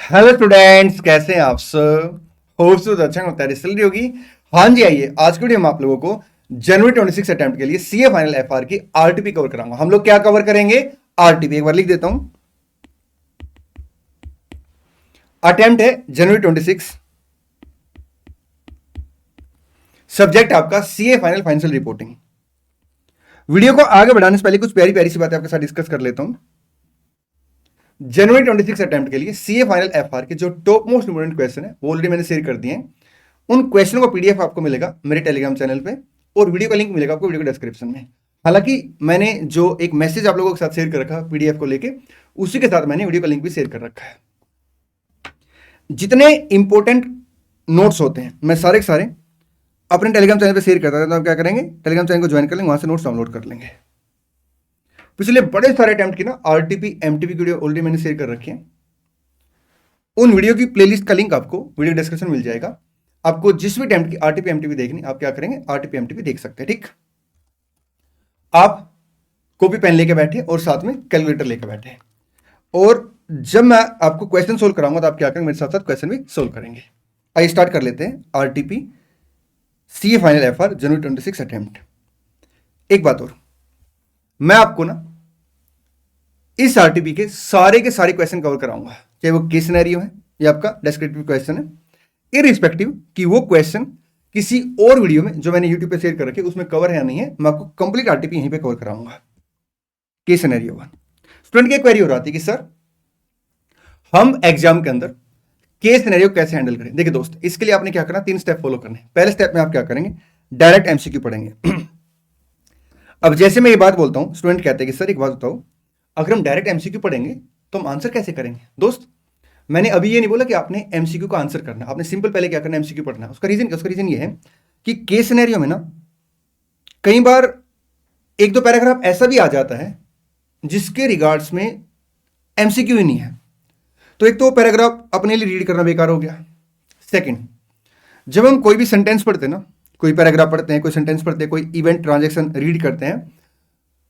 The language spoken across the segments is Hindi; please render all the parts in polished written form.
हेलो स्टूडेंट्स, कैसे हैं आप सब। होप सो अच्छा होता है, रिजल्ट होगी। हाँ जी, आइए आज की वीडियो में आप लोगों को जनवरी 26 अटेम्प्ट के लिए सीए फाइनल एफआर की आरटीपी कवर कराऊंगा। हम लोग क्या कवर करेंगे? आरटीपी। एक बार लिख देता हूं, अटेम्प्ट है जनवरी 26, सब्जेक्ट आपका CA final financial reporting. Video को आगे बढ़ाने से पहले कुछ प्यारी प्यारी सी बातें आपके साथ डिस्कस कर लेता हूं। जनवरी 26 अटेम्प्ट के लिए सीए फाइनल एफआर के जो टॉप मोस्ट इंपोर्टेंट क्वेश्चन है वो ऑलरेडी मैंने शेयर कर दिए हैं। उन क्वेश्चनों का पीडीएफ आपको मिलेगा मेरे टेलीग्राम चैनल पे, और वीडियो का लिंक मिलेगा आपको वीडियो के डिस्क्रिप्शन में। हालांकि मैंने जो एक मैसेज आप लोगों के साथ शेयर कर रखा है पीडीएफ को लेके, उसी के साथ मैंने वीडियो का लिंक भी शेयर कर रखा है। जितने इंपॉर्टेंट नोट्स होते हैं मैं सारे के सारे अपने टेलीग्राम चैनल पे शेयर करता था। तो आप क्या करेंगे, टेलीग्राम चैनल को ज्वाइन कर लेंगे, वहां से नोट्स डाउनलोड कर लेंगे। पिछले बड़े सारे अटेम्प्ट की ना आरटीपी एमटीपी की वीडियो ऑलरेडी मैंने शेयर कर रखी है। उन वीडियो की प्लेलिस्ट का लिंक आपको वीडियो डिस्क्रिप्शन मिल जाएगा। आपको जिस भी अटेम्प्ट की आरटीपी एमटीपी देखनी, आप क्या करेंगे, आरटीपी एमटीपी देख सकते हैं। ठीक, आप कॉपी पेन लेके बैठे और साथ में कैलकुलेटर लेके बैठे, और जब मैं आपको क्वेश्चन सोल्व कराऊंगा तो आप क्या करेंगे, मेरे साथ साथ क्वेश्चन भी सोल्व करेंगे। आइए स्टार्ट कर लेते हैं। आरटीपी सीए फाइनल एफआर जनवरी 26 अटेम्प्ट। एक बात और, मैं आपको ना इस आरटीपी के सारे क्वेश्चन कवर कराऊंगा, चाहे वो केस सिनेरियो है या आपका डिस्क्रिप्टिव क्वेश्चन है, इररिस्पेक्टिव कि वो क्वेश्चन किसी और वीडियो में जो मैंने यूट्यूब पे शेयर कर रखे उसमें कवर है या नहीं है, मैं आपको कंप्लीट आरटीपी यहीं पे कवर कराऊंगा। केस सिनेरियो 1, स्टूडेंट की एक क्वेरी हो रही थी कि सर हम एग्जाम के अंदर केस सिनेरियो कैसे हैंडल करें। देखिए दोस्त, इसके लिए आपने क्या करना, 3 स्टेप फॉलो करने। पहले स्टेप में आप क्या करेंगे, डायरेक्ट एमसीक्यू पढ़ेंगे। अब जैसे मैं ये बात बोलता हूं, स्टूडेंट कहते हैं कि सर एक बात बताओ, अगर हम डायरेक्ट एमसीक्यू पढ़ेंगे तो हम आंसर कैसे करेंगे। दोस्त, मैंने अभी ये नहीं बोला कि आपने एमसीक्यू का आंसर करना, आपने सिंपल पहले क्या करना, एमसीक्यू पढ़ना है। उसका रीजन ये है कि केस सिनेरियो में ना कई बार एक दो पैराग्राफ ऐसा भी आ जाता है जिसके रिगार्ड्स में एमसीक्यू ही नहीं है, तो एक तो पैराग्राफ अपने लिए रीड करना बेकार हो गया। सेकंड, जब हम कोई भी सेंटेंस पढ़ते हैं ना, कोई पैराग्राफ पढ़ते हैं, कोई सेंटेंस पढ़ते हैं, कोई इवेंट ट्रांजैक्शन रीड करते हैं,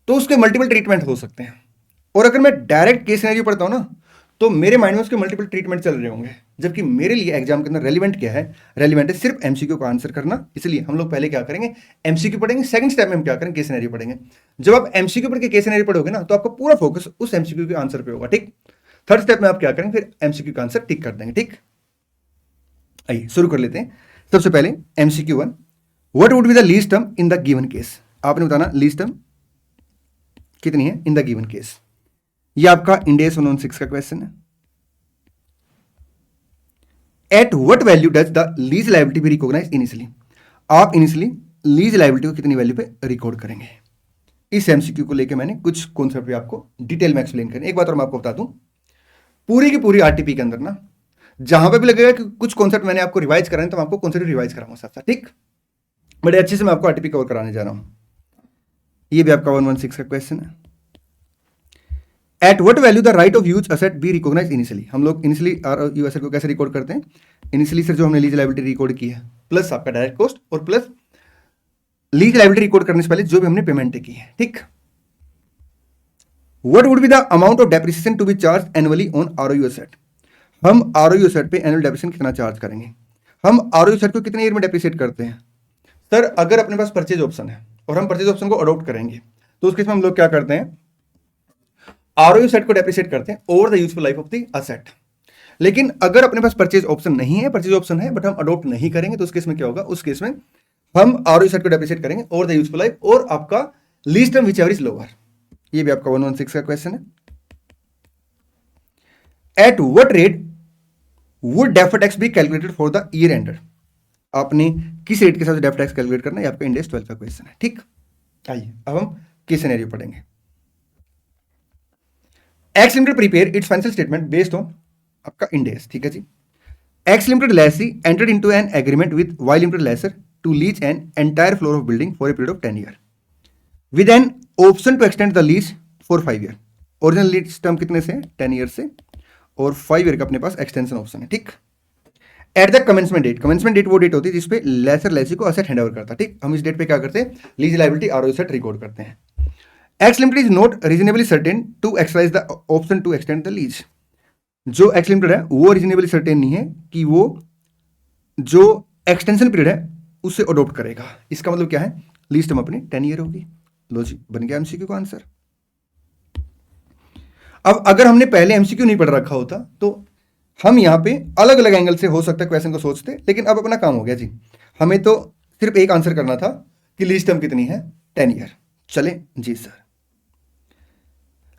तो उसके मल्टीपल ट्रीटमेंट हो सकते हैं। और अगर मैं डायरेक्ट केस सिनेरियो पढ़ता हूं ना, तो मेरे माइंड में उसके मल्टीपल ट्रीटमेंट चल रहे होंगे, जबकि मेरे लिए एग्जाम के अंदर रेलिवेंट क्या है, रेलिवेंट है सिर्फ एमसीक्यू का आंसर करना। इसलिए हम लोग पहले क्या करेंगे, एमसीक्यू पढ़ेंगे। सेकंड स्टेप में हम क्या करेंगे, केस सिनेरियो पढ़ेंगे। जब आप एमसीक्यू पढ़ के केस सिनेरियो पढ़ोगे ना, तो आपका पूरा फोकस उस एमसीक्यू के आंसर पे होगा। ठीक, थर्ड स्टेप में आप क्या करेंगे, फिर एमसीक्यू का आंसर टिक कर देंगे। ठीक, आइए शुरू कर लेते हैं। सबसे पहले MCQ 1, what would be the least term in the given case. आपने बताना लीस्ट टर्म कितनी है इन द गिवन केस। ये आपका इंडेस 116 का क्वेश्चन है। At what value does the lease liability be recognise initially. आप इनिशियली लीज लायबिलिटी को कितनी वैल्यू पे रिकॉर्ड करेंगे। इस एमसीक्यू को लेके मैंने कुछ कॉन्सेप्ट भी आपको डिटेल में एक्सप्लेन करें। एक बात और मैं आपको बता दूं, पूरी की पूरी आरटीपी के अंदर ना जहां पे भी लगेगा कि कुछ कॉन्सेप्ट मैंने आपको रिवाइज कराने, तो मैं आपको कॉन्सेप्ट रिवाइज कराऊंगा साथ साथ। ठीक, बड़े अच्छे से मैं आपको आरटीपी कवर कराने जा रहा हूं। ये भी आपका 116 का क्वेश्चन है। At what value the right of use asset be recognise initially. हम लोग इनिशियली यूज असेट को कैसे रिकॉर्ड करते हैं, इनिशियली सर जो हमने लीज लायबिलिटी रिकॉर्ड की है प्लस आपका डायरेक्ट कॉस्ट और प्लस लीज लायबिलिटी रिकॉर्ड करने से पहले जो भी हमने पेमेंट की है। ठीक, what would be the amount of depreciation to be charge annually on ROU asset. हम आरओयू एसेट पे एनुअल डेप्रिसिएशन कितना चार्ज करेंगे। हम आरओयू एसेट को कितने ईयर में डेप्रिसिएट करते हैं। सर अगर अपने पास परचेज ऑप्शन है और हम परचेज ऑप्शन को अडॉप्ट करेंगे, तो उस केस में हम लोग क्या करते हैं, आरओयू सेट को डेप्रिसिएट करते हैं over the useful life of the asset. लेकिन अगर अपने पास परचेज ऑप्शन नहीं है, परचेज ऑप्शन है बट हम अडॉप्ट नहीं करेंगे, तो उस केस में क्या होगा, उस केस में हम आरओयू सेट को डेप्रिसिएट करेंगे ओवर द यूजफुल लाइफ और आपका least term whichever is lower. ये भी आपका 116 का क्वेश्चन है। At what rate would deferred tax be calculated for the year ender. आपने किस रेट के साथ डेफर्ड टैक्स कैलकुलेट करना है, आपका इंडेक्स 12 का क्वेश्चन है। ठीक, आइए अब हम केस सिनेरियो पढ़ेंगे। X limited prepare its financial statement based on आपका इंडेस। ठीक है जी। X limited lessee entered into an agreement with Y limited lessor to lease an entire floor of building for a period of 10 year with an option to extend the lease for 5 year. Original lease term कितने से, 10 ईयर से, और 5 ईयर का अपने पास एक्सटेंशन ऑप्शन है। ठीक, एट द कमेंसमेंट डेट वो डेट होती है जिसपे लेसर लेसी को असेट हैंड ओवर करता है। ठीक, हम इस डेट पे क्या करते हैं, lease liability RO set record करते हैं। X Limited is not reasonably certain to exercise the option to extend the lease. जो एक्स लिमिटेड है वो रीजनेबली सर्टेन नहीं है कि वो जो एक्सटेंशन पीरियड है उसे अडॉप्ट करेगा। इसका मतलब क्या है, लीज टर्म अपनी 10 ईयर होगी। लो जी, बन गया एमसीक्यू का आंसर। अब अगर हमने पहले एमसीक्यू नहीं पढ़ रखा होता तो हम यहां पे अलग अलग एंगल से हो सकता है क्वेश्चन को सोचते, लेकिन अब अपना काम हो गया जी। हमें तो सिर्फ एक आंसर करना था कि लीज टर्म कितनी है, 10 ईयर। चले जी sir.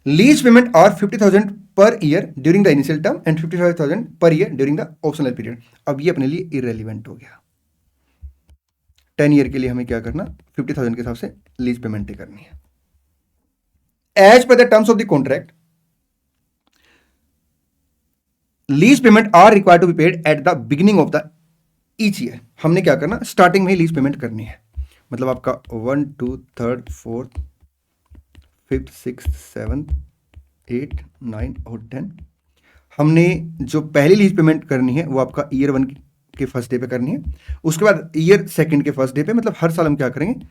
Lease payment are 50,000 per year during the initial term and 55,000 per year during the optional period. अब ये अपने लिए इररेलेवेंट हो गया। 10 ईयर के लिए हमें क्या करना, 50,000 के हिसाब से लीज पेमेंट करनी है। As per the terms of the contract lease payment are required to be paid at the beginning of the each year. हमने क्या करना, स्टार्टिंग में ही लीज पेमेंट करनी है। मतलब आपका 1, 2, 3, 4, 5, 6, 7, 8, 9 और 10। हमने जो पहली लीज पेमेंट करनी है वो आपका ईयर 1 के फर्स्ट डे पे करनी है। उसके बाद ईयर 2 के फर्स्ट डे पे, मतलब हर साल हम क्या करेंगे,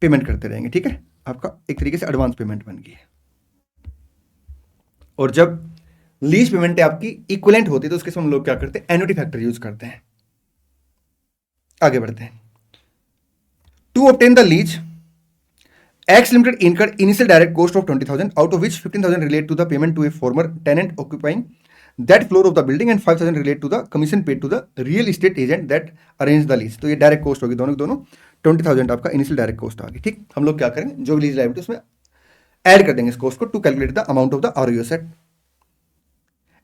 पेमेंट करते रहेंगे। ठीक है, आपका एक तरीके से एडवांस पेमेंट बन गई है। और जब लीज पेमेंट आपकी इक्विवेलेंट होती है तो उसके समय हम लोग क्या करते हैं, एन्युटी फैक्टर यूज करते हैं। आगे बढ़ते हैं। To obtain the lease, X Limited incurred initial direct cost of 20,000, out of which 15,000 relate to the payment to a former tenant occupying that floor of the building and 5,000 relate to the commission paid to the real estate agent that arranged the lease। तो ये डायरेक्ट कॉस्ट होगी, दोनों की दोनों 20,000 आपका इनिशियल डायरेक्ट कॉस्ट आ गई। ठीक, हम लोग क्या करेंगे, जो लीज लायबिलिटी उसमें ऐड कर देंगे इस कॉस्ट को to calculate the amount of the RO set.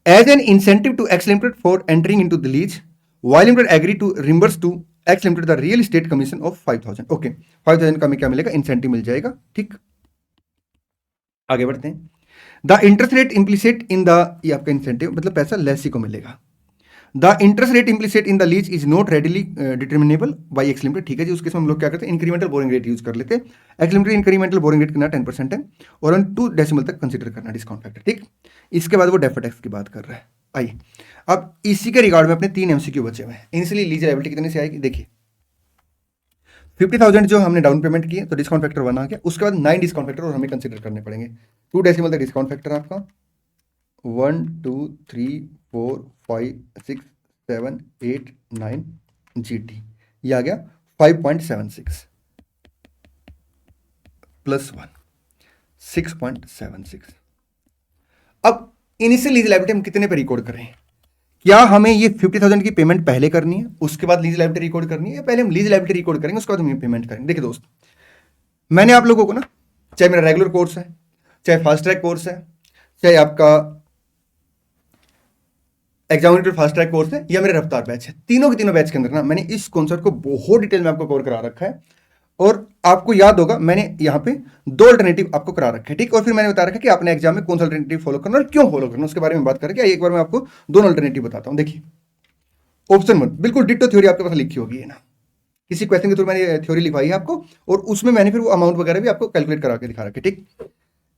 As an incentive to X Limited for entering into the lease, Y Limited agree to reimburse to X Limited the real estate commission of 5,000। Okay, 5,000 का हमें क्या मिलेगा, इंसेंटिव मिल जाएगा। ठीक, आगे बढ़ते हैं। The interest rate implicit in the, ये आपका इंसेंटिव मतलब पैसा लेसी को मिलेगा। The interest rate implicit in the lease is not readily determinable by x limited. ठीक है जी, उसके समय हम लोग क्या करते हैं, इंक्रीमेंटल बोरिंग रेट यूज कर लेते हैं। X limited incremental boring rate कितना 10% है और हम 2 डेसिमल तक कंसिडर करना डिस्काउंट फैक्टर। ठीक, इसके बाद वो डेफर्ड टैक्स की बात कर रहा है। आइए अब इसी के रिगार्ड में अपने 3 एमसीक्यू बचे हुए हैं। इनिशियली लीज लायबिलिटी कितने से आएगी, देखिए 50,000 जो हमने डाउन पेमेंट की है तो डिस्काउंट फैक्टर 1 आ गया। उसके बाद 9 डिस्काउंट फैक्टर और हमें कंसिडर करने पड़ेंगे। 2 डेसिमल तक डिस्काउंट फैक्टर आपका 1, 2, 3, 4, 5, 6, 7, 8, 9 GT, ये आ गया 5.76 प्लस 1 6.76। अब इनिशियल लीज लायबिलिटी हम कितने पे रिकॉर्ड करें, क्या हमें ये 50,000 की पेमेंट पहले करनी है उसके बाद लीज लायबिलिटी रिकॉर्ड करनी है, या पहले हम लीज लायबिलिटी रिकॉर्ड करेंगे उसके बाद हम ये पेमेंट करेंगे। देखिए दोस्त, मैंने आप लोगों को ना, चाहे मेरा रेगुलर कोर्स है, चाहे फास्ट ट्रैक कोर्स है, चाहे आपका एग्जामिनेटर फास्ट ट्रैक कोर्स है या मेरा रफ्तार बैच है, तीनों के तीनों बैच के अंदर ना मैंने इस कॉन्सेप्ट को बहुत डिटेल में आपको कवर करा रखा है। और आपको याद होगा मैंने यहाँ पे 2 अल्टरनेटिव आपको करा रखे हैं। ठीक, और फिर मैंने बता रखा कि आपने एग्जाम में कौन सा अल्टरनेटिव फॉलो करना और क्यों फॉलो करना, उसके बारे में बात करके एक बार मैं आपको दोनों अल्टरनेटिव बताता हूँ। देखिए ऑप्शन 1 बिल्कुल डिट्टो थ्योरी आपके पास लिखी होगी है ना, किसी क्वेश्चन के थ्रू मैंने थ्योरी लिखवाई है आपको और उसमें मैंने फिर वो अमाउंट वगैरह भी आपको कैलकुलेट करा के दिखा रखे। ठीक,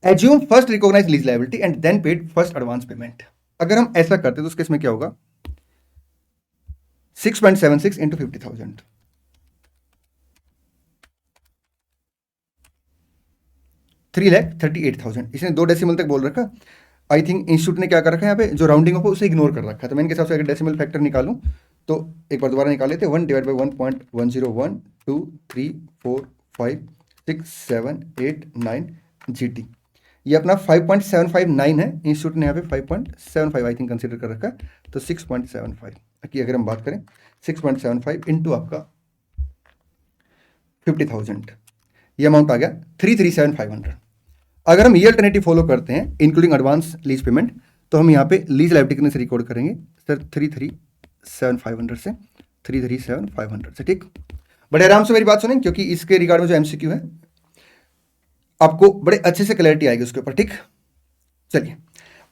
assume first recognise lease liability and then paid first advance payment. अगर हम ऐसा करते तो उसके इसमें क्या होगा, 6.76 इंटू 50,000, 3,38,000। इसने 2 डेसिमल तक बोल रखा। आई थिंक इंस्टीट्यूट ने क्या कर रखा है यहाँ पे, जो राउंडिंग हो उसे इग्नोर कर रखा है। तो मैं इनके हिसाब से अगर डेसिमल फैक्टर निकालूं तो एक बार दोबारा निकाल लेते हैं, 1 डिवाइड बाई 1.101 2 3 4 5 6 7 8 9 GT, ये अपना 5.759 है। इंस्टीट्यूट ने यहाँ पे 5.75 आई थिंक कंसिडर कर रखा है। तो 6.75 की अगर हम बात करें, 6.75 इंटू आपका 50,000, ये अमाउंट आ गया 337,500। अगर हम ये अल्टरनेटिव फॉलो करते हैं इंक्लूडिंग एडवांस लीज पेमेंट, तो हम यहाँ पे लीज लायबिलिटी कितने से रिकॉर्ड करेंगे सर, 337,500 से, 337,500 से। ठीक, बड़े आराम से मेरी बात सुनें क्योंकि इसके रिगार्ड में जो एमसीक्यू है आपको बड़े अच्छे से क्लैरिटी आएगी उसके ऊपर। ठीक, चलिए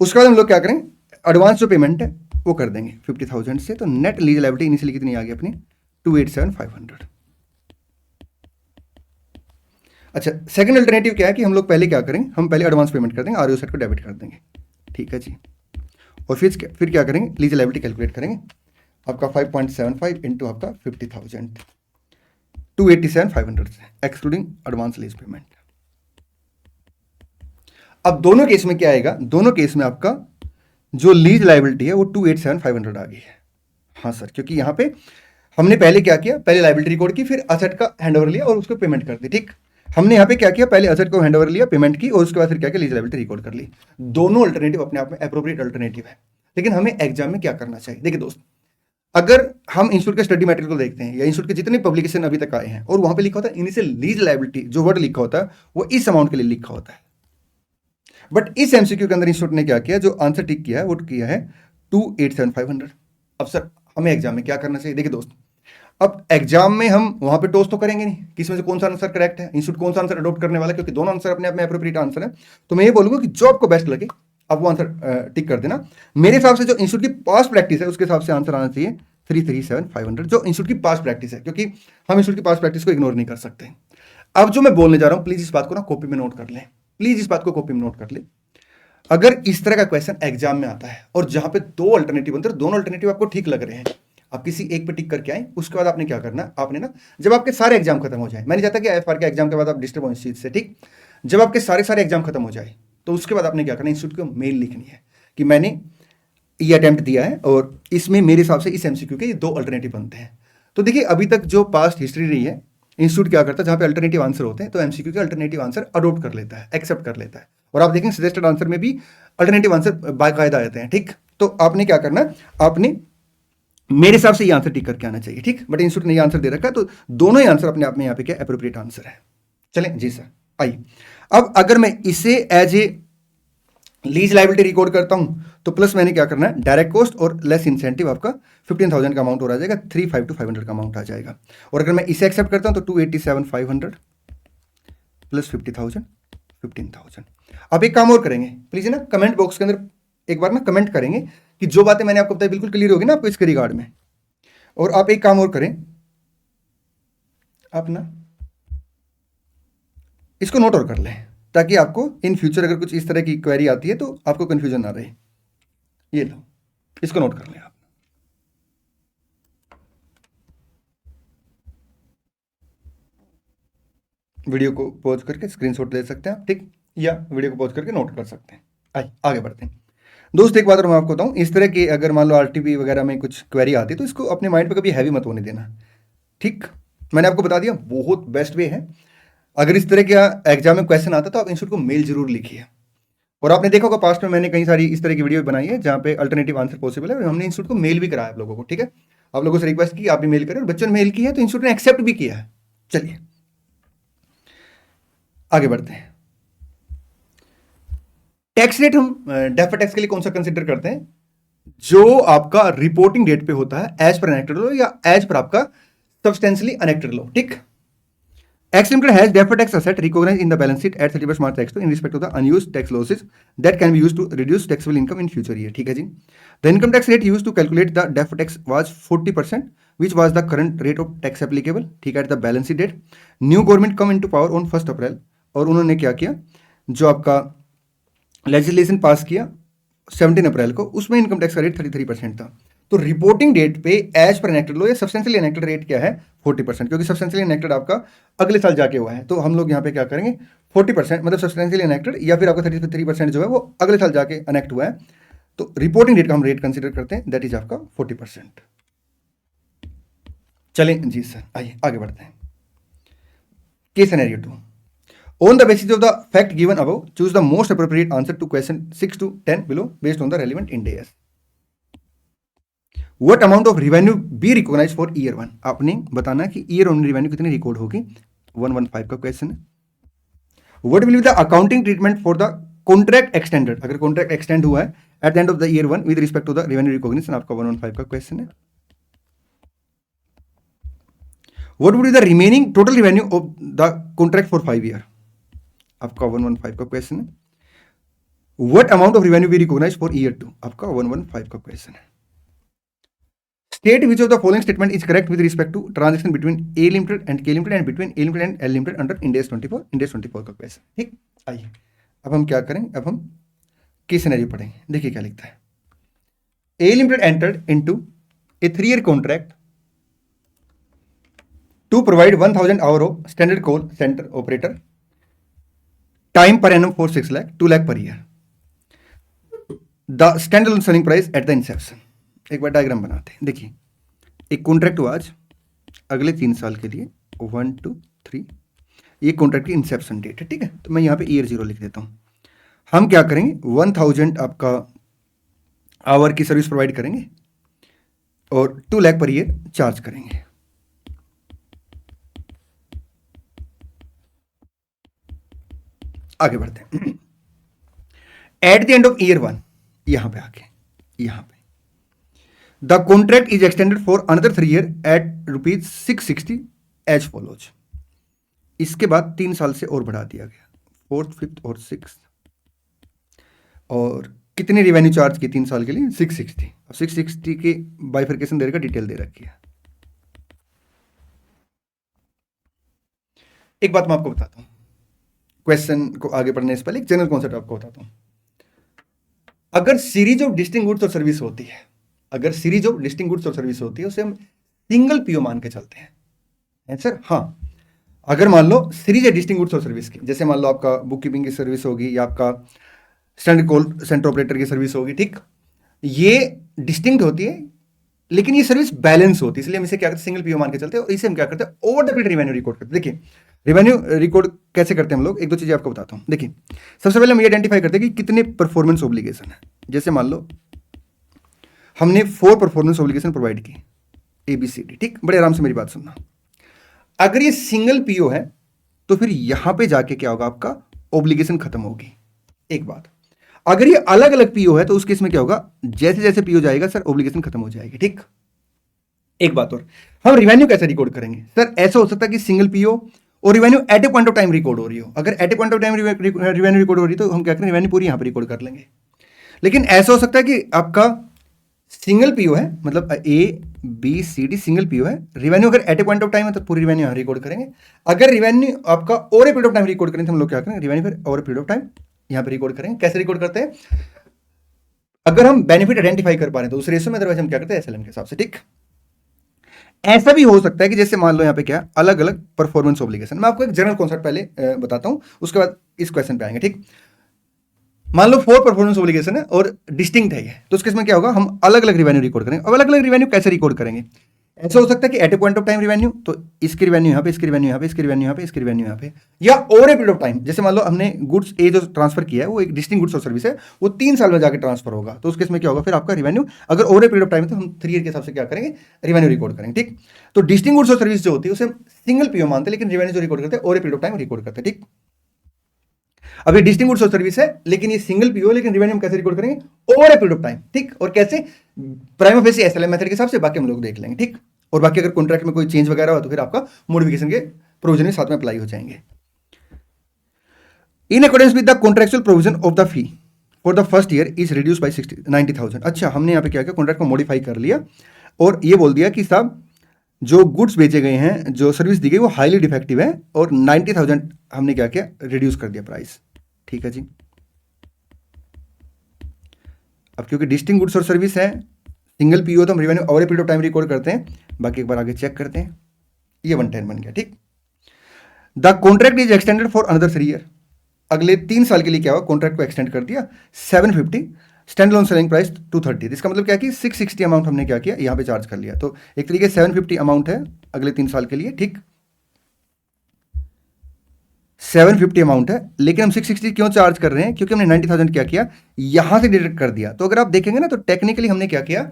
उसके बाद हम लोग क्या करें, एडवांस जो पेमेंट है वो कर देंगे 50,000 से। तो नेट लीज लायबिलिटी इनिशियली कितनी आ गई अपनी, 287,500। अच्छा, सेकंड अल्टरनेटिव क्या है कि हम लोग पहले क्या करेंगे, हम पहले एडवांस पेमेंट कर देंगे, आरओ सेट को डेबिट कर देंगे। ठीक है जी, और फिर क्या करेंगे, लीज लायबिलिटी कैलकुलेट करेंगे। आपका 5.75 इंटू आपका 50,000, 287,500 से एक्सक्लूडिंग एडवांस लीज पेमेंट। अब दोनों केस में क्या आएगा, दोनों केस में आपका जो लीज लाइबिलिटी है वो 287,500 आ गई है। हाँ सर, क्योंकि यहाँ पे हमने पहले क्या किया, पहले लाइबिलिटी रिकॉर्ड की, फिर असेट का हैंडओवर लिया और उसको पेमेंट कर दी। ठीक, हमने यहाँ पे क्या किया, पहले असेट को हैंडओवर लिया, पेमेंट की, और उसके बाद फिर क्या किया, लीज लाइबिलिटी रिकॉर्ड कर ली। दोनों अल्टरनेटिव अपने आप में एप्रोप्रिएट अल्टरनेटिव है। लेकिन हमें एग्जाम में क्या करना चाहिए, देखिए दोस्त, अगर हम इंस्टीट्यूट के स्टडी मटेरियल को देखते हैं या इंस्टीट्यूट के जितने पब्लिकेशन अभी तक आए हैं और वहां पे लिखा होता है इनिशियल लीज लाइबिलिटी, जो वर्ड लिखा होता है वो इस अमाउंट के लिए लिखा होता है। बट इस एमसीक्यू के अंदर इंस्टीट्यूट ने क्या किया, जो आंसर टिक किया है वो किया है 287,500। अब सर हमें एग्जाम में क्या करना चाहिए, देखिए दोस्त, अब एग्जाम में हम वहां पे टोस तो करेंगे नहीं कि इसमें से कौन सा आंसर करेक्ट है, इंस्टीट्यूट कौन सा आंसर अडॉप्ट करने वाला है, क्योंकि दोनों आंसर अपने आप में एप्रोप्रिएट आंसर है। तो मैं ये बोलूंगा कि जो आपको बेस्ट लगे आप वो आंसर टिक कर देना। मेरे हिसाब से जो इंस्टीट्यूट की पास प्रैक्टिस है उसके हिसाब से आंसर आना चाहिए 337,500, जो इंस्टीट्यूट की पास प्रैक्टिस है, क्योंकि हम इंस्टीट्यूट की पास प्रैक्टिस को इग्नोर नहीं कर सकते। अब जो मैं बोलने जा रहा हूं प्लीज इस बात को ना कॉपी में नोट कर लें, प्लीज इस बात को कॉपी में नोट कर लें। अगर इस तरह का क्वेश्चन एग्जाम में आता है और जहां पे दो अल्टरनेटिव बनते हैं, दोनों अल्टरनेटिव आपको ठीक लग रहे हैं, आप किसी एक पे टिक करके आए, उसके बाद आपने क्या करना, आपने ना जब आपके सारे एग्जाम खत्म हो जाए, मैं नहीं चाहता कि एफआर के एग्जाम के बाद आप डिस्टर्ब हो इस चीज से, ठीक, जब आपके सारे एग्जाम खत्म हो जाए तो उसके बाद आपने क्या करना, इंस्टीट्यूट को मेल लिखनी है कि मैंने ये अटेम्प्ट दिया है और इसमें मेरे हिसाब से इस एमसीक्यू के ये दो अल्टरनेटिव बनते हैं। तो देखिए अभी तक जो पास्ट हिस्ट्री रही है, इंस्टीट्यूट क्या करता है, जहां पे अल्टरनेटिव आंसर होते हैं तो एमसीक्यू के अल्टरनेटिव आंसर अडोप्ट कर लेता है, एक्सेप्ट कर लेता है। और आप देखेंगे सजेस्टेड आंसर में भी अल्टरनेटिव आंसर बाकायदा आते हैं। ठीक, तो आपने क्या करना, आपने मेरे हिसाब से ये आंसर टिक करके आना चाहिए। ठीक, बट इंस्टीट्यूट ने ये आंसर दे रखा है तो दोनों ही आंसर अपने आप में यहाँ पे क्या एप्रोप्रिएट आंसर है। चलें जी सर, आइए अब अगर मैं इसे as a lease liability record करता हूं तो प्लस मैंने क्या करना है, डायरेक्ट कॉस्ट और लेस इंसेंटिव आपका 15,000 का अमाउंट हो जाएगा, 352,500 का अमाउंट आ जाएगा। और अगर मैं इसे एक्सेप्ट करता हूं तो 287,500 प्लस 50,000 15,000। अब एक काम और करेंगे, प्लीज ना कमेंट बॉक्स के अंदर एक बार ना कमेंट करेंगे कि जो बातें मैंने आपको बताई बिल्कुल क्लियर होगी ना आपको इसके रिगार्ड में। और आप एक काम और करें, आप ना इसको नोट और कर लें ताकि आपको इन फ्यूचर अगर कुछ इस तरह की क्वेरी आती है तो आपको कंफ्यूजन ना रहे। ये लो, इसको नोट कर लें आप। वीडियो को पॉज करके स्क्रीनशॉट ले सकते हैं आप, ठीक, या वीडियो को पॉज करके नोट कर सकते हैं। आइए आगे बढ़ते हैं दोस्त। एक बात और मैं आपको बताऊं, इस तरह की अगर मान लो आरटीपी वगैरह में कुछ क्वेरी आती है तो इसको अपने माइंड पे कभी हैवी मत होने देना। ठीक, मैंने आपको बता दिया बहुत बेस्ट वे है। अगर इस तरह का एग्जाम में क्वेश्चन आता तो आप इंस्टीट्यूट को मेल जरूर लिखिए। और आपने देखा होगा पास्ट में मैंने कई सारी इस तरह की वीडियो बनाई है जहां पे अल्टरनेटिव आंसर पॉसिबल है, और हमने इंस्टीट्यूट को मेल भी कराया आप लोगों को। ठीक है, आप लोगों से रिक्वेस्ट की, आप भी मेल करें, और बच्चों ने मेल की है तो इंस्टीट्यूट ने एक्सेप्ट भी किया है। चलिए आगे बढ़ते हैं। टैक्स रेट हम डेफर्ड टैक्स के लिए कौन सा कंसिडर करते हैं, जो आपका रिपोर्टिंग डेट पे होता है एज पर एनेक्टेड लॉ या एज पर आपका सब्सटेंशियली अनेक्टेड लॉ। ठीक, X Limited has deferred tax asset recognized in the balance sheet at 31st March tax 2 in respect of the unused tax losses that can be used to reduce taxable income in future year. ठीक है जी, the income tax rate used to calculate the deferred tax was 40%, which was the current rate of tax applicable. ठीक है, at the balance sheet date. New government come into power on 1st April, और उन्होंने क्या किया, जो आपका लेजिस्लेशन पास किया 17 अप्रैल को, उसमें इनकम टैक्स का रेट 33% था। तो रिपोर्टिंग डेट पे एज पर एनेक्टेड लो या सब्सटेंशियली एनेक्टेड रेट क्या है 40%, क्योंकि सब्सटेंशियली एनेक्टेड आपका अगले साल जाके हुआ है। तो हम लोग यहाँ पे क्या करेंगे 40%, मतलब सब्सटेंशियली एनेक्टेड या फिर आपका 33% जो है वो अगले साल जाके अनेक्ट हुआ है। तो रिपोर्टिंग डेट का हम रेट कंसिडर करते हैं, दैट इज आपका 40%। चलें जी सर, आइए आगे बढ़ते हैं। Case scenario 2, on the basis of the fact given above, choose the most appropriate answer to question 6 to 10 below based on the relevant Ind AS. What amount of revenue be recognized for year 1? आपने बताना कि ईयर वन रिवेन्यू कितनी रिकॉर्ड होगी, 115 का क्वेश्चन है। What will be the accounting treatment for the contract extended? अगर कॉन्ट्रैक्ट एक्सटेंड हुआ है at the end of the year 1 with respect to the revenue recognition, आपका 115 का क्वेश्चन है। What would be the remaining total revenue of the contract for 5 year? आपका 115 का क्वेश्चन है। What amount of revenue we recognize for year 2? आपका 115 का क्वेश्चन है। State which of the following statement is correct with respect to transaction between A Limited and K Limited and between A Limited and L Limited under Ind AS 24, Ind AS 24 का क्वेश्चन। ठीक, आइए अब हम क्या करेंगे, अब हम केस सिनेरियो पढ़ेंगे। देखिए क्या लिखता है, A Limited entered into a 3-year contract to provide 1,000 hour of standard call center operator time per annum for 6 lakh, 2 lakh per year. The stand alone selling price at the Inception. एक बार डायग्राम बनाते हैं। देखिए, एक कॉन्ट्रैक्ट हुआ आज अगले 3 साल के लिए, 1 2 3, ये कॉन्ट्रैक्ट की इंसेप्शन डेट है, ठीक है। तो मैं यहाँ पे ईयर 0 लिख देता हूँ। हम क्या करेंगे, 1000 आपका आवर की सर्विस प्रोवाइड करेंगे और 2 लाख पर ईयर चार्ज करेंगे। आगे बढ़ते हैं। At the end of year 1, यहां पे आके, यहां पे the contract is extended for another 3 year at ₹660 as follows. इसके बाद 3 साल से और बढ़ा दिया गया, 4th 5th और 6th। और कितनी रिवेन्यू चार्ज की 3 साल के लिए, 660। 660 की बाइफर्केशन दे रखा, डिटेल दे रखी है। एक बात मैं आपको बताता हूं, क्वेश्चन को आगे पढ़ने से पहले एक जनरल कॉन्सेप्ट आपको बताता हूं। अगर सीरीज ऑफ डिस्टिंक्ट गुड्स और सर्विस होती है, अगर सीरीज ऑफ डिस्टिंक्ट गुड्स और सर्विस होती है, उसे हम सिंगल पीओ मान के चलते हैं। आंसर हाँ। अगर मान लो सीरीज है डिस्टिंक्ट गुड्स और सर्विस की, जैसे मान लो आपका बुक कीपिंग की सर्विस होगी या आपका स्टैंडर्ड कॉल सेंटर ऑपरेटर की सर्विस होगी, ठीक, ये डिस्टिंक्ट होती है लेकिन ये सर्विस बैलेंस होती है, इसलिए हम इसे क्या करते हैं, सिंगल पीओ मान के चलते हैं। और इसे हम क्या करते हैं, over the period revenue record करते हैं। देखिए, रिवेन्यू रिकॉर्ड कैसे करते हैं हम लोग, एक दो चीजें आपको बताता हूं। देखिए, सबसे पहले हम ये आइडेंटिफाई करते हैं कि कितने परफॉर्मेंस ऑब्लिगेशन है। जैसे मान लो हमने 4 परफॉर्मेंस ऑब्लिगेशन प्रोवाइड की, ABCD, ठीक। बड़े आराम से मेरी बात सुनना। अगर ये सिंगल पीओ है तो फिर यहां पे जाके क्या होगा, आपका ऑब्लिगेशन खत्म होगी। एक बात, अगर ये अलग अलग पीओ है तो उस केस में क्या होगा, जैसे जैसे पीओ जाएगा सर ऑब्लिगेशन खत्म हो जाएगी, ठीक। एक बात और, हम रिवेन्यू कैसे रिकॉर्ड करेंगे सर, ऐसा हो सकता है कि सिंगल पीओ और revenue at a point of time record हो रही हो। अगर at a point of time revenue record हो रही तो हम क्या करें, रिवेन्यू पूरी यहां पर रिकॉर्ड कर लेंगे। लेकिन ऐसा हो सकता है कि आपका सिंगल पीओ है, मतलब ABCD सिंगल पीओ है, रिवेन्यू अगर at a point of time है तो पूरी रिवेन्यू यहां रिकॉर्ड करेंगे। अगर रिवेन्यू आपका over A period of time record करें तो हम लोग क्या करेंगे, रिवेन्यू फिर over A period of time यहां पर रिकॉर्ड करेंगे। कैसे रिकॉर्ड करते हैं, अगर हम बेनिफिट आइडेंटिफाई कर पा रहे हैं तो उस रेशो में, अदरवाइज हम क्या करते हैं, SLM के हिसाब से, ठीक। ऐसा भी हो सकता है कि जैसे मान लो यहाँ पे क्या, अलग अलग परफॉर्मेंस ऑब्लिगेशन। मैं आपको एक जनरल कॉन्सेप्ट पहले बताता हूं, उसके बाद इस क्वेश्चन पे आएंगे, ठीक। मान लो 4 परफॉर्मेंस ऑब्लिगेशन है और डिस्टिंक्ट है ये, तो उसके इसमें क्या होगा, हम अलग अलग रिवेन्यू रिकॉर्ड करेंगे। अब अलग अलग रिवेन्यू कैसे रिकॉर्ड करेंगे, ऐसा हो सकता है कि at a point of time revenue, तो इसकी रिवेन्यू यहाँ पे, इसकी रिवेन्यू यहाँ पे, इसकी रिवेन्यू यहाँ पे, इसकी रिवेन्यू यहाँ पे, या over A period of time. जैसे मान लो हमने गुड्स ए जो ट्रांसफर किया है वो एक डिस्टिंक्ट गुड्स और सर्विस है, वो 3 साल में जाकर ट्रांसफर होगा, तो उसके इसमें क्या होगा, फिर आपका रिवेन्यू अगर over A period of time है तो हम 3 ईयर के हिसाब से क्या करेंगे, रिवेन्यू रिकॉर्ड करेंगे, ठीक। तो डिस्टिंक्ट गुड्स और सर्विस जो होती है उसे सिंगल पीओ मानते हैं, लेकिन रिवेन्यू जो रिकॉर्ड करते हैं over A period of time record करते हैं, ठीक। अब ये डिस्टिंक्ट गुड्स और सर्विस है लेकिन ये सिंगल पीओ, लेकिन रिवेन्यू हम कैसे रिकॉर्ड करेंगे, over A period of time, ठीक। और कैसे, प्राइमा फेसी SLM मेथड के हिसाब से, बाकी हम लोग देख लेंगे, ठीक। और बाकी अगर कॉन्ट्रैक्ट में कोई चेंज वगैरह हो तो फिर आपका मॉडिफिकेशन के प्रोविजन साथ में अप्लाई हो जाएंगे। In accordance with the contractual provision of the fee for the first year is reduce by 90,000। अच्छा, हमने यहाँ पे क्या किया, कॉन्ट्रैक्ट को मॉडिफाई कर लिया और ये बोल दिया कि साहब जो गुड्स बेचे गए हैं, जो सर्विस दी गई वो हाईली डिफेक्टिव है, और 90,000 हमने क्या किया, रिड्यूस कर दिया प्राइस, ठीक है जी। अब क्योंकि डिस्टिंक्ट गुड्स और सर्विस है, सिंगल पीओ तो हम revenue over A period of time record करते हैं। बाकी एक बार आगे चेक करते हैं, ये 110 बन गया, ठीक। The contract is extended for another 3 year. अगले 3 साल के लिए क्या हुआ, कॉन्ट्रैक्ट को एक्सटेंड कर दिया। 750 स्टैंड अलोन सेलिंग प्राइस 230। इसका मतलब क्या कि 660 अमाउंट हमने क्या किया, यहाँ पे चार्ज कर लिया। तो एक तरीके से 750 अमाउंट है अगले 3 साल के लिए, ठीक। 750 अमाउंट है, लेकिन हम 660 क्यों चार्ज कर रहे हैं, क्योंकि हमने 90,000 क्या किया, यहां से डिडक्ट कर दिया। तो अगर आप देखेंगे ना तो टेक्निकली हमने क्या किया,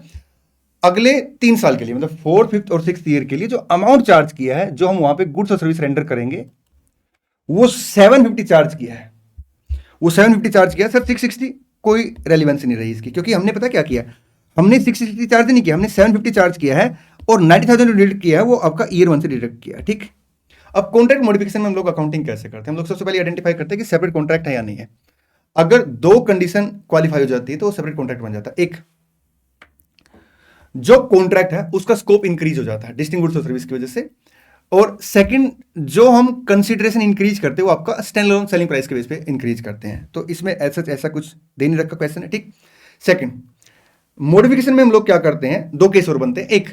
अगले 3 साल के लिए, मतलब 4th 5th और 6th ईयर के लिए जो अमाउंट चार्ज किया है, जो हम वहां पे गुड्स और सर्विस रेंडर करेंगे, वो 750 चार्ज किया है। वो 750 चार्ज किया सर, 660 कोई रेलिवेंस नहीं रही इसकी, क्योंकि हमने पता क्या किया, हमने 660 चार्ज नहीं किया, हमने 750 चार्ज किया है और 90,000 जो डिडक्ट किया है वो आपका ईयर 1 से डिडक्ट किया, ठीक। अब कॉन्ट्रैक्ट मॉडिफिकेशन में हम लोग अकाउंटिंग कैसे करते हैं, हम लोग सबसे पहले आइडेंटिफाई करते हैं कि सेपरेट कॉन्ट्रैक्ट है या नहीं है। अगर 2 कंडीशन क्वालिफाई हो जाती है तो वो सेपरेट कॉन्ट्रैक्ट बन जाता है। एक, जो कॉन्ट्रैक्ट है उसका स्कोप इंक्रीज हो जाता है डिस्टिंक्ट गुड्स और सर्विस की वजह से, और सेकंड, जो हम कंसीडरेशन इंक्रीज करते हैं वो आपका स्टैंड अलोन सेलिंग प्राइस के बेस पे इंक्रीज करते हैं। तो इसमें ऐसा कुछ दे नहीं रखा क्वेश्चन है, ठीक। सेकंड, मॉडिफिकेशन में हम लोग क्या करते हैं, 2 केस और बनते हैं। एक,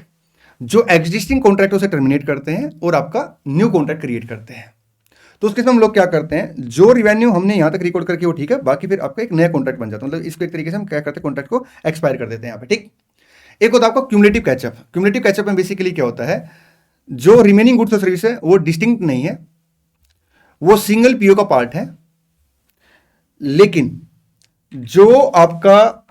जो एग्जिस्टिंग कॉन्ट्रैक्ट उसे टर्मिनेट करते हैं और आपका न्यू कॉन्ट्रैक्ट क्रिएट करते हैं। तो उसके समय हम लोग क्या करते हैं, जो रिवेन्यू हमने यहाँ तक रिकॉर्ड करके वो ठीक है, बाकी फिर आपका एक नया कॉन्ट्रैक्ट बन जाता है, मतलब इसको एक तरीके से हम क्या करते हैं, कॉन्ट्रैक्ट को एक्सपायर कर देते हैं यहाँ पे, ठीक। एक होता है आपका क्यूमुलेटिव कैचअप। क्यूमुलेटिव कैचअप में बेसिकली क्या होता है, जो रिमेनिंग गुड्स और सर्विस है वो डिस्टिंक्ट नहीं है, वो सिंगल पीओ का पार्ट है, लेकिन जो आपका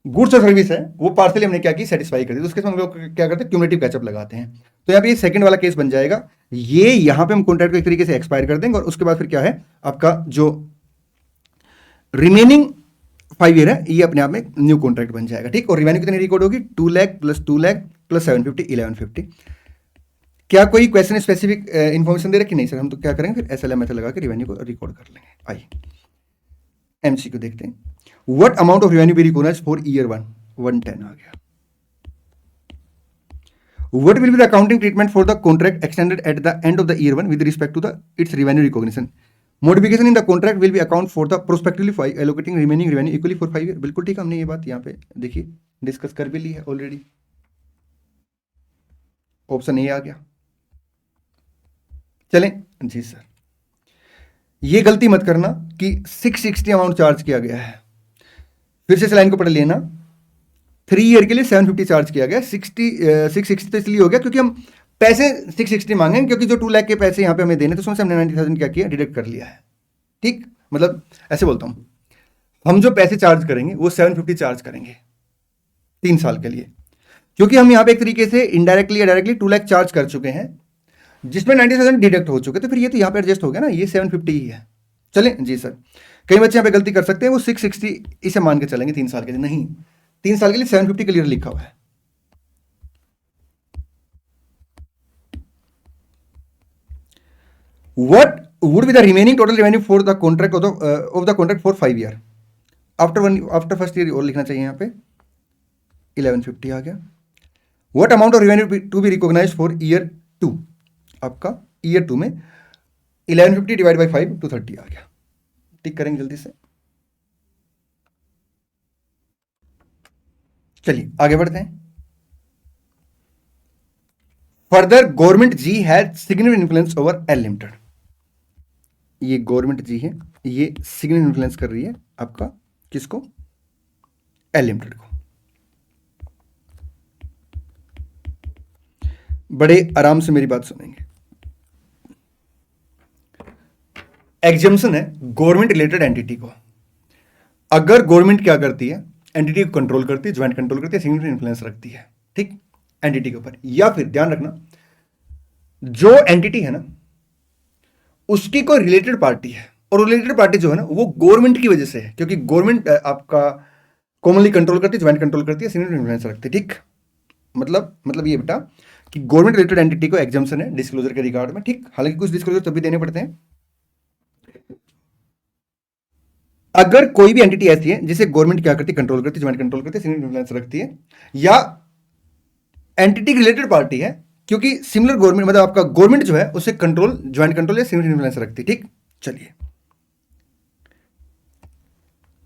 गुड्स और सर्विस है वो पार्सली हमने क्या की, सेटिस्फाई कर दी, तो उसके हम लोग क्या करते हैं, क्यूमुलेटिव कैचअप लगाते हैं। तो यहाँ पे ये सेकंड वाला केस बन जाएगा, ये यहां पे हम कॉन्ट्रैक्ट को एक तरीके से एक्सपायर कर देंगे और उसके बाद फिर क्या है, आपका जो रिमेनिंग 5 ईयर है ये अपने आप में न्यू कॉन्ट्रैक्ट बन जाएगा, ठीक। और रिवेन्यू कितनी रिकॉर्ड होगी, 2 लाख प्लस 2 लाख प्लस 750 1150। क्या कोई क्वेश्चन स्पेसिफिक इन्फॉर्मेशन दे रखी, नहीं सर, हम तो क्या करेंगे फिर एसएलएम मेथड लगा के रिवेन्यू को रिकॉर्ड कर लेंगे। आइए एमसीक्यू देखते हैं, what amount of revenue be recognised for year 1, 110 आ गया। What will be the accounting treatment for the contract extended at the end of the year 1 with respect to the its revenue recognition? Modification in the contract will be account for the prospectively allocating remaining revenue equally for 5 year। बिल्कुल ठीक, हमने ये बात यहाँ पे देखिए डिस्कस कर भी ली है ऑलरेडी। ऑप्शन ए आ गया। चलें जी सर, ये गलती मत करना कि 660 अमाउंट चार्ज किया गया है, फिर से इस लाइन को पढ़ लेना। 3 ईयर के लिए 750 चार्ज किया गया, 660 तो इसलिए हो गया क्योंकि हम पैसे 660 मांगे, क्योंकि जो 2 लाख के पैसे यहाँ पे हमें देने, तो उसमें से हमने 90,000 क्या किया, डिडक्ट कर लिया है, ठीक। मतलब ऐसे बोलता हूँ, हम जो पैसे चार्ज करेंगे वो 750 चार्ज करेंगे 3 साल के लिए, क्योंकि हम यहाँ पे एक तरीके से इनडायरेक्टली या डायरेक्टली 2 लाख चार्ज कर चुके हैं, जिसमें 90,000 डिडक्ट हो चुके, तो फिर ये तो यहाँ पे एडजस्ट हो गया ना, ये 750 ही है। चलें जी सर, कई बच्चे यहाँ पे गलती कर सकते हैं, वो 660 इसे मान के चलेंगे 3 साल के लिए, नहीं, 3 साल के लिए 750 क्लियर लिखा हुआ है। What would be the remaining total revenue for the contract of the contract for 5 year? After first year और लिखना चाहिए यहाँ पे 1150 आ गया। What amount of revenue to be recognized for year 2? आपका year 2 में 1150 डिवाइड बाई 5 230 आ गया। टिक करेंगे जल्दी से। चलिए आगे बढ़ते हैं। Further government G has significant influence over L limited. ये गवर्नमेंट जी है, ये सिग्निफिकेंट इन्फ्लुएंस कर रही है आपका किसको, एल लिमिटेड को। बड़े आराम से मेरी बात सुनेंगे। एग्जम्पशन है गवर्नमेंट रिलेटेड एंटिटी को, अगर गवर्नमेंट क्या करती है, एंटिटी को कंट्रोल करती है, ज्वाइंट कंट्रोल करती है, सिग्निफिकेंट इन्फ्लुएंस रखती है, ठीक, एंटिटी के ऊपर, या फिर ध्यान रखना जो एंटिटी है ना उसकी कोई रिलेटेड पार्टी है, और रिलेटेड पार्टी जो है ना वो गवर्नमेंट की वजह से है, क्योंकि गवर्नमेंट आपका कॉमनली कंट्रोल करती है, ज्वाइंट कंट्रोल करती है, सिग्निफिकेंट इन्फ्लुएंस रखती है, ठीक। मतलब ये बेटा कि गवर्नमेंट रिलेटेड एंटिटी को एग्जम्पशन है डिस्क्लोजर के रिगार्ड में, ठीक। हालांकि कुछ डिस्क्लोजर तभी देने पड़ते हैं अगर कोई भी एंटिटी ऐसी है जिसे गवर्नमेंट क्या करती है, कंट्रोल करती है, ज्वाइंट कंट्रोल करती है, सिग्निफिकेंट इन्फ्लुएंस रखती है, या एंटिटी रिलेटेड पार्टी है, क्योंकि सिमिलर गवर्नमेंट मतलब आपका गवर्नमेंट जो है उसे कंट्रोल, ज्वाइंट कंट्रोल या सिग्निफिकेंट इन्फ्लुएंस रखती है, ठीक। चलिए,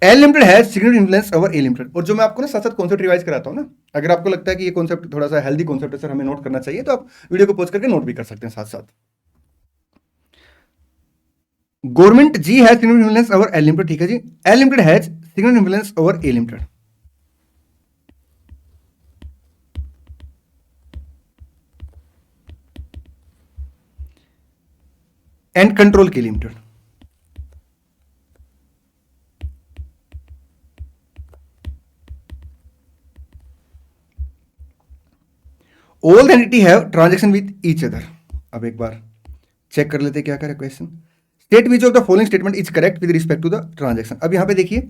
L limited has significant influence over A limited. और जो मैं आपको ना साथ साथ कॉन्सेप्ट रिवाइज कराता हूं ना, अगर आपको लगता है कि ये कॉन्सेप्ट थोड़ा सा हेल्दी कॉन्सेप्ट है सर, हमें नोट करना चाहिए, तो आप वीडियो को पॉज करके नोट भी कर सकते हैं साथ साथ। Government G has significant influence over L limited, ठीक है जी। L limited has significant influence over A limited. And control K limited. All entity have transaction with each other. अब एक बार चेक कर लेते हैं क्या करे question. State which of the following statement is correct with respect to the transaction. अब यहां पे देखिए,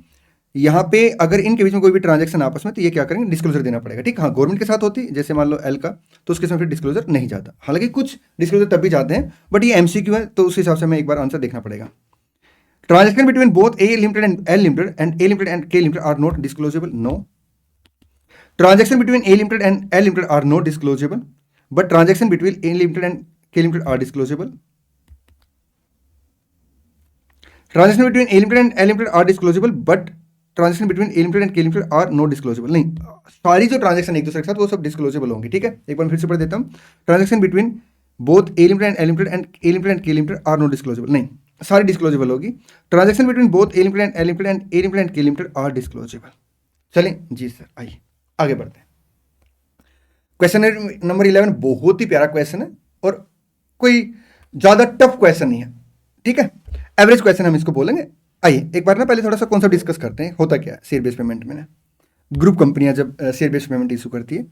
यहां पे अगर इनके बीच में कोई भी ट्रांजैक्शन आपस में, तो ये क्या करेंगे, डिस्क्लोजर देना पड़ेगा, ठीक। हाँ, गवर्नमेंट के साथ होती जैसे मान लो एल का, तो उसके साथ फिर डिस्क्लोजर नहीं जाता। हालांकि कुछ डिस्क्लोजर तब भी जाते हैं, बट ये एमसीक्यू है तो उस हिसाब से हमें एक बार आंसर देखना पड़ेगा। Transaction between both A limited and L limited and A limited and K limited are not disclosable. No. Transaction between A limited and L limited are not disclosable, but transaction between A limited and K limited are disclosable. Transaction between A limited and L limited are disclosable, but transaction between A limited and K limited are not disclosable। नहीं, सारी जो ट्रांजेक्शन एक दूसरे के साथ वो सब डिस्क्लोजेबल होंगी, ठीक है। एक बार फिर से पढ़ देता हूँ। Transaction between both A limited and A limited and K limited are not डिस्क्लोजेबल, नहीं सारी डिस्क्लोजेबल होगी। Transaction between both A limited and L limited and A limited and K limited are डिस्क्लोजेबल। चलें जी सर, आइए आगे बढ़ते हैं। क्वेश्चन नंबर 11 बहुत ही प्यारा क्वेश्चन है और कोई ज्यादा टफ क्वेश्चन नहीं है, ठीक है, एवरेज क्वेश्चन हम इसको बोलेंगे। आइए एक बार ना पहले थोड़ा सा कॉन्सेप्ट डिस्कस करते हैं। होता क्या है शेयर बेस्ड पेमेंट में ना, ग्रुप कंपनियां जब शेयर बेस्ड पेमेंट इशू करती है,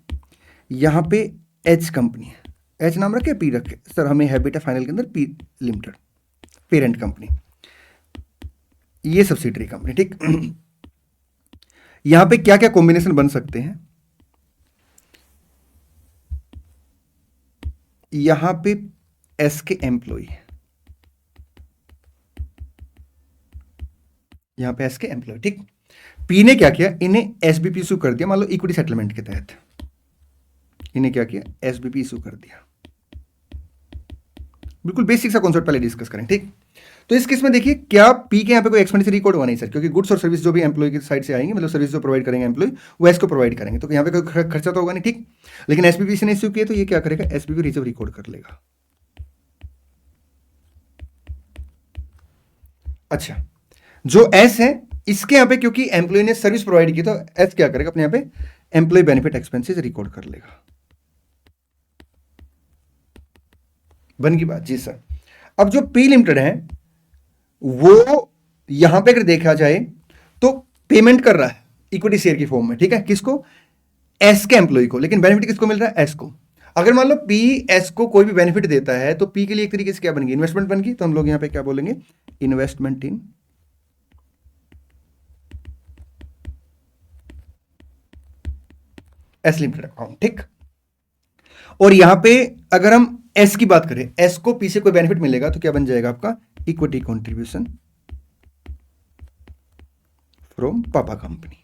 यहाँ पे एच कंपनी है, एच नाम रखे पी रखे सर, हमें हैबिट है फाइनल के अंदर पी लिमिटेड पेरेंट कंपनी, ये सब्सिडरी कंपनी, ठीक। यहां पे क्या क्या कॉम्बिनेशन बन सकते हैं, यहां पे एस के एम्प्लॉय, यहां पे एस के एम्प्लॉय, ठीक। पी ने क्या किया, इन्हें एसबीपी इशू कर दिया, मान लो इक्विटी सेटलमेंट के तहत इन्हें क्या किया, एसबीपी इशू कर दिया। बिल्कुल बेसिक सा कॉन्सेप्ट पहले डिस्कस करें, ठीक। तो इस केस में देखिए क्या पी के यहाँ पे कोई एक्सपेंडिचर रिकॉर्ड हुआ नहीं सर, क्योंकि गुड्स और सर्विस जो भी एम्प्लॉय की साइड से आएंगे, मतलब सर्विस जो प्रोवाइड करेंगे एम्प्लॉय वो एस को प्रोवाइड करेंगे, तो यहाँ पे कोई खर्चा तो होगा नहीं, ठीक। लेकिन एसबीपी से इश्यू किया तो ये क्या करेगा, एसबीपी रिजर्व रिकॉर्ड कर लेगा। अच्छा, जो एस है इसके यहाँ पे क्योंकि एम्प्लॉय ने सर्विस प्रोवाइड की तो एस क्या करेगा, अपने यहाँ पे एम्प्लॉय बेनिफिट एक्सपेंसेस रिकॉर्ड कर लेगा। बन की बात जी सर। अब जो पी लिमिटेड है वो यहां पे अगर देखा जाए तो पेमेंट कर रहा है इक्विटी शेयर की फॉर्म में, ठीक है, किसको, एस के एम्प्लॉय को, लेकिन बेनिफिट किसको मिल रहा है, एस को। अगर मान लो पी एस को कोई भी बेनिफिट देता है तो पी के लिए एक तरीके से क्या बन गई, इन्वेस्टमेंट बन गई, तो हम लोग यहां पे क्या बोलेंगे, investment in S limited account, ठीक। और यहां पे अगर हम एस की बात करें, एस को पी से कोई बेनिफिट मिलेगा तो क्या बन जाएगा आपका, इक्विटी कंट्रीब्यूशन फ्रॉम पापा कंपनी।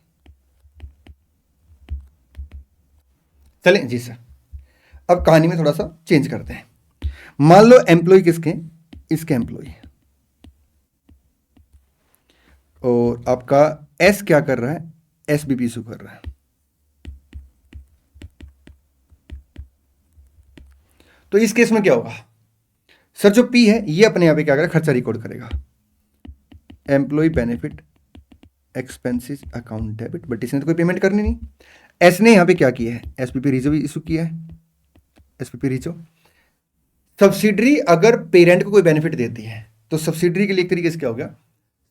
चलें जी सर, अब कहानी में थोड़ा सा चेंज करते हैं। मान लो एम्प्लॉय किसके, इसके एम्प्लॉय, और आपका एस क्या कर रहा है, एसबीपी इशू कर रहा है। तो इस केस में क्या होगा सर, जो पी है ये अपने यहाँ पे क्या करेगा, खर्चा रिकॉर्ड करेगा, employ benefit expenses account debit, but इसने तो कोई पेमेंट करनी नहीं। एस ने यहाँ पे क्या किया है, एसपीपी रिजर्व इशू किया है, एसपीपी रिजर्व। सब्सिडरी अगर पेरेंट को कोई बेनिफिट देती है तो सब्सिडरी के लिए एक तरीके से क्या हो गया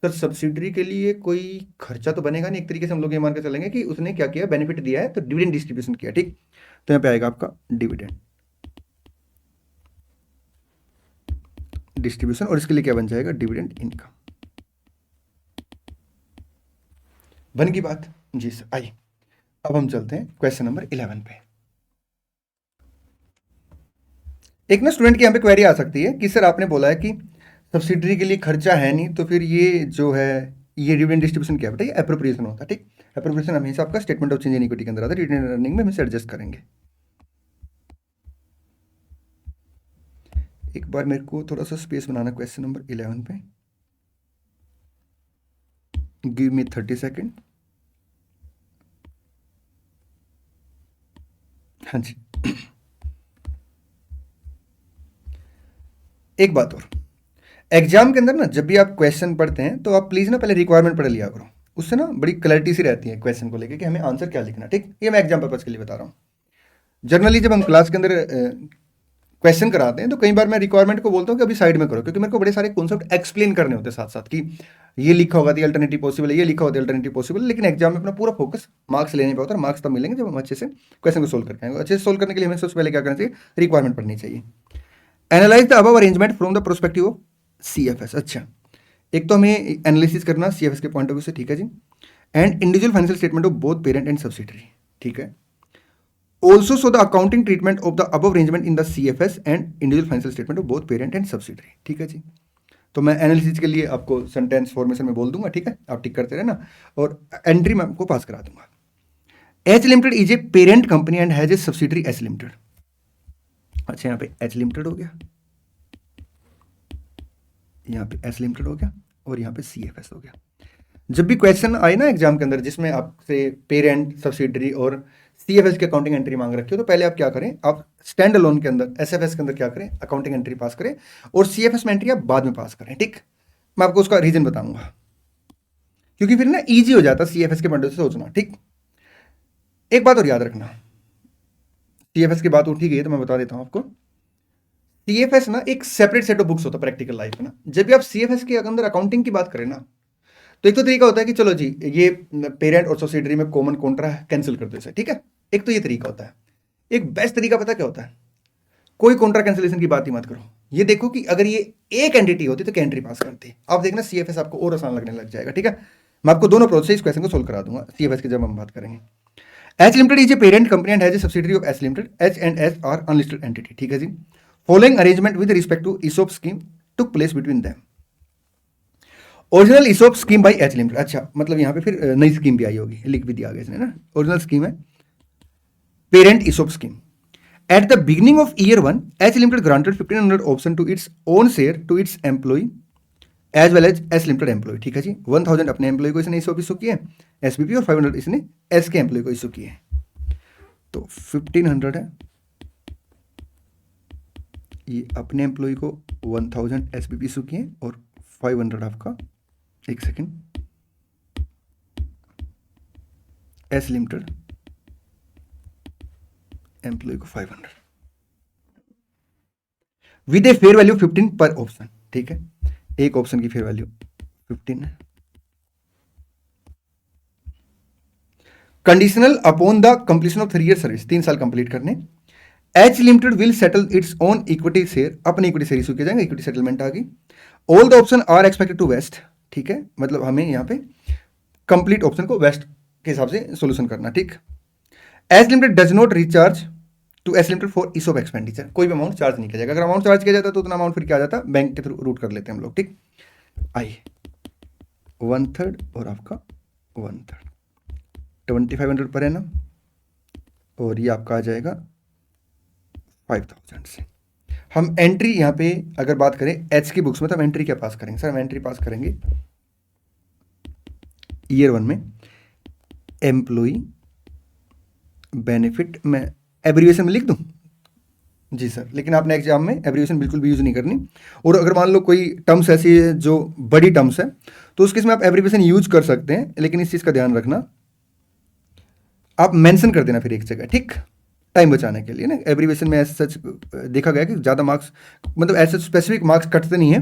सर, सब्सिडरी के लिए कोई खर्चा तो बनेगा नहीं, एक तरीके से हम लोग ये मान के चलेंगे कि उसने क्या किया, बेनिफिट दिया है तो डिविडेंड डिस्ट्रीब्यूशन किया, ठीक। तो यहाँ पे आएगा आपका डिविडेंड डिस्ट्रीब्यूशन, और इसके लिए क्या बन जाएगा, डिविडेंड इनकम। बन की बात जी सर। आइए अब हम चलते हैं क्वेश्चन नंबर 11 पे। एक ना स्टूडेंट की यहाँ पे क्वेरी आ सकती है कि सर आपने बोला है कि सब्सिडरी के लिए खर्चा है नहीं, तो फिर ये जो है ये डिविडेंड डिस्ट्रीब्यूशन क्या बेटा, ये एप्रोप्रिएशन होता है, ठीक। एप्रोप्रिएशन हमेशा आपका statement of change in equity के अंदर आता है, रिटेन अर्निंग में हम इसे एडजस्ट करेंगे। एक बार मेरे को थोड़ा सा स्पेस बनाना क्वेश्चन नंबर 11 पे, गिव मी 30 सेकेंड। हाँ जी, एक बात और, एग्जाम के अंदर ना जब भी आप क्वेश्चन पढ़ते हैं तो आप प्लीज ना पहले रिक्वायरमेंट पढ़ लिया करो, उससे ना बड़ी क्लैरिटी सी रहती है क्वेश्चन को लेके कि हमें आंसर क्या लिखना, ठीक। ये मैं एग्जाम पर्पज के लिए बता रहा हूँ। जनरली जब हम क्लास के अंदर क्वेश्चन कराते हैं तो कई बार मैं रिक्वायरमेंट को बोलता हूँ कि अभी साइड में करो, क्योंकि मेरे को बड़े सारे कॉन्सेप्ट एक्सप्लेन करने होते हैं साथ साथ, कि ये लिखा होगा अल्टरनेटिव पॉसिबल है, ये लिखा होता है अल्टरनेटिव पॉसिबल है, लेकिन एग्जाम में अपना पूरा फोकस मार्क्स लेने पे होता है। मार्क्स तब मिलेंगे जब हम अच्छे से क्वेश्चन को सोल्व करके आएंगे। अच्छे से सोल्व करने के लिए हमें सबसे पहले क्या करना चाहिए, रिक्वायरमेंट पढ़नी चाहिए। Analyse the above arrangement from the prospective of CFS. अच्छा, एक तो हमें एनालिसिस करना सीएफएस के पॉइंट ऑफ व्यू से, ठीक है जी। And individual financial statement of both parent and subsidiary, ठीक है। Also so the accounting treatment of the above arrangement in the CFS and individual financial statement of both parent and subsidiary, ठीक है जी। तो मैं एनालिसिस के लिए आपको सेंटेंस फॉर्मेशन में बोल दूंगा, ठीक है, आप टिक करते रहना, और एंट्री मैं आपको पास करा दूंगा। H limited is a parent company and has a subsidiary H limited. अच्छा, यहाँ पे एच लिमिटेड हो गया, यहाँ पे एस लिमिटेड हो गया, और यहाँ पे सीएफएस हो गया। जब भी क्वेश्चन आए ना एग्जाम के अंदर जिसमें आपसे पेरेंट, सब्सिडरी और सीएफएस की अकाउंटिंग एंट्री मांग रखी हो, तो पहले आप क्या करें, आप स्टैंड अलोन के अंदर एसएफएस के अंदर क्या करें, अकाउंटिंग एंट्री पास करें, और सीएफएस में एंट्री आप बाद में पास करें। ठीक, मैं आपको उसका रीजन बताऊंगा, क्योंकि फिर ना इजी हो जाता सीएफएस के पॉइंट से सोचना। ठीक, एक बात और याद रखना, सीएफएस की बात उठी गई तो मैं बता देता हूं आपको। सीएफएस ना एक सेपरेट सेट ऑफ बुक्स होता है प्रैक्टिकल लाइफ में ना। जब भी आप सीएफएस के अंदर अकाउंटिंग की बात करें ना, तो एक तो तरीका होता है कि चलो जी ये पेरेंट और सब्सिडरी में कॉमन कॉन्ट्रा कैंसिल कर दो इसे, ठीक है, एक तो ये तरीका होता है। एक बेस्ट तरीका पता क्या होता है, कोई कॉन्ट्रा कैंसिलेशन की बात ही मत करो, ये देखो कि अगर ये एक एंटिटी होती तो क्या एंट्री पास करती, आप देखना सीएफएस आपको और आसान लगने लग जाएगा। ठीक है, मैं आपको दोनों अप्रोच से इस क्वेश्चन को सोल्व करा दूंगा सीएफएस की जब हम बात करेंगे। H limited is a parent company and has a subsidiary of H limited, H and H are unlisted entity. ठीक है जी, following arrangement with respect to ESOP scheme took place between them. Original ESOP scheme by H limited, अच्छा मतलब यहाँ पे फिर नई स्कीम भी आई होगी, लिख भी दिया गया इसने ना, ओरिजिनल स्कीम है parent ESOP scheme. At the beginning of year 1, H Limited granted 1500 option to its own share to its employee as well as S Limited employee। ठीक है जी, 1000 अपने एम्प्लॉय को इसने इशू किया है एसबीपी, और 500 इसने एस के एम्प्लॉय को इशू किया है। तो 1500 है, ये अपने एम्प्लॉय को 1000 एसबीपी इशू किए, और 500 आपका, एक सेकेंड, एस लिमिटेड एम्प्लॉय को 500 विद ए फेयर वैल्यू 15 पर ऑप्शन। ठीक है, एक ऑप्शन की फेयर वैल्यू 15 है। Conditional upon the completion of 3 year service, 3 साल कंप्लीट करने। H limited will settle its own equity share, अपनी इक्विटी शेयर इशू किया जाएगा, इक्विटी सेटलमेंट आ गई। All the option are expected to vest. ठीक है, मतलब हमें यहाँ पे कंप्लीट ऑप्शन को वेस्ट के हिसाब से सोल्यूशन करना। ठीक, H limited does not recharge to S limited for ESOP expenditure, कोई भी अमाउंट चार्ज नहीं किया जाएगा। अगर अमाउंट चार्ज किया जाता तो उतना अमाउंट फिर क्या जाता, बैंक के थ्रू रूट कर लेते हैं हम लोग। ठीक, आइए 1/3 और आपका 1/3, 2500 पर एनम, और ये आपका आ जाएगा 5000 से। हम एंट्री यहाँ पे अगर बात करें एच की बुक्स में, तो हम एंट्री क्या पास करेंगे सर, हम एंट्री पास करेंगे ईयर 1 में एम्प्लॉई बेनिफिट, मैं एब्रीविएशन में लिख दूं जी सर, लेकिन आपने एग्जाम में एब्रीविएशन बिल्कुल भी यूज नहीं करनी। और अगर मान लो कोई टर्म्स ऐसी है जो बड़ी टर्म्स है, तो उसके इसमें आप एब्रीविएशन यूज कर सकते हैं, लेकिन इस चीज़ का ध्यान रखना, आप मेंशन कर देना फिर एक जगह। ठीक, टाइम बचाने के लिए ना, एब्रीविएशन में ऐसा सच देखा गया कि ज़्यादा मार्क्स, मतलब ऐसे स्पेसिफिक मार्क्स कटते नहीं है,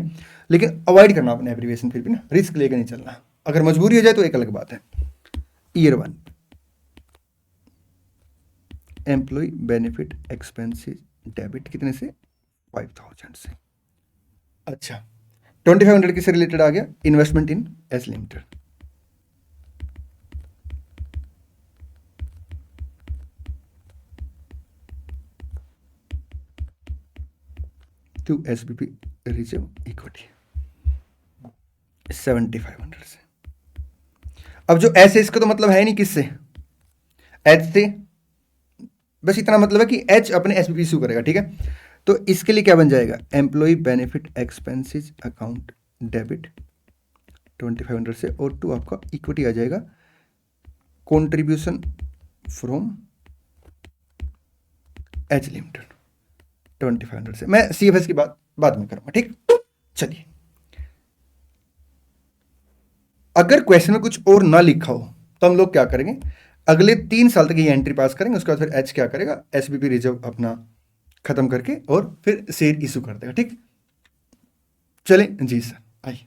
लेकिन अवॉइड करना अपने एब्रीविएशन, फिर भी ना रिस्क लेकर नहीं चलना। अगर मजबूरी हो जाए तो एक अलग बात है। Year 1 employ benefit expenses debit कितने से, 5000 से। अच्छा, 2500 किससे रिलेटेड आ गया, investment in S limited. To SBP reserve equity 7500 से। अब जो एस है इसका तो मतलब है नहीं किससे, एच से, बस इतना मतलब है कि एच अपने एसबीपी इशू करेगा। ठीक है, तो इसके लिए क्या बन जाएगा, employ benefit expenses account debit 2500 से, और टू आपका इक्विटी आ जाएगा कंट्रीब्यूशन फ्रॉम एच लिमिटेड 2500 से। मैं सीएफएस की बात बाद में करूंगा। ठीक, चलिए, अगर क्वेश्चन में कुछ और ना लिखा हो तो हम लोग क्या करेंगे, अगले 3 साल तक ये एंट्री पास करेंगे, उसके बाद फिर एच क्या करेगा, एसबीपी रिजर्व अपना खत्म करके और फिर शेयर इशू कर देगा। ठीक, चले जी सर, आइए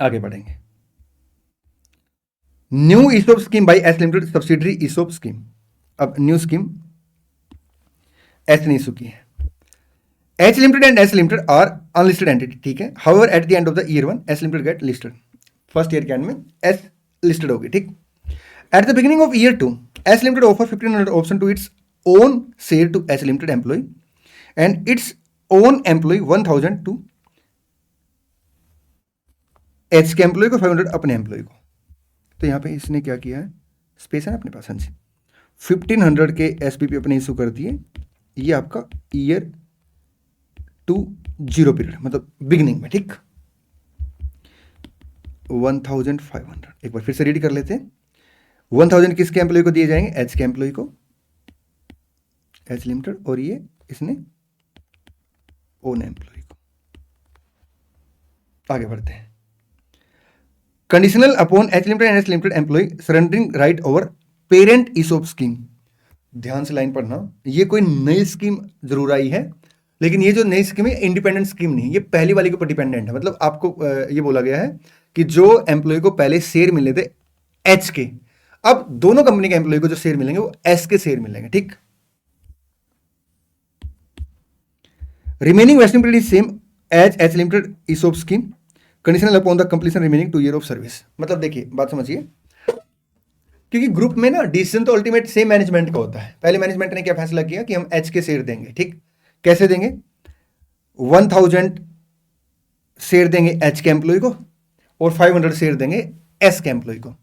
आगे बढ़ेंगे। New ESOP scheme by S limited subsidiary ESOP scheme. अब न्यू स्कीम एस ने इशू की है। H limited and S limited are unlisted entity. ठीक है, however at the end of the year 1 S limited get listed, first year के एंड में एस लिस्टेड होगी। ठीक, at the beginning of year 2 S limited offer 1500 option to its own share to H limited employ and its own employ 1000 to H के एम्प्लॉय को, 500 अपने एम्प्लॉय को। तो यहाँ पे इसने क्या किया है, स्पेस है ना अपने पास, हाँ जी, 1500 के एसपीपी अपने इशू कर दिए, ये आपका ईयर 2 जीरो पीरियड, मतलब बिगिनिंग में। ठीक, 1500, एक बार फिर से रीड कर लेते हैं। 1000 किसके एम्प्लॉय को दिए जाएंगे? एच के एम्प्लॉय को, एच लिमिटेड, और ये इसने ओन एम्प्लॉय को। आगे बढ़ते हैं। Conditional upon H limited and H limited employ surrendering right over parent ESOP scheme. ध्यान से लाइन पढ़ना, ये कोई नई स्कीम जरूर आई है, लेकिन ये जो नई स्कीम है इंडिपेंडेंट स्कीम नहीं, ये पहली वाली के ऊपर डिपेंडेंट है। मतलब आपको ये बोला गया है कि जो एम्प्लॉय को पहले शेयर मिले थे एच के, अब दोनों कंपनी के एम्प्लॉय को जो शेयर मिलेंगे वो एस के शेयर मिलेंगे। ठीक, remaining vesting period is same as H limited ESOP scheme, conditional upon the completion remaining 2 year of service. मतलब देखिए, बात समझिए, क्योंकि ग्रुप में ना डिसीजन तो अल्टीमेट सेम मैनेजमेंट का होता है। पहले मैनेजमेंट ने क्या फैसला किया कि हम एच के शेयर देंगे। ठीक, कैसे देंगे? 1000 शेयर देंगे एच के एम्प्लॉय को और 500 शेयर देंगे एस के एम्प्लॉय को।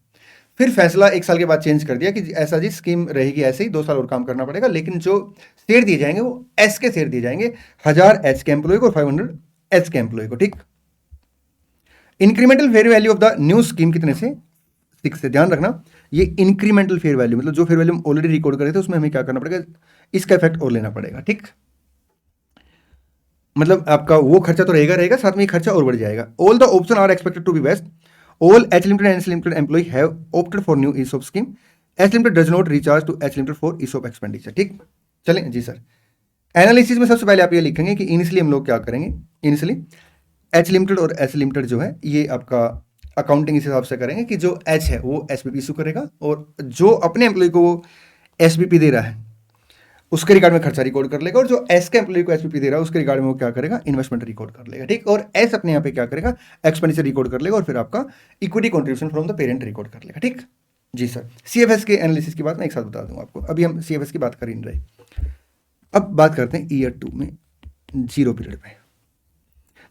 फिर फैसला 1 साल के बाद चेंज कर दिया कि ऐसा जी स्कीम रहेगी ऐसे ही, 2 साल और काम करना पड़ेगा, लेकिन जो शेयर दिए जाएंगे वो एस के शेयर दिए जाएंगे, 1000 एच के एम्प्लॉय को और 500 एच के एम्प्लॉय को। ठीक, incremental fair value of the new scheme कितने से? 6 से। ध्यान रखना, ये इंक्रीमेंटल फेयर वैल्यू मतलब जो फेयर वैल्यू हम ऑलरेडी रिकॉर्ड करे थे उसमें हमें क्या करना पड़ेगा, इसका इफेक्ट और लेना पड़ेगा। ठीक, मतलब आपका वो खर्चा तो रहेगा, साथ में ये खर्चा और बढ़ जाएगा। All the option are expected to be vest, all H limited and H limited employ have opted for new ESOP scheme, H limited does not recharge to H limited for ESOP expenditure. ठीक, चलें जी सर। एनालिसिस में सबसे पहले आप ये लिखेंगे कि इनिशियली हम लोग क्या करेंगे, इनिशियली एच लिमिटेड और एच लिमिटेड जो है ये आपका अकाउंटिंग इस हिसाब से करेंगे कि जो एच है वो एसपीपी इशू करेगा और जो अपने एम्प्लॉय को वो एसपीपी दे रहा है उसके रिगार्ड में खर्चा रिकॉर्ड कर लेगा, और जो एस के एम्प्लॉय को एसपीपी दे रहा है उसके रिगार्ड में वो क्या करेगा, इन्वेस्टमेंट रिकॉर्ड कर लेगा। ठीक, और एस अपने यहाँ पे क्या करेगा, एक्सपेंडिचर रिकॉर्ड कर लेगा और फिर आपका equity contribution from the parent record कर लेगा। ठीक जी सर। सीएफएस के एनालिसिस की बात मैं एक साथ बता दूंगा आपको, अभी हम सीएफएस की बात कर ही नहीं रहे। अब बात करते हैं ईयर 2 में जीरो पीरियड में।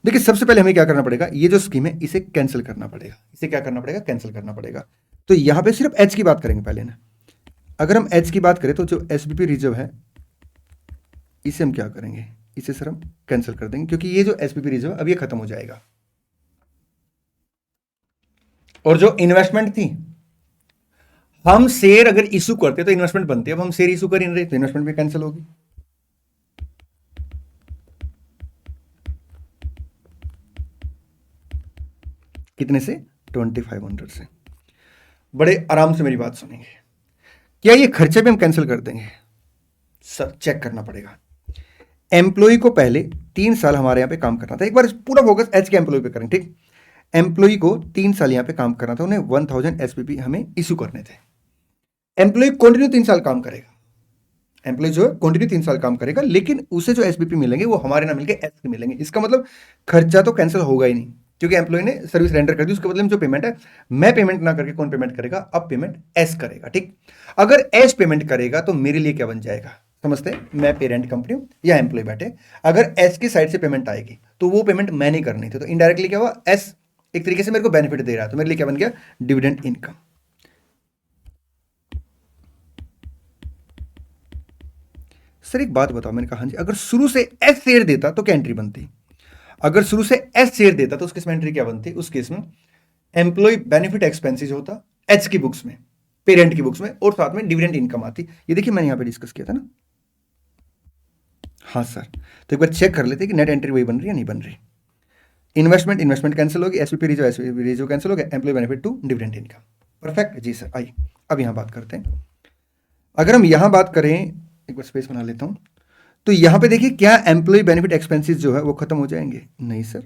देखिए, सबसे पहले हमें क्या करना पड़ेगा, ये जो स्कीम है इसे कैंसिल करना पड़ेगा। इसे क्या करना पड़ेगा, कैंसिल करना पड़ेगा। तो यहां पे सिर्फ एच की बात करेंगे पहले ना। अगर हम एच की बात करें तो जो एसबीपी रिजर्व है इसे हम क्या करेंगे, इसे सर हम कैंसिल कर देंगे, क्योंकि ये जो एसबीपी रिजर्व अब ये खत्म हो जाएगा। और जो इन्वेस्टमेंट थी, हम शेयर अगर इशू करते तो इन्वेस्टमेंट बनती है, अब हम शेयर इशू कर ही नहीं रहे तो इन्वेस्टमेंट भी कैंसिल होगी। कितने से? 2500 से। बड़े आराम से मेरी बात सुनेंगे। क्या ये खर्चे भी हम कैंसिल कर देंगे? सर चेक करना पड़ेगा। एम्प्लॉय को पहले 3 साल हमारे यहां पे काम करना था। एक बार पूरा फोकस एच के एम्प्लॉय पे करें। ठीक, एम्प्लॉय को 3 साल यहां पे काम करना था, उन्हें 1000 एसपीपी हमें इशू करने थे। एम्प्लॉय कंटिन्यू 3 साल काम करेगा, एम्प्लॉय जो है कंटिन्यू 3 साल काम करेगा, लेकिन उसे जो एसपीपी मिलेंगे वो हमारे ना मिलकर एस के मिलेंगे। इसका मतलब खर्चा तो कैंसिल होगा ही नहीं, क्योंकि एम्प्लॉय ने सर्विस रेंडर कर दी, उसके बदले में जो पेमेंट है मैं पेमेंट ना करके कौन पेमेंट करेगा, अब पेमेंट एस करेगा। ठीक, अगर एस पेमेंट करेगा तो मेरे लिए क्या बन जाएगा, समझते हैं, मैं पेरेंट कंपनी हूं या एम्प्लॉय बैठे, अगर एस की साइड से पेमेंट आएगी तो वो पेमेंट मैं नहीं करनी थी, तो इनडायरेक्टली क्या हुआ, एस एक तरीके से मेरे को बेनिफिट दे रहा है, तो मेरे लिए क्या बन गया, डिविडेंड इनकम। सर एक बात बताओ, मैंने कहा हाँ जी, अगर शुरू से एस शेयर देता तो क्या एंट्री बनती? अगर शुरू से एस शेयर देता तो उस केस में एंट्री क्या बनती? उस केस में एम्प्लॉय बेनिफिट एक्सपेंसेस होता एच की बुक्स में, पेरेंट की बुक्स में, और साथ में डिविडेंड इनकम आती। ये देखिए मैंने यहां पे डिस्कस किया था ना। हाँ सर, तो एक बार चेक कर लेते कि नेट एंट्री वही बन रही है नहीं बन रही। इन्वेस्टमेंट कैंसिल होगी, एसपीपी रिजो कैंसिल हो गया, employ benefit to dividend income. Perfect जी सर। आइए अब यहां बात करते हैं। अगर हम यहां बात करें, एक बार स्पेस बना लेता हूं, तो यहां पे देखिए क्या एम्प्लॉय बेनिफिट एक्सपेंसेस जो है वो खत्म हो जाएंगे? नहीं सर।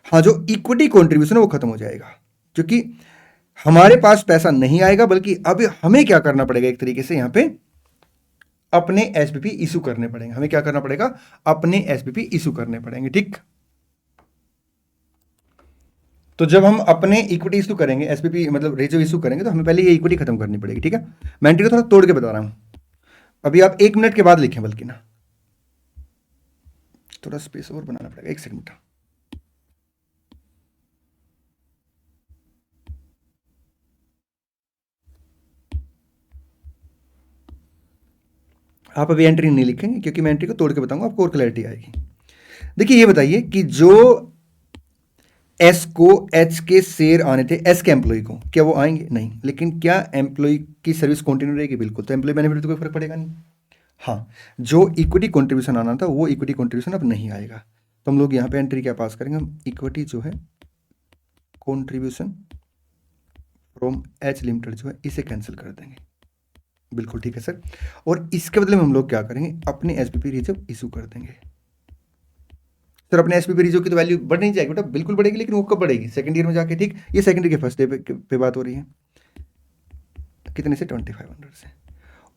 हाँ, जो इक्विटी कॉन्ट्रीब्यूशन है वो खत्म हो जाएगा, क्योंकि हमारे पास पैसा नहीं आएगा, बल्कि अब हमें क्या करना पड़ेगा, एक तरीके से यहां पे अपने एसपीपी इशू करने पड़ेंगे। हमें क्या करना पड़ेगा, अपने एसपीपी इशू करने पड़ेंगे। ठीक, तो जब हम अपने इक्विटी इशू करेंगे, एसपीपी मतलब रेजो इशू करेंगे, तो हमें पहले ये इक्विटी खत्म करनी पड़ेगी। ठीक है, मैं एंट्री को थोड़ा तोड़ के बता रहा हूं, अभी आप 1 मिनट के बाद लिखें, बल्कि ना थोड़ा स्पेस और बनाना पड़ेगा, 1 सेकंड। आप अभी एंट्री नहीं लिखेंगे क्योंकि मैं एंट्री को तोड़ के बताऊंगा, आपको और क्लैरिटी आएगी। देखिए ये बताइए कि जो एस को एच के शेयर आने थे एस के एम्प्लॉय को, क्या वो आएंगे? नहीं। लेकिन क्या एम्प्लॉय की सर्विस कंटिन्यू रहेगी? बिल्कुल। तो एम्प्लॉय बेनिफिट तो कोई फर्क पड़ेगा नहीं। हाँ, जो इक्विटी कंट्रीब्यूशन आना था वो इक्विटी कंट्रीब्यूशन अब नहीं आएगा। तो हम लोग यहाँ पे एंट्री क्या पास करेंगे? हम इक्विटी जो है कंट्रीब्यूशन फ्रॉम एच लिमिटेड जो है इसे कैंसिल कर देंगे। बिल्कुल ठीक है सर। और इसके बदले में हम लोग क्या करेंगे? अपने एसपीपी रिजर्व इशू कर देंगे। सर अपने एसपीपी रिजर्व की तो वैल्यू बढ़ नहीं जाएगी बेटा, बिल्कुल बढ़ेगी, लेकिन वो कब बढ़ेगी? सेकंड ईयर में जाके। ठीक, ये सेकंड ईयर के फर्स्ट डे पे बात हो रही है। कितने से? 2500 से।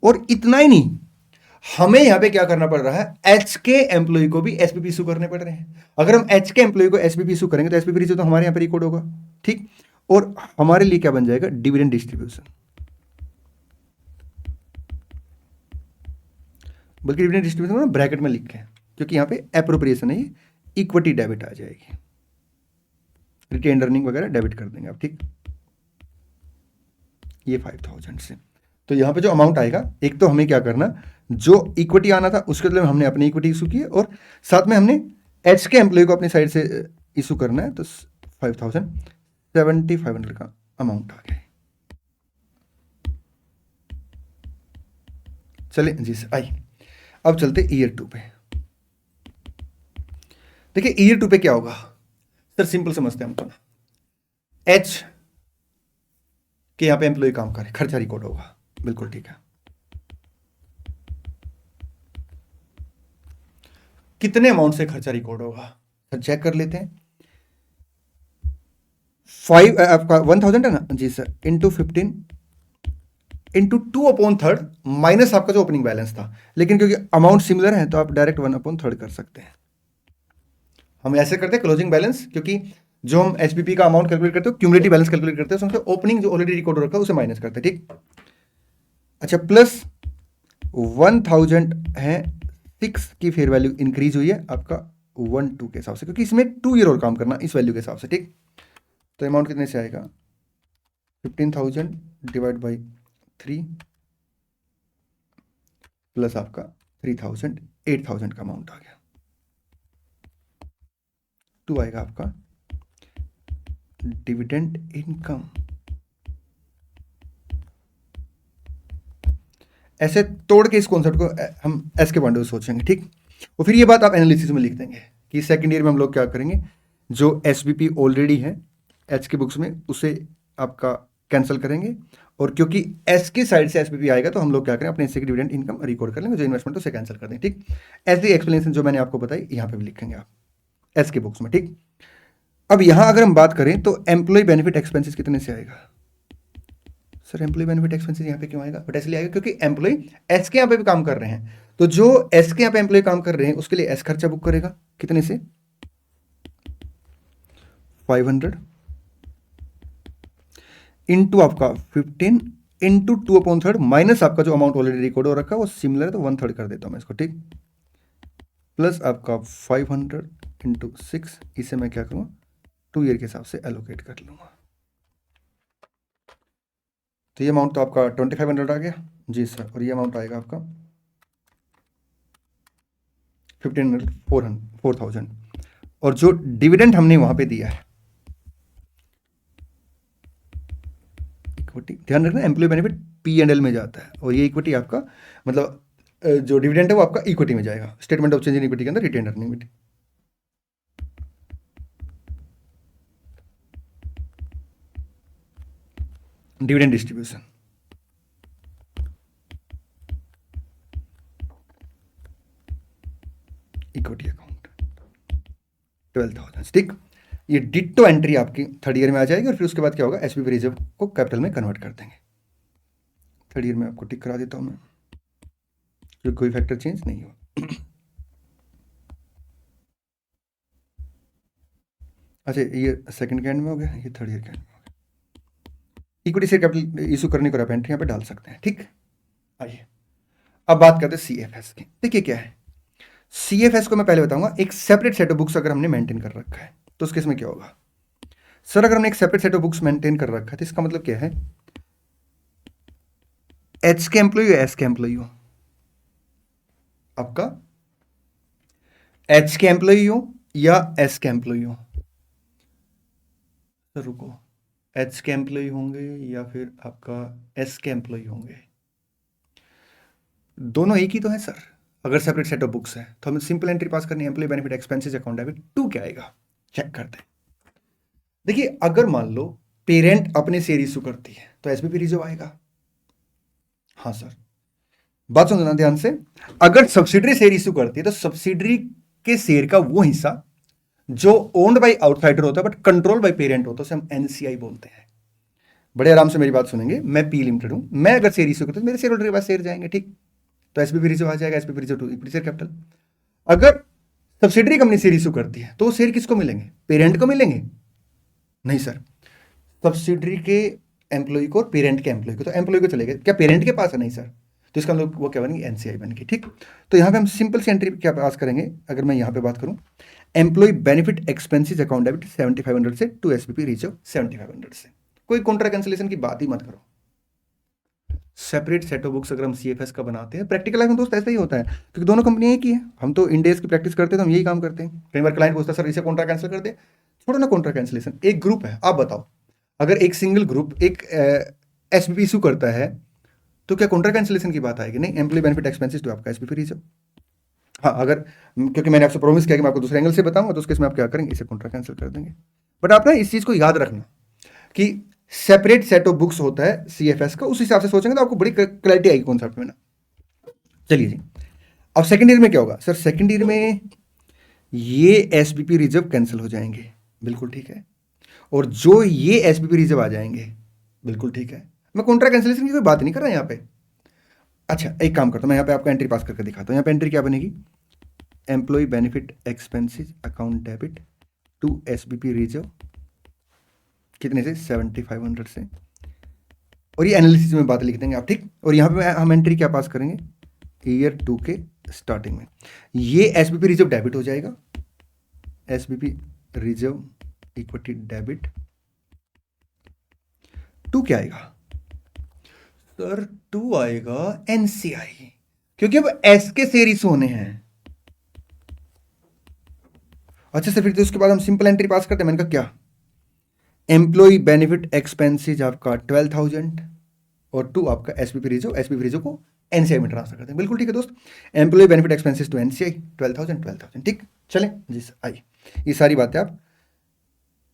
और इतना ही नहीं, हमें यहां पे क्या करना पड़ रहा है? एच के एम्प्लॉय को भी एसपीपी इशू करने पड़ रहे हैं। अगर हम एच के एम्प्लॉय को एसपीपी इशू करेंगे तो एसपीपी रिजर्व तो हमारे यहां पे रिकॉर्ड होगा। ठीक, और हमारे लिए क्या बन जाएगा? Dividend distribution. बल्कि डिविडेंड डिस्ट्रीब्यूशन ना ब्रैकेट में लिखे हैं, क्योंकि यहां पे एप्रोप्रिएशन है, इक्विटी डेबिट आ जाएगी, रिटेन अर्निंग वगैरह डेबिट कर देंगे आप। ठीक, ये 5000 से। तो यहाँ पे जो अमाउंट आएगा, एक तो हमें क्या करना, जो इक्विटी आना था उसके बदले में हमने अपनी इक्विटी इशू की है, और साथ में हमने एच के एम्प्लॉय को अपनी साइड से इशू करना है। तो 5000 7500 का अमाउंट आ गया। चले जी सर, आई अब चलते ईयर 2 पे। देखिए ईयर 2 पे क्या होगा सर, सिंपल समझते हैं हम तो। एच के यहाँ पे एम्प्लॉय काम करे, खर्चा रिकॉर्ड होगा। बिल्कुल ठीक है। कितने अमाउंट से खर्चा रिकॉर्ड होगा सर, चेक कर लेते हैं। 5 आपका 1000 है ना जी सर, इंटू 15 इंटू 2/3 माइनस आपका जो ओपनिंग बैलेंस था। लेकिन क्योंकि अमाउंट सिमिलर है तो आप डायरेक्ट 1/3 कर सकते हैं। हम ऐसे करते हैं क्लोजिंग बैलेंस, क्योंकि जो हम एचपीपी का अमाउंट कैलकुलेट करते हो, क्यूमुलेटिव बैलेंस कैलकुलेट करते हैं, उसमें ओपनिंग जो ऑलरेडी रिकॉर्ड हो रखा है उसे माइनस करते हैं। ठीक, अच्छा, प्लस 1000 है, 6 की फेयर वैल्यू इंक्रीज हुई है आपका 1/2 के हिसाब से, क्योंकि इसमें 2 ईयर और काम करना इस वैल्यू के हिसाब से। ठीक, तो अमाउंट कितने से आएगा? 15,000 डिवाइड बाई 3 प्लस आपका 3000, 8000 का अमाउंट आ गया। 2 आएगा आपका डिविडेंड इनकम। ऐसे तोड़ के इस कॉन्सेप्ट को हम एस के पॉइंट ऑफ व्यू सोचेंगे। ठीक, और फिर ये बात आप एनालिसिस में लिख देंगे कि सेकंड ईयर में हम लोग क्या करेंगे, जो एसबीपी ऑलरेडी है एच के बुक्स में उसे आपका कैंसिल करेंगे, और क्योंकि एस की साइड से एसबीपी आएगा तो हम लोग क्या करें, अपने इससे डिविडेंड इनकम रिकॉर्ड कर लेंगे, जो इन्वेस्टमेंट उसे कैंसिल कर देंगे। ठीक, ऐसी एक्सप्लेनेशन जो मैंने आपको बताई यहाँ पे भी लिखेंगे आप एस के बुक्स में। ठीक, अब यहाँ अगर हम बात करें तो एम्प्लॉय बेनिफिट एक्सपेंसेस कितने से आएगा सर? एम्प्लॉय बेनिफिट एक्सपेंसेस यहाँ पे क्यों आएगा? बट इसलिए आएगा क्योंकि एम्प्लॉय एस के यहाँ पे भी काम कर रहे हैं, तो जो एस के यहाँ पे एम्प्लॉय काम कर रहे हैं उसके लिए एस खर्चा बुक करेगा। कितने से? 500 इंटू आपका 15 इंटू 2/3 माइनस आपका जो अमाउंट ऑलरेडी रिकॉर्ड हो रखा है वो सिमिलर है तो 1/3 कर देता हूँ मैं इसको। ठीक, प्लस आपका 500 इंटू 6, इसे मैं क्या करूँगा 2 ईयर के हिसाब से एलोकेट कर लूँगा। तो ये अमाउंट तो आपका 2500 आ गया जी सर, और ये अमाउंट आएगा आपका 1500 4000, और जो डिविडेंड हमने वहां पे दिया है, इक्विटी, ध्यान रखना एम्प्लॉय बेनिफिट P&L में जाता है, और ये इक्विटी आपका मतलब जो डिविडेंड है वो आपका इक्विटी में जाएगा, statement of change in equity के अंदर रिटेन अर्निंग में। Dividend distribution, equity account 12,000। ठीक, ये डिट्टो एंट्री आपकी थर्ड ईयर में आ जाएगी, और फिर उसके बाद क्या होगा, एसपीपी रिजर्व को कैपिटल में कन्वर्ट कर देंगे। थर्ड ईयर में आपको टिक करा देता हूं मैं, क्योंकि कोई फैक्टर चेंज नहीं हुआ। अच्छा, ये सेकंड के एंड में हो गया, ये थर्ड ईयर के एंड में हो गया। इक्विटी शेयर कैपिटल इशू करने को आप एंट्री यहाँ पे डाल सकते हैं। ठीक, आइए अब बात करते हैं सीएफएस की। देखिए क्या है सीएफएस को, मैं पहले बताऊंगा, एक सेपरेट सेट ऑफ बुक्स अगर हमने मेंटेन कर रखा है तो उस केस में क्या होगा सर? अगर हमने एक separate set of books maintain कर रखा है तो इसका मतलब क्या है, एच के एम्प्लॉय हो एस के एम्प्लॉय हो, आपका एच के एम्प्लॉय हो या एस के एम्प्लॉय हो, सर रुको, एच के एम्प्लॉय होंगे या फिर आपका एस के एम्प्लॉय होंगे? दोनों एक ही तो है सर। अगर सेपरेट सेट ऑफ बुक्स है तो हमें सिंपल एंट्री पास करनी है, employ benefit expenses account debit to क्या आएगा, चेक करते हैं। देखिए अगर मान लो पेरेंट अपने शेयर इशू करती है तो एसबीपी रिजर्व आएगा। हाँ सर, बात सुनना ध्यान से। अगर सब्सिडरी शेयर इशू करती है तो सब्सिडरी के शेयर का वो हिस्सा जो ओन्ड बाय आउटसाइडर होता है बट कंट्रोल बाय पेरेंट होता है उसे हम एनसीआई बोलते हैं। बड़े आराम से मेरी बात सुनेंगे। मैं पी लिमिटेड हूं, मैं अगर शेयर इशू करता हूं मेरे शेयर होल्डर के पास शेयर जाएंगे, ठीक, तो एसबीपी रिजर्व आ जाएगा, SBP reserve to equity share capital. अगर सब्सिडरी कंपनी शेयर इशू करती है तो शेयर किसको मिलेंगे, पेरेंट को मिलेंगे? नहीं सर, सब्सिडरी के एम्प्लॉय को और पेरेंट के एम्प्लॉय को, तो एम्प्लॉय को चलेगा, क्या पेरेंट के पास है? नहीं सर, तो इसका लोग वो क्या बनेगी, एनसीआई बन गई, ठीक। तो यहाँ पे हम सिंपल सी एंट्री क्या पास करेंगे, अगर मैं यहाँ पे बात करूँ, employee benefit expenses account debit 7500 से टू एसबीपी रिजर्व 7500 से। कोई कॉन्ट्रा कैंसिलेशन की बात ही मत करो। सेपरेट सेट ऑफ बुक्स अगर हम सीएफएस का बनाते हैं, प्रैक्टिकल लाइफ में दोस्त ऐसा ही होता है, क्योंकि दोनों कंपनियां एक ही है। हम तो इंडेस की प्रैक्टिस करते हैं तो हम यही काम करते हैं। कई बार क्लाइंट पूछता है सर इसे कॉन्ट्रा कैंसिल कर दे, छोड़ो ना कॉन्ट्रा कैंसिलेशन, एक ग्रुप है, आप बताओ अगर एक सिंगल ग्रुप एक एसबीपी इशू करता है तो क्या कॉन्ट्रा कैंसिलेशन की बात आएगी? नहीं, एम्प्लॉय बेनिफिट एक्सपेंसेस तो आपका एसबीपी रिजर्व। हाँ, अगर क्योंकि मैंने आपसे प्रॉमिस किया कि मैं आपको दूसरे एंगल से बताऊंगा तो उसके इसमें आप क्या करेंगे, इसे कॉन्ट्रा कैंसिल कर देंगे। बट आप ना इस चीज को याद रखना कि सेपरेट सेट ऑफ बुक्स होता है सीएफएस का, उस हिसाब से सोचेंगे तो आपको बड़ी क्लैरिटी आएगी कॉन्सेप्ट में ना। चलिए जी, अब सेकंड ईयर में क्या होगा सर, सेकंड ईयर में ये एसबीपी रिजर्व कैंसिल हो जाएंगे, बिल्कुल ठीक है, और जो ये एसबीपी रिजर्व आ जाएंगे, बिल्कुल ठीक है। मैं कॉन्ट्रा कैंसिलेशन की कोई बात नहीं कर रहा यहाँ पे। अच्छा एक काम करता हूँ, मैं यहाँ पे आपका एंट्री पास करके दिखाता हूँ। यहाँ पे एंट्री क्या बनेगी, employee benefit expenses account debit to SBP reserve, कितने से, 7500 से, और ये एनालिसिस में बात लिख देंगे आप, ठीक। और यहाँ पे हम एंट्री क्या पास करेंगे, ईयर 2 के स्टार्टिंग में ये एसबीपी रिजर्व डेबिट हो जाएगा, SBP reserve equity debit to क्या आएगा सर, टू आएगा एनसीआई, क्योंकि अब एस के शेयर इशू होने हैं। अच्छा सर, फिर तो उसके बाद हम सिंपल एंट्री पास करते हैं। मैंने कहा क्या, एम्प्लॉय बेनिफिट एक्सपेंसेस आपका 12000 और टू आपका एसबीपी रिजर्व को एनसीआई में ट्रांसफर करते हैं, बिल्कुल ठीक है दोस्त। Employee benefit expenses to NCI 12000, ठीक। चलें जी आई, ये सारी बातें आप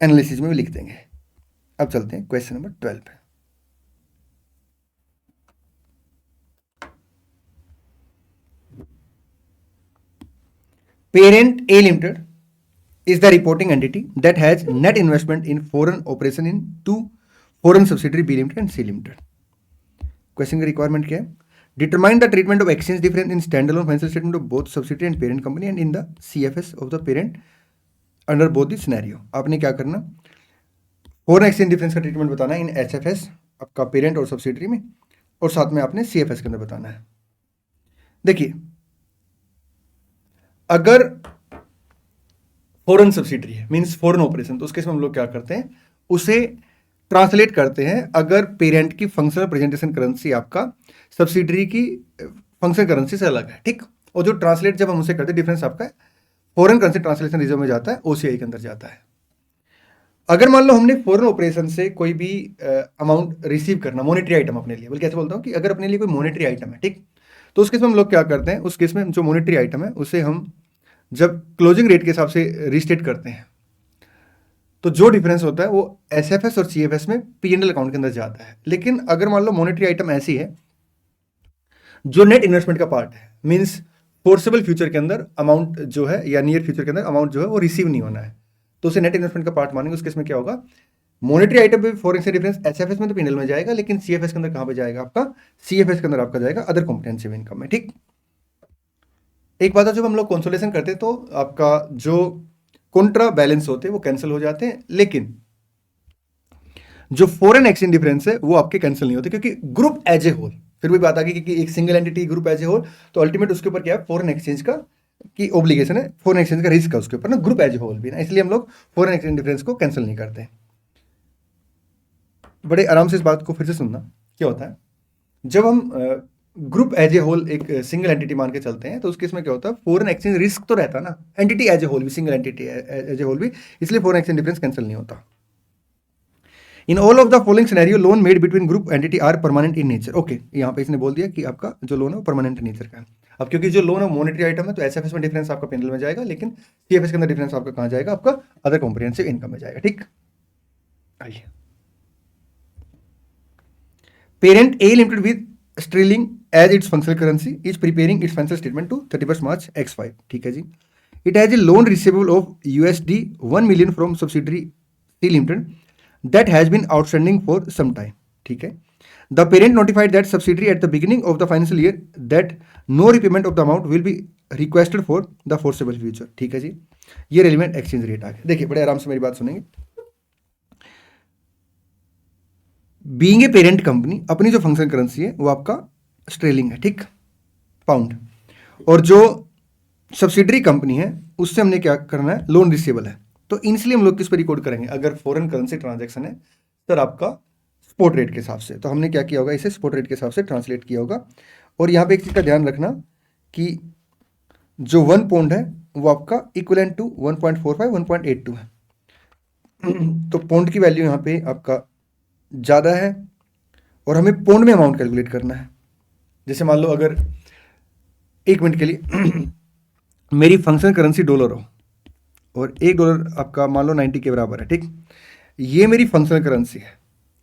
एनालिसिस में भी लिख देंगे। अब चलते हैं क्वेश्चन नंबर 12 पे। Parent A Limited is the reporting entity that has net investment in foreign operation in two foreign subsidiary B Limited and C Limited. Question का रिक्वायरमेंट क्या है, determine the treatment of exchange difference in standalone financial statement of both subsidiary and parent company and in the CFS of the parent under both the scenario. आपने क्या करना, फॉरेन एक्सचेंज डिफरेंस का ट्रीटमेंट बताना है इन एचएफएस आपका पेरेंट और सब्सिडियरी में, और साथ में आपने सीएफएस के अंदर बताना है। देखिए अगर फॉरेन सब्सिडरी है मींस फॉरेन ऑपरेशन, तो उसके इसमें हम लोग क्या करते हैं, उसे ट्रांसलेट करते हैं। अगर पेरेंट की फंक्शनल प्रेजेंटेशन करेंसी आपका सब्सिडरी की फंक्शनल करेंसी से अलग है, ठीक, और जो ट्रांसलेट जब हम उसे करते हैं डिफरेंस आपका फॉरेन करेंसी ट्रांसलेशन रिजर्व में जाता है, ओसीआई के अंदर जाता है। अगर मान लो हमने फॉरेन ऑपरेशन से कोई भी अमाउंट रिसीव करना, मॉनेटरी आइटम अपने लिए, बल्कि ऐसे बोलता हूँ कि अगर अपने लिए कोई मॉनेटरी आइटम है, ठीक, तो उस केस में हम लोग क्या करते हैं, उस केस में जो मॉनेटरी आइटम है उसे हम जब क्लोजिंग रेट के हिसाब से रिस्टेट करते हैं तो जो डिफरेंस होता है वो एसएफएस और सीएफएस में पीएनएल अकाउंट के अंदर जाता है। लेकिन अगर मान लो मॉनेटरी आइटम ऐसी है जो नेट इन्वेस्टमेंट का पार्ट है, मींस फोर्सेबल फ्यूचर के अंदर अमाउंट जो है या नियर फ्यूचर के अंदर अमाउंट जो है वो रिसीव नहीं होना है, तो उसे नेट इन्वेस्टमेंट का पार्ट मानेंगे। उस केस में क्या होगा, मॉनेटरी आइटम पे फॉरेन एक्सचेंज डिफरेंस एसएफएस में तो पीएनएल में जाएगा, लेकिन सीएफएस के अंदर कहां पे जाएगा, आपका सीएफएस के अंदर आपका जाएगा अदर कॉम्प्रिहेंसिव इनकम में, ठीक। एक बात है, जब हम लोग कंसोलिडेशन करते हैं तो आपका जो कॉन्ट्रा बैलेंस होते हैं वो कैंसिल हो जाते हैं, लेकिन जो फॉरेन एक्सचेंज डिफरेंस है वो आपके कैंसिल नहीं होते, क्योंकि ग्रुप एज ए होल, फिर भी बात आ गई कि एक single entity group as a whole, तो अल्टीमेट उसके ऊपर क्या है, फॉरेन एक्सचेंज का की ऑब्लिगेशन है, फॉरेन एक्सचेंज का रिस्क है उसके ऊपर ना, ग्रुप एज ए होल भी ना, इसलिए हम लोग फॉरेन एक्सचेंज डिफरेंस को कैंसिल नहीं करते। बड़े आराम से इस बात को फिर से सुनना, क्या होता है जब हम ग्रुप एज ए होल एक सिंगल एंटिटी मान के चलते हैं तो उस केस में क्या होता है, फॉरेन एक्सचेंज रिस्क तो रहता ना, एंटिटी एज ए होल भी, single entity as a whole भी, इसलिए फॉरेन एक्सचेंज डिफरेंस कैंसिल नहीं होता। In all of the following scenario loan made between group entity are permanent in nature. Okay, यहाँ पे इसने बोल दिया कि आपका जो लोन है वो परमानेंट नेचर का है। अब क्योंकि जो लोन है मॉनेटरी आइटम है तो एसएफएस में डिफरेंस आपका पेनल में जाएगा, लेकिन सीएफएस के अंदर डिफरेंस आपका कहाँ जाएगा, आपका अदर कॉम्प्रिहेंसिव इनकम में जाएगा। ठीक, आइए, parent A limited with sterling as its functional currency is preparing its financial statement to 31 March X5। ठीक है जी। It has a loan receivable of USD 1 million from subsidiary C limited that has been outstanding for some time. ठीक है। The parent notified that subsidiary at the beginning of the financial year that no repayment of the amount will be requested for the forcible future. ठीक है जी। ये रेलिवेंट एक्सचेंज रेट आ गया। देखिए बड़े आराम से मेरी बात सुनेंगे। बीइंग ए पेरेंट कंपनी, अपनी जो फंक्शन करेंसी है वो आपका स्ट्रेलिंग है, ठीक, पाउंड, और जो सब्सिडरी कंपनी है उससे हमने क्या करना है, लोन रिसीवेबल है। तो इनिशियली हम लोग किस पर रिकॉर्ड करेंगे, अगर फॉरेन करेंसी ट्रांजैक्शन है सर आपका स्पॉट रेट के हिसाब से, तो हमने क्या किया होगा, इसे स्पॉट रेट के हिसाब से ट्रांसलेट किया होगा। और यहाँ पे एक चीज़ का ध्यान रखना कि जो 1 पौंड है वो आपका इक्वलेंट टू 1.45 1.82 है। तो पौंड की वैल्यू यहाँ पे आपका ज़्यादा है और हमें पौंड में अमाउंट कैलकुलेट करना है। जैसे मान लो अगर 1 मिनट के लिए मेरी फंक्शन करेंसी डॉलर हो और $1 आपका मान लो 90 के बराबर है, ठीक, ये मेरी फंक्शनल करेंसी है,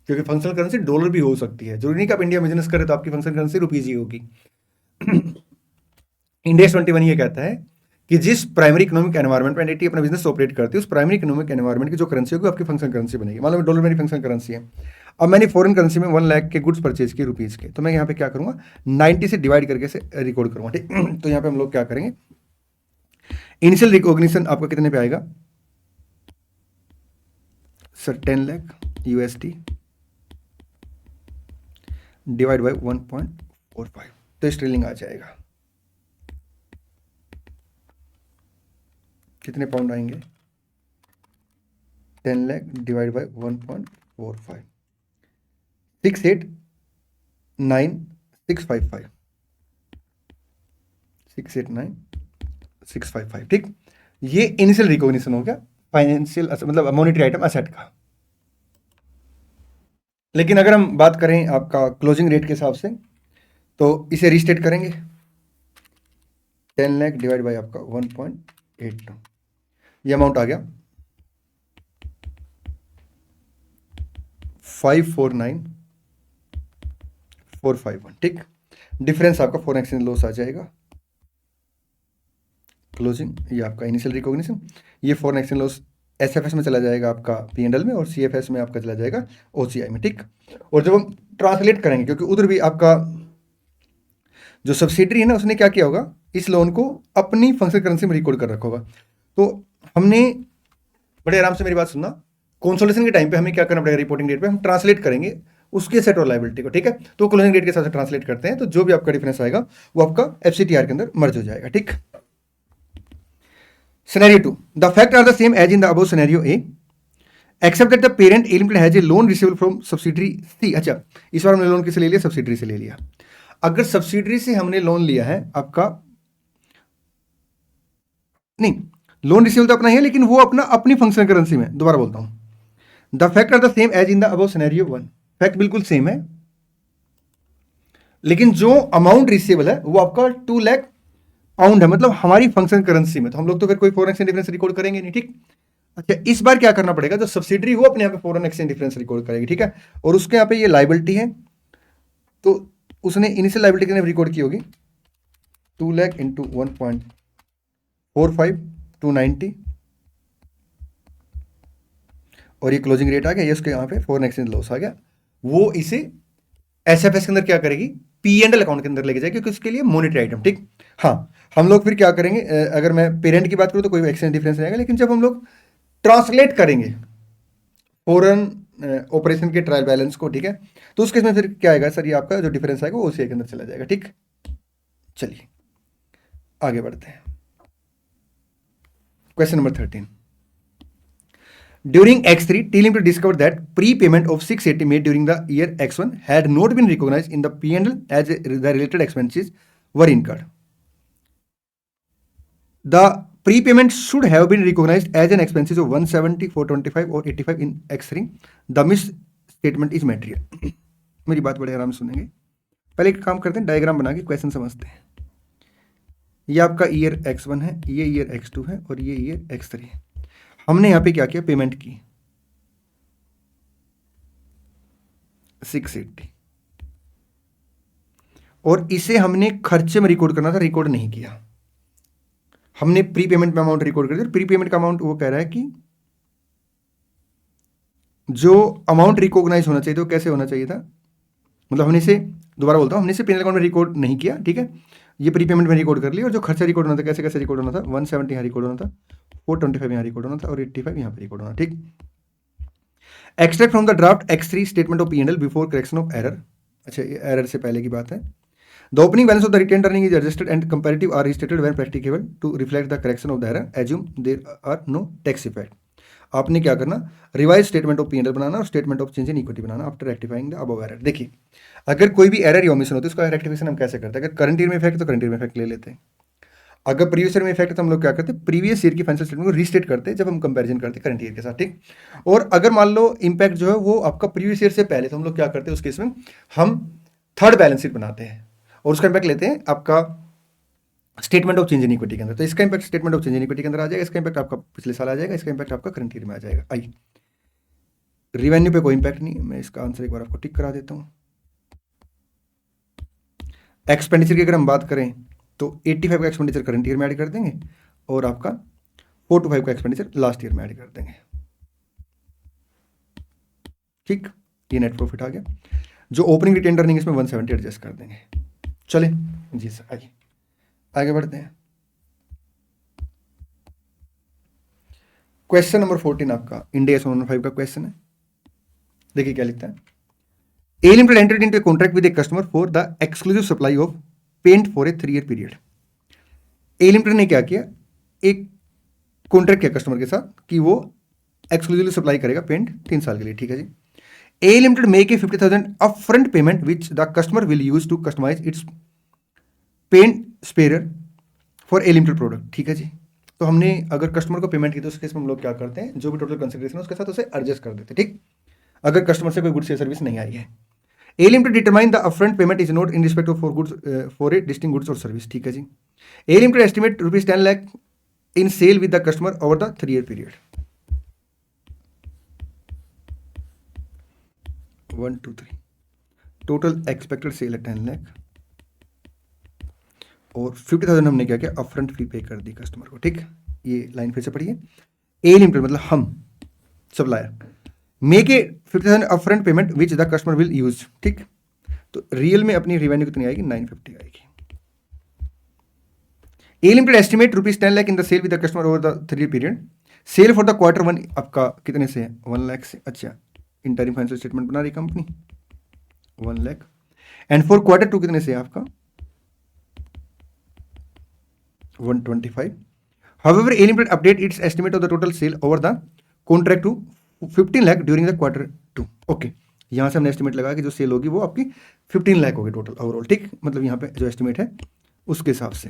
क्योंकि फंक्शनल करेंसी डॉलर भी हो सकती है, जरूरी नहीं कि आप इंडिया बिजनेस करें तो आपकी फंक्शनल करेंसी रुपीज ही होगी। इंडेक्स 21 ये कहता है कि जिस प्राइमरी इकोनॉमिक एनवायरमेंट में एंटिटी अपना बिजनेस ऑपरेट करती है उस प्राइमरी इकोनॉमिक एनवायरमेंट की जो करेंसी होगी आपकी फंक्शनल करेंसी बनेगी। मान लो डॉलर मेरी फंक्शनल करेंसी है, अब मैंने फॉरेन करेंसी में 1 लाख के गुड्स परचेज किए रुपीज़ के, तो मैं यहाँ पे क्या करूँगा, 90 से डिवाइड करके से रिकॉर्ड करूँगा, ठीक। तो यहाँ पे हम लोग क्या करेंगे, इनिशियल रिकॉग्निशन आपका कितने पे आएगा sir, 10 lakh USD divide by 1.45, तो स्ट्रेलिंग आ जाएगा, कितने पाउंड आएंगे, 10 लाख डिवाइड बाई 1.45, 689,655, 689,655, ठीक। ये इनिशियल रिकॉग्निशन हो गया फाइनेंशियल मतलब मॉनेटरी आइटम असेट का। लेकिन अगर हम बात करें आपका क्लोजिंग रेट के हिसाब से तो इसे रीस्टेट करेंगे, 10 लाख डिवाइड बाई आपका 1.82, ये अमाउंट आ गया 549,451, ठीक। डिफरेंस आपका फॉरेन एक्सचेंज लॉस आ जाएगा, क्लोजिंग ये आपका इनिशियल रिकॉग्निशन, ये फॉरेन एक्सचेंज लॉस एसएफएस में चला जाएगा आपका पीएनएल में और सीएफएस में आपका चला जाएगा ओसीआई में, ठीक। और जब हम ट्रांसलेट करेंगे, क्योंकि उधर भी आपका जो सब्सिडरी है ना उसने क्या किया होगा, इस लोन को अपनी फंक्शनल करेंसी में रिकॉर्ड कर रखा होगा, तो हमने बड़े आराम से मेरी बात सुनना, कंसोलिडेशन के टाइम पे हमें क्या करना पड़ेगा, रिपोर्टिंग डेट पे हम ट्रांसलेट करेंगे उसके सेट और लायबिलिटी को, ठीक है। तो क्लोजिंग डेट के साथ ट्रांसलेट करते हैं, तो जो भी आपका डिफरेंस आएगा वो आपका एफसीटीआर के अंदर मर्ज हो जाएगा, ठीक। Scenario 2. The facts are the same as in the above scenario A, except that the parent A limited has a loan receivable from subsidiary C. अच्छा, इस बार हमने लोन किसे ले लिया, सब्सिडरी से ले लिया। अगर सब्सिडरी से हमने लोन लिया है आपका, नहीं, लोन रिसीवेबल तो अपना है लेकिन वो अपना अपनी फंक्शनल करेंसी में, दोबारा बोलता हूं, the fact are the same as in the above scenario 1, fact बिल्कुल सेम है, लेकिन जो अमाउंट रिसीवेबल है वो आपका 2 लाख पाउंड है, मतलब हमारी फंक्शन करेंसी में, तो हम लोग तो फिर कोई फॉरेन एक्सचेंज डिफरेंस रिकॉर्ड करेंगे नहीं, ठीक। अच्छा, इस बार क्या करना पड़ेगा, जो सब्सिडरी वो अपने यहाँ पे फॉरेन एक्सचेंज डिफरेंस रिकॉर्ड करेगी, ठीक है। और उसके यहाँ पे ये लाइबिलिटी है, तो उसने इनिशियल लाइबिलिटी कितने रिकॉर्ड की होगी, 2 लाख इंटू 1.45 290, और ये क्लोजिंग रेट आ गया, ये उसके यहाँ पे फॉरेन एक्सचेंज लॉस आ गया, वो इसे एसएफएस के अंदर क्या करेगी, पीएनएल अकाउंट के अंदर लेके जाएगी, क्योंकि उसके लिए मॉनेटरी आइटम, ठीक। हाँ, हम लोग फिर क्या करेंगे, अगर मैं पेरेंट की बात करूँ तो कोई एक्सचेंज डिफरेंस रहेगा, लेकिन जब हम लोग ट्रांसलेट करेंगे फॉरेन ऑपरेशन के ट्रायल बैलेंस को, ठीक है, तो उसके में फिर क्या आएगा सर, ये आपका जो डिफरेंस आएगा वो ओसीआई के अंदर चला जाएगा, ठीक। चलिए आगे बढ़ते हैं, question number 13। During X3, T Limited discovered that prepayment of 680 made during the year X1 had not been recognized in the P&L as the related expenses were incurred. The prepayment should have been recognized as an expenses of 170, 425 or 85 in X3. The statement is material. मेरी बात बड़े आराम से सुनेंगे। पहले एक काम करते हैं, डायग्राम बना के क्वेश्चन समझते हैं। ये आपका ईयर x1 है, ये ईयर x2 है और ये ईयर x3 है। हमने यहाँ पे क्या किया, पेमेंट की 680 और इसे हमने खर्चे में रिकॉर्ड करना था, रिकॉर्ड नहीं किया। हमने प्री पेमेंट में अमाउंट रिकॉर्ड कर दिया। प्री पेमेंट का अमाउंट वो कह रहा है कि जो अमाउंट रिकॉग्नाइज होना चाहिए तो कैसे होना चाहिए था, मतलब हमने इसे, दोबारा बोलता हूँ, हमने इसे पी&एल अकाउंट में रिकॉर्ड नहीं किया, ठीक है। ये प्री पेमेंट में रिकॉर्ड कर लिया और जो खर्चा रिकॉर्ड होना था, कैसे कैसे रिकॉर्ड होना था, 170 यहाँ रिकॉर्ड होना था, 425 यहाँ रिकॉर्ड होना था और 85 यहाँ पर रिकॉर्ड होना, ठीक। Extract from the draft X3 statement of P&L before correction of error. अच्छा, ये एरर से पहले की बात है। The opening balance of the retained earning is adjusted and comparative are restated when practicable to reflect the correction of the error, assume there are no tax effect. आपने क्या करना, रिवाइज स्टेटमेंट ऑफ P&L बनाना और statement of change in equity बनाना after rectifying the above error. देखिए, अगर कोई भी एरर या ओमिशन होती है उसका रेक्टिफिकेशन हम कैसे करते हैं। अगर करंट ईयर में इफेक्ट तो करंट ईयर में इफेक्ट ले लेते हैं। अगर प्रीवियस ईयर में इफेक्ट तो हम लोग क्या करते हैं, प्रीवियस ईयर की फाइनेंशियल स्टेटमेंट को रीस्टेट करते हैं जब हम कंपैरिजन करते हैं करंट ईयर के साथ, ठीक। और अगर मान लो इंपैक्ट जो है वो आपका प्रीवियस ईयर से पहले, तो हम लोग क्या करते हैं उस केस में हम थर्ड बैलेंस शीट बनाते हैं और उसका इंपैक्ट लेते हैं आपका statement of change in equity के अंदर। तो इसका impact statement of change in equity के अंदर आ जाएगा, इसका इंपैक्ट आपका पिछले साल आ जाएगा, इसका इंपैक्ट आपका करंट ईयर में आ जाएगा। आइए, रिवेन्यू पे कोई इंपैक्ट नहीं है, मैं इसका आंसर एक बार आपको टिक करा देता हूँ। एक्सपेंडिचर की अगर हम बात करें तो 85 का एक्सपेंडिचर करंट ईयर में ऐड कर देंगे और आपका 425 का एक्सपेंडिचर लास्ट ईयर में ऐड कर देंगे, ठीक। ये नेट प्रॉफिट आ गया। जो ओपनिंग रिटेन अर्निंग इसमें 170 एडजस्ट कर देंगे। चले जी सर, आइए आगे बढ़ते हैं। क्वेश्चन नंबर 14 आपका इंडिया 115 का क्वेश्चन है। देखिए क्या लिखता है, A limited entered into a contract with a customer for the exclusive supply of paint for a 3 year period. A limited ने क्या किया, एक कॉन्ट्रैक्ट किया कस्टमर के साथ कि वो एक्सक्लूसिवली सप्लाई करेगा पेंट 3 साल के लिए, ठीक है जी। A limited make a 50,000 upfront payment which the customer will use to customize its paint sprayer for A limited product, ठीक है जी। तो हमने अगर कस्टमर को पेमेंट की तो उस केस में हम लोग क्या करते हैं, जो भी टोटल कंसिडरेशन है उसके साथ उसे एडजस्ट कर देते हैं, ठीक। अगर कस्टमर से कोई गुड्स या सर्विस नहीं आई है। A limited determine the upfront payment is not in respect of for goods for a distinct goods और सर्विस, ठीक है जी। A limited estimate ₹10 lakh in sale with the customer over the 3 year period. 1 2 3 total expected sale है 10 लाख और 50,000 हमने क्या किया, अपफ्रंट फी पे कर दी कस्टमर को, ठीक। ये लाइन फिर से पढ़िए, ए लिमिटेड मतलब हम supplier make a 50,000 upfront payment which the customer will use, ठीक। तो रियल में अपनी रेवेन्यू कितनी आएगी, 950 आएगी। A limited estimate ₹10 lakh in the sale with the customer over the 3 year period. Sale for the quarter 1 आपका कितने से है, 1 लाख से। अच्छा, इंटरिम फाइनेंशियल स्टेटमेंट बना रही company 1 lakh and for quarter 2 कितने से है आपका 125। However, A Limited update its estimate of the total sale over the contract to 15 lakh during the quarter 2। Okay, यहाँ से हमने एस्टिमेट लगाया कि जो सेल होगी वो आपकी 15 लाख होगी टोटल ओवरऑल, ठीक। मतलब यहाँ पे जो एस्टिमेट है उसके हिसाब से,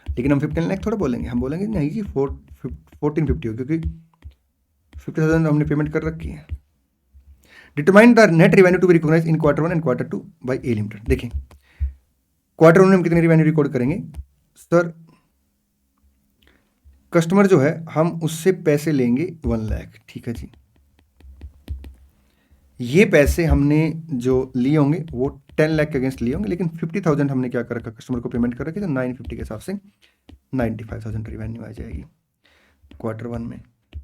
लेकिन हम 15 लाख थोड़ा बोलेंगे, हम बोलेंगे नहीं जी 1450 हो, क्योंकि 50,000 हमने पेमेंट कर रखी है। Determine the net revenue to be recognise in quarter 1 and quarter 2 by a limited. देखिए, क्वार्टर 1 में हम कितनी रेवेन्यू रिकॉर्ड करेंगे सर, कस्टमर जो है हम उससे पैसे लेंगे 1 लाख, ठीक है जी। ये पैसे हमने जो लिए होंगे वो 10 लाख के अगेंस्ट लिए होंगे, लेकिन 50,000 हमने क्या कर रखा, कस्टमर को पेमेंट कर रखी, तो 950 के हिसाब से 95,000 रिवेन्यू आ जाएगी क्वार्टर 1 में।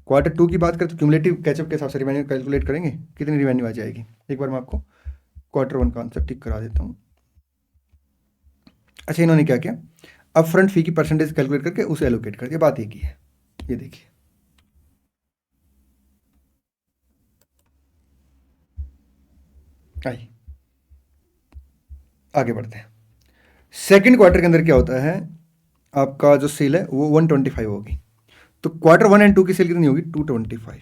क्वार्टर 2 की बात करें तो क्यूमुलेटिव कैचअप के हिसाब से रिवेन्यू कैलकुलेट करेंगे, कितनी रिवेन्यू आ जाएगी। एक बार मैं आपको क्वार्टर 1 का आंसर टिक करा देता हूँ। अच्छा, इन्होंने क्या किया, अपफ्रंट फी की परसेंटेज कैलकुलेट करके उसे एलोकेट कर दिया, बात एक ही है। ये देखिए, आइए आगे बढ़ते हैं। सेकंड क्वार्टर के अंदर क्या होता है, आपका जो सेल है वो 125 होगी, तो क्वार्टर 1 एंड 2 की सेल कितनी होगी 225।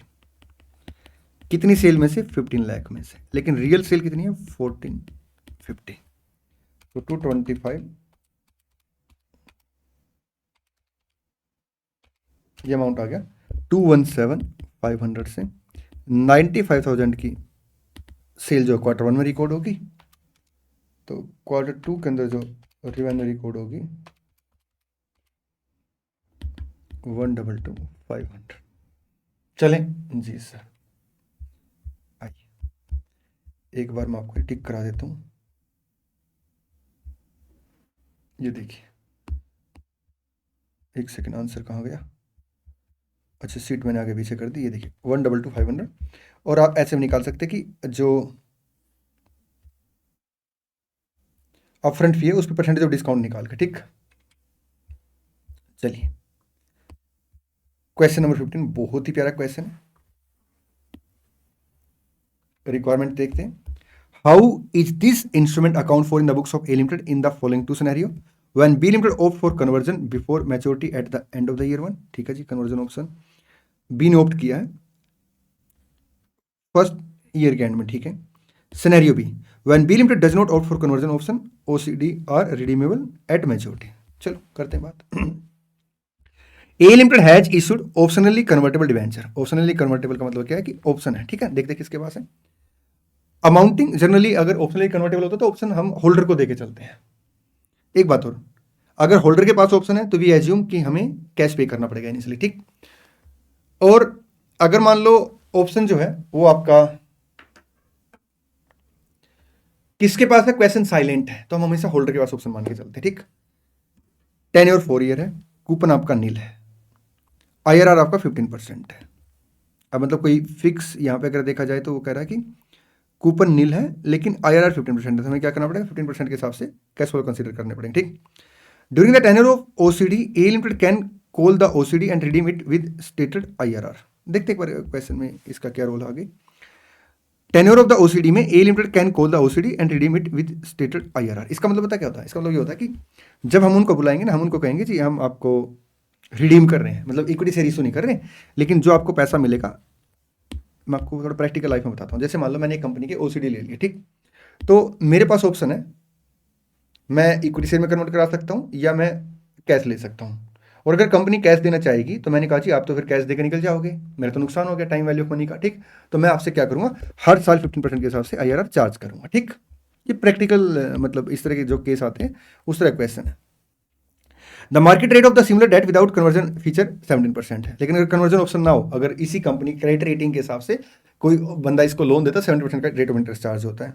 कितनी सेल में से, 15 लाख में से, लेकिन रियल सेल कितनी है 1450। तो 225 ये अमाउंट आ गया 217,500 से 95,000 की सेल जो क्वार्टर 1 में रिकॉर्ड होगी, तो क्वार्टर 2 के अंदर जो रेवेन्यू रिकॉर्ड होगी 122,500। चलें जी सर, आइए एक बार मैं आपको टिक करा देता हूँ। ये देखिए, एक सेकंड, आंसर कहाँ गया? अच्छा, सीट मैंने आगे पीछे कर दी। ये देखिए 122,500। और आप ऐसे भी निकाल सकते कि जो अपफ्रंट फी है उस पर परसेंटेज ऑफ डिस्काउंट निकाल के। ठीक, चलिए क्वेश्चन नंबर 15 बहुत ही प्यारा क्वेश्चन है। रिक्वायरमेंट देखते हैं। How is this instrument account for in the books of a limited in the following two scenario? When B limited opt for conversion before maturity at the end of the year 1। ठीक है जी, कन्वर्जन ऑप्शन बी ने ऑप्ट किया है फर्स्ट ईयर के एंड में। ठीक है, scenario B, when B limited does not opt for conversion option OCD are redeemable at maturity. चलो करते हैं बात। A limited has issued optionally convertible debenture. Optionally convertible का मतलब क्या है कि ऑप्शन है। ठीक है, देखते किसके पास है। अमाउंटिंग जनरली अगर ऑप्शनली कन्वर्टेबल होता है तो ऑप्शन हम होल्डर को देके चलते हैं। एक बात और, अगर होल्डर के पास ऑप्शन है तो वी एज्यूम कि हमें कैश पे करना पड़ेगा इनिशियली। ठीक, और अगर मान लो ऑप्शन जो है वो आपका किसके पास है, क्वेश्चन साइलेंट है, तो हम हमेशा होल्डर के पास ऑप्शन मान के चलते हैं। ठीक, 10 और 4 ईयर है, कूपन आपका नील है, IRR आपका 15% है। अब मतलब कोई फिक्स यहाँ पे अगर देखा जाए तो वो कह रहा है कि कूपन नील है लेकिन IRR 15% है, हमें क्या करना पड़ेगा, 15% के हिसाब से कैश फ्लो कंसीडर करने पड़ेंगे। ठीक, during the tenure of OCD A limited can call the OCD and redeem it with stated IRR। देखते एक बार क्वेश्चन में इसका क्या रोल आगे। टेन्योर ऑफ द ओसीडी में A limited can call the OCD and redeem it with stated IRR। इसका मतलब पता क्या होता है? इसका मतलब ये होता है कि जब हम उनको बुलाएंगे ना, हम उनको कहेंगे जी हम आपको रिडीम कर रहे हैं, मतलब इक्विटी शेयर इशू नहीं कर रहे हैं, लेकिन जो आपको पैसा मिलेगा, मैं आपको थोड़ा प्रैक्टिकल लाइफ में बताता हूँ। जैसे मान लो मैंने एक कंपनी के ओसीडी ले लिया। ठीक, तो मेरे पास ऑप्शन है, मैं इक्विटी शेयर में कन्वर्ट करा सकता हूँ या मैं कैश ले सकता हूँ। और अगर कंपनी कैश देना चाहेगी तो मैंने कहा जी आप तो फिर कैश देकर निकल जाओगे, मेरा तो नुकसान हो गया टाइम वैल्यू ऑफ मनी का। ठीक, तो मैं आपसे क्या करूँगा, हर साल 15% के हिसाब से IRR चार्ज करूँगा। ठीक, ये प्रैक्टिकल मतलब इस तरह के जो केस आते हैं उस तरह क्वेश्चन है। The market rate of the similar debt without conversion feature 17% है, लेकिन अगर कन्वर्जन ऑप्शन ना हो, अगर इसी कंपनी क्रेडिट रेटिंग के हिसाब से कोई बंदा इसको लोन देता है, 70% का रेट ऑफ इंटरेस्ट चार्ज होता है।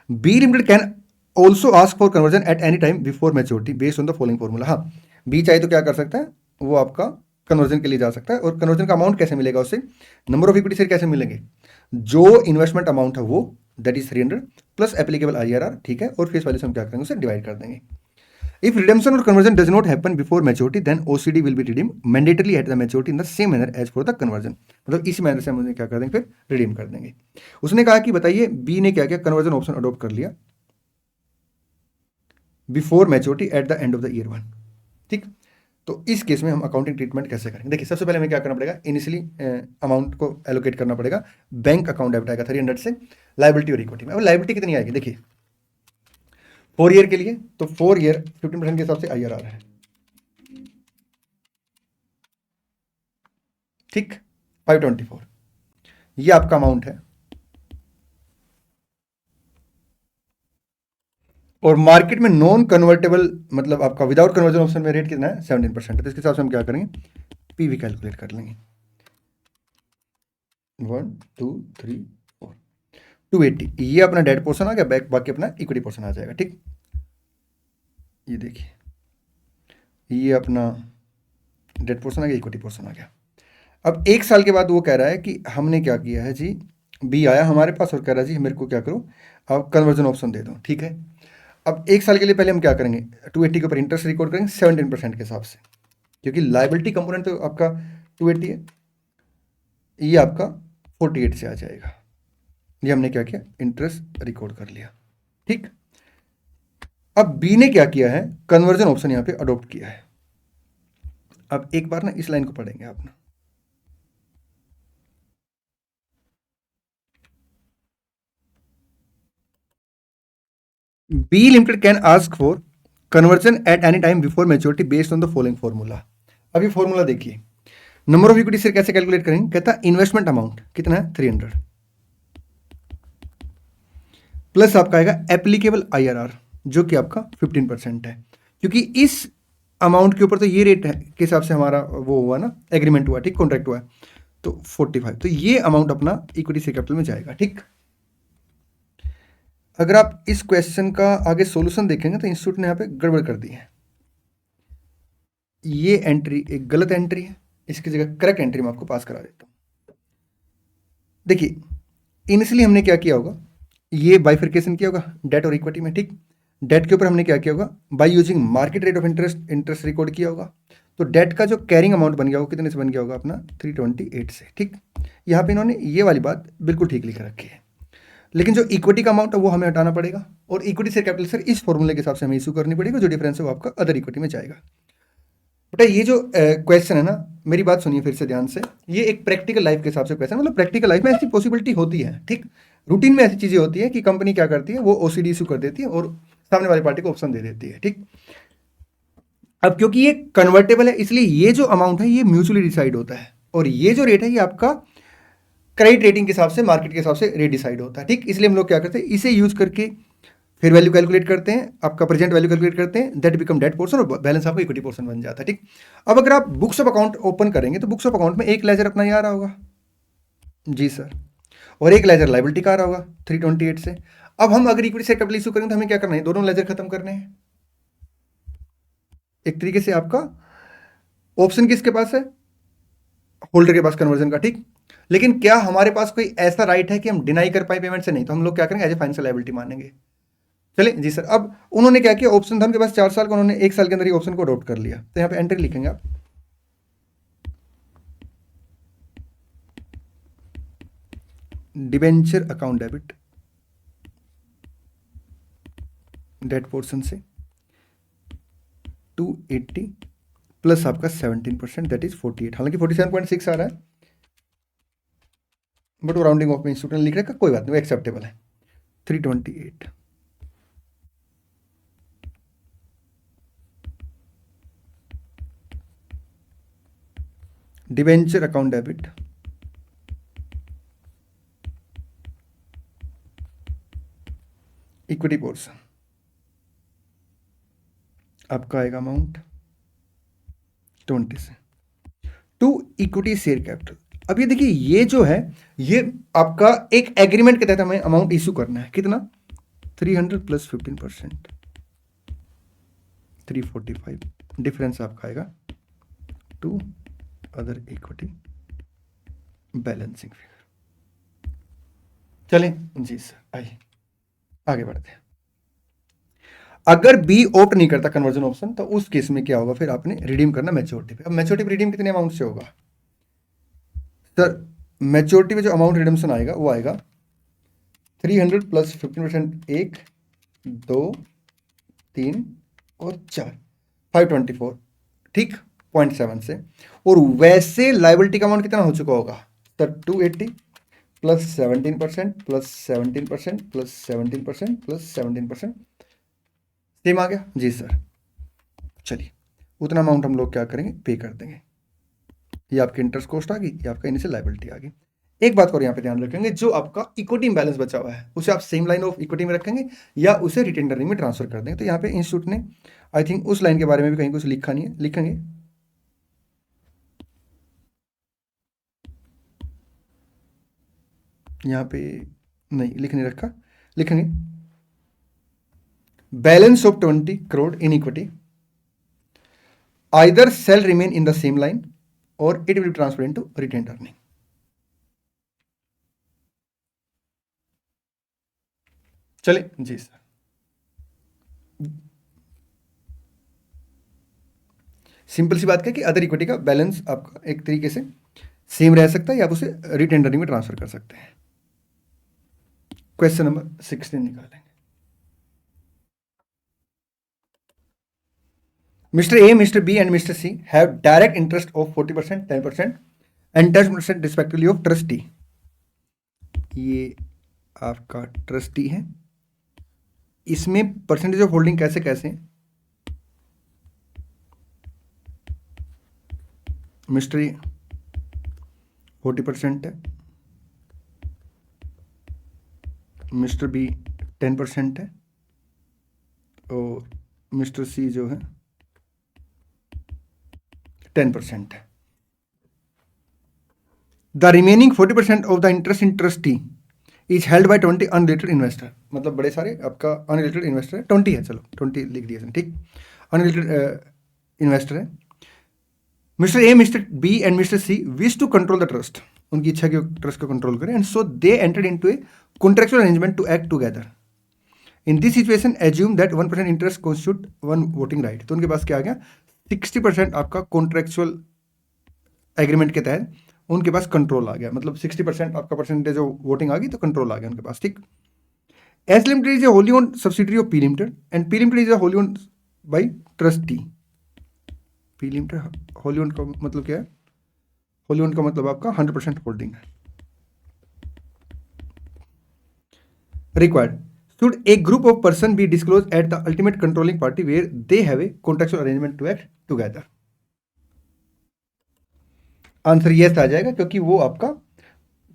B limited can also ask for conversion at any time before maturity based on the following formula. हाँ, बी चाहे तो क्या कर सकता है, वो आपका कन्वर्जन के लिए जा सकता है। और कन्वर्जन का अमाउंट कैसे मिलेगा उससे, नंबर ऑफ इक्विटी शेयर कैसे मिलेंगे, जो इन्वेस्टमेंट अमाउंट है वो that is 300 plus applicable IRR। ठीक है, और फेस वैल्यू से हम क्या करेंगे, उसे डिवाइड कर देंगे। If redemption or conversion does not happen before maturity, then OCD will be redeemed mandatorily at the maturity in the same manner as for the conversion। मतलब इसी मैनर से हम उन्हें क्या कर देंगे, फिर रिडीम कर देंगे। उसने कहा कि बताइए बी ने क्या किया, कन्वर्जन ऑप्शन अडॉप्ट कर लिया before maturity at the end of the year 1। ठीक, तो इस केस में हम अकाउंटिंग ट्रीटमेंट कैसे करेंगे? देखिए सबसे पहले हमें क्या करना पड़ेगा, इनिशियली अमाउंट को एलोकेट करना पड़ेगा। बैंक अकाउंट डेबिट आएगा 300 से लाइबिलिटी और इक्विटी में। अब लाइबिलिटी कितनी आएगी, देखिए 4 ईयर के लिए, तो 4 ईयर 15% के हिसाब से IRR है। ठीक, 524 ये आपका अमाउंट है। और मार्केट में नॉन कन्वर्टेबल मतलब आपका विदाउट कन्वर्जन ऑप्शन में रेट कितना है, 17% है। तो इसके हिसाब से हम क्या करेंगे, पीवी कैलकुलेट कर लेंगे। 1 2 3 4 280 ये अपना डेट पोर्शन आ गया, बैक बाकी अपना इक्विटी पोर्शन आ जाएगा। ठीक, ये देखिए ये अपना डेट पोर्शन आ गया, इक्विटी पोर्शन आ गया। अब 1 साल के बाद वो कह रहा है कि हमने क्या किया है जी, बी आया हमारे पास और कह रहा है जी मेरे को क्या करो, आप कन्वर्जन ऑप्शन दे दो। ठीक है, अब 1 साल के लिए पहले हम क्या करेंगे, 280 के ऊपर इंटरेस्ट रिकॉर्ड करेंगे 17% के हिसाब से, क्योंकि लाइबिलिटी कंपोनेंट तो आपका 280 है, ये आपका 48 से आ जाएगा। ये हमने क्या किया, इंटरेस्ट रिकॉर्ड कर लिया। ठीक, अब बी ने क्या किया है, कन्वर्जन ऑप्शन यहां पे अडॉप्ट किया है। अब एक बार ना इस लाइन को पढ़ेंगे आप ना, B limited can ask for conversion at any time before maturity based on the following formula. अब ये फॉर्मूला देखिए, नंबर ऑफ इक्विटी शेयर कैसे कैलकुलेट करेंगे, कहता है इन्वेस्टमेंट अमाउंट कितना है 300 प्लस आपका आएगा एप्लीकेबल IRR जो कि आपका 15% है, क्योंकि इस अमाउंट के ऊपर तो ये रेट है के हिसाब से हमारा वो हुआ ना, एग्रीमेंट हुआ, ठीक, कॉन्ट्रैक्ट हुआ है, तो 45, तो ये अमाउंट अपना इक्विटी शेयर कैपिटल में जाएगा, ठीक। अगर आप इस क्वेश्चन का आगे सॉल्यूशन देखेंगे तो इंस्टीट्यूट ने यहाँ पे गड़बड़ कर दी है। ये एंट्री एक गलत एंट्री है, इसकी जगह करेक्ट एंट्री मैं आपको पास करा देता हूँ। देखिए इनिशियली हमने क्या किया होगा, ये बाइफरकेशन किया होगा डेट और इक्विटी में, ठीक। डेट के ऊपर हमने क्या किया होगा, by using market rate of interest record किया होगा। तो डेट का जो कैरिंग अमाउंट बन गया वो कितने से बन गया होगा अपना 328 से, ठीक। यहाँ पे इन्होंने ये वाली बात बिल्कुल ठीक लिख रखी है, लेकिन जो इक्विटी का अमाउंट है वो हमें हटाना पड़ेगा, और इक्विटी शेयर कैपिटल सर इस फॉर्मूले के हिसाब से हमें इशू करनी पड़ेगी, जो डिफरेंस है वो आपका अदर इक्विटी में जाएगा। बेटा ये जो क्वेश्चन है ना, मेरी बात सुनिए फिर से ध्यान से, ये एक प्रैक्टिकल लाइफ के हिसाब से क्वेश्चन, मतलब प्रैक्टिकल लाइफ में ऐसी पॉसिबिलिटी होती है, ठीक। रूटीन में ऐसी चीजें होती है कि कंपनी क्या करती है, वो ओसीडी इशू कर देती है और सामने वाली पार्टी को ऑप्शन दे देती है, ठीक। अब क्योंकि ये कन्वर्टेबल है, इसलिए ये जो अमाउंट है ये म्यूचुअली डिसाइड होता है, और ये जो रेट है ये आपका क्रेडिट रेटिंग के हिसाब से, मार्केट के हिसाब से रेट डिसाइड होता है, ठीक। इसलिए हम लोग क्या करते हैं, इसे यूज करके फिर वैल्यू कैलकुलेट करते हैं, आपका प्रेजेंट वैल्यू कैलकुलेट करते हैं, दैट बिकम डेट पोर्शन, और बैलेंस आपका इक्विटी पोर्शन बन जाता है, ठीक। अब अगर आप बुक्स ऑफ अकाउंट ओपन करेंगे तो बुक्स ऑफ अकाउंट में एक लेजर अपना ये आ रहा होगा, जी सर, और एक लेजर लाइबिलिटी का आ रहा होगा 328 से। अब हम अगर इक्विटी शेयर कैपिटल इशू करेंगे तो हमें क्या करना है, दोनों लेजर खत्म करने हैं। एक तरीके से आपका ऑप्शन किसके पास है, होल्डर के पास कन्वर्जन का, ठीक। लेकिन क्या हमारे पास कोई ऐसा राइट है कि हम डिनाई कर पाए पेमेंट से, नहीं, तो हम लोग क्या करेंगे, एज ए फाइनेंशियल लायबिलिटी मानेंगे। चलिए जी सर, अब उन्होंने क्या किया, ऑप्शन था उनके पास 4 साल का, उन्होंने 1 साल के अंदर ही ऑप्शन को अडॉप्ट कर लिया, तो यहाँ पे एंट्री लिखेंगे आप, debenture account debit debt portion से 280 प्लस आपका 17%, दैट इज 48, हालांकि 47.6 आ रहा है, बट वो राउंडिंग ऑफ में इंस्टीट्यूट ने लिख रखा, कोई बात नहीं, वो एक्सेप्टेबल है। 328 debenture account debit equity portion, आपका आएगा अमाउंट 20 से टू इक्विटी शेयर कैपिटल। अब ये देखिए, ये जो है ये आपका एक एग्रीमेंट के तहत हमें अमाउंट इशू करना है, कितना 300 प्लस 15%, 345, डिफरेंस आपका आएगा to other equity balancing figure. चलें जी सर, आइए आगे बढ़ते हैं। अगर बी ऑप्ट नहीं करता कन्वर्जन ऑप्शन, तो उस केस में क्या होगा, फिर आपने रिडीम करना मैच्योरिटी पे। अब मैच्योरिटी पे रिडीम कितने अमाउंट से होगा सर, मैच्योरिटी पे जो अमाउंट रिडम्शन आएगा वो आएगा 300 प्लस 15%, 1 2 3 और 4, 524, ठीक, 0.7 से। और वैसे लाइबिलिटी का अमाउंट कितना हो चुका होगा sir, 280 plus 17% plus 17% plus 17% plus 17%, same आ गया जी सर। चलिए उतना अमाउंट हम लोग क्या करेंगे, पे कर देंगे। ये आपकी इंटरेस्ट कॉस्ट आ गई, ये आपका इनिशियल लायबिलिटी आ गई। एक बात और यहाँ पे ध्यान रखेंगे, जो आपका इक्विटी बैलेंस बचा हुआ है उसे आप सेम लाइन ऑफ इक्विटी में रखेंगे या उसे रिटेन अर्निंग में ट्रांसफर कर देंगे। तो यहाँ पे इंस्टीट्यूट ने आई थिंक उस लाइन के बारे में भी कहीं कुछ लिखा नहीं है, लिखेंगे यहाँ पे, नहीं लिख नहीं रखा, लिखेंगे balance of 20 crore in equity either shall remain in the same line or it will be transferred into retained earning। चले जी सर, सिंपल सी बात है कि अदर इक्विटी का बैलेंस आपका एक तरीके से सेम रह सकता है या आप उसे रिटेन अर्निंग में ट्रांसफर कर सकते हैं। क्वेश्चन नंबर 16 निकालेंगे। Mr. A, Mr. B and Mr. C have direct interest of 40%, 10% and 10% respectively of trustee। ये आपका ट्रस्टी है, इसमें परसेंटेज ऑफ होल्डिंग कैसे कैसे, मिस्टर ए 40% है, मिस्टर बी 10% है और मिस्टर सी जो है 10% है। The remaining 40% of the interest in trustee is held by 20 unrelated investor, मतलब बड़े सारे आपका अनरिलेटेड इन्वेस्टर है, 20 है, चलो 20 लिख दिया, ठीक, अनरिलेटेड इन्वेस्टर है। Mister A, mister B and mister C wish to control the trust, उनकी इच्छा की ट्रस्ट को कंट्रोल करें, and so they entered into a contractual arrangement to act together. In this situation assume that 1% interest constitute 1 voting right. तो उनके पास क्या आ गया, 60% आपका कॉन्ट्रेक्चुअल एग्रीमेंट के तहत उनके पास कंट्रोल आ गया, मतलब 60% आपका परसेंटेज ऑफ वोटिंग आ गई तो कंट्रोल आ गया उनके पास, ठीक। S limited is A wholly owned subsidiary of P limited and P limited is A wholly owned by trustee. P limited wholly owned का मतलब क्या है, होली ओन्ड का मतलब आपका 100% होल्डिंग है। Required should a group of person be disclosed at the ultimate controlling party where they have a contractual arrangement to act together? Answer yes आ जाएगा, क्योंकि वो आपका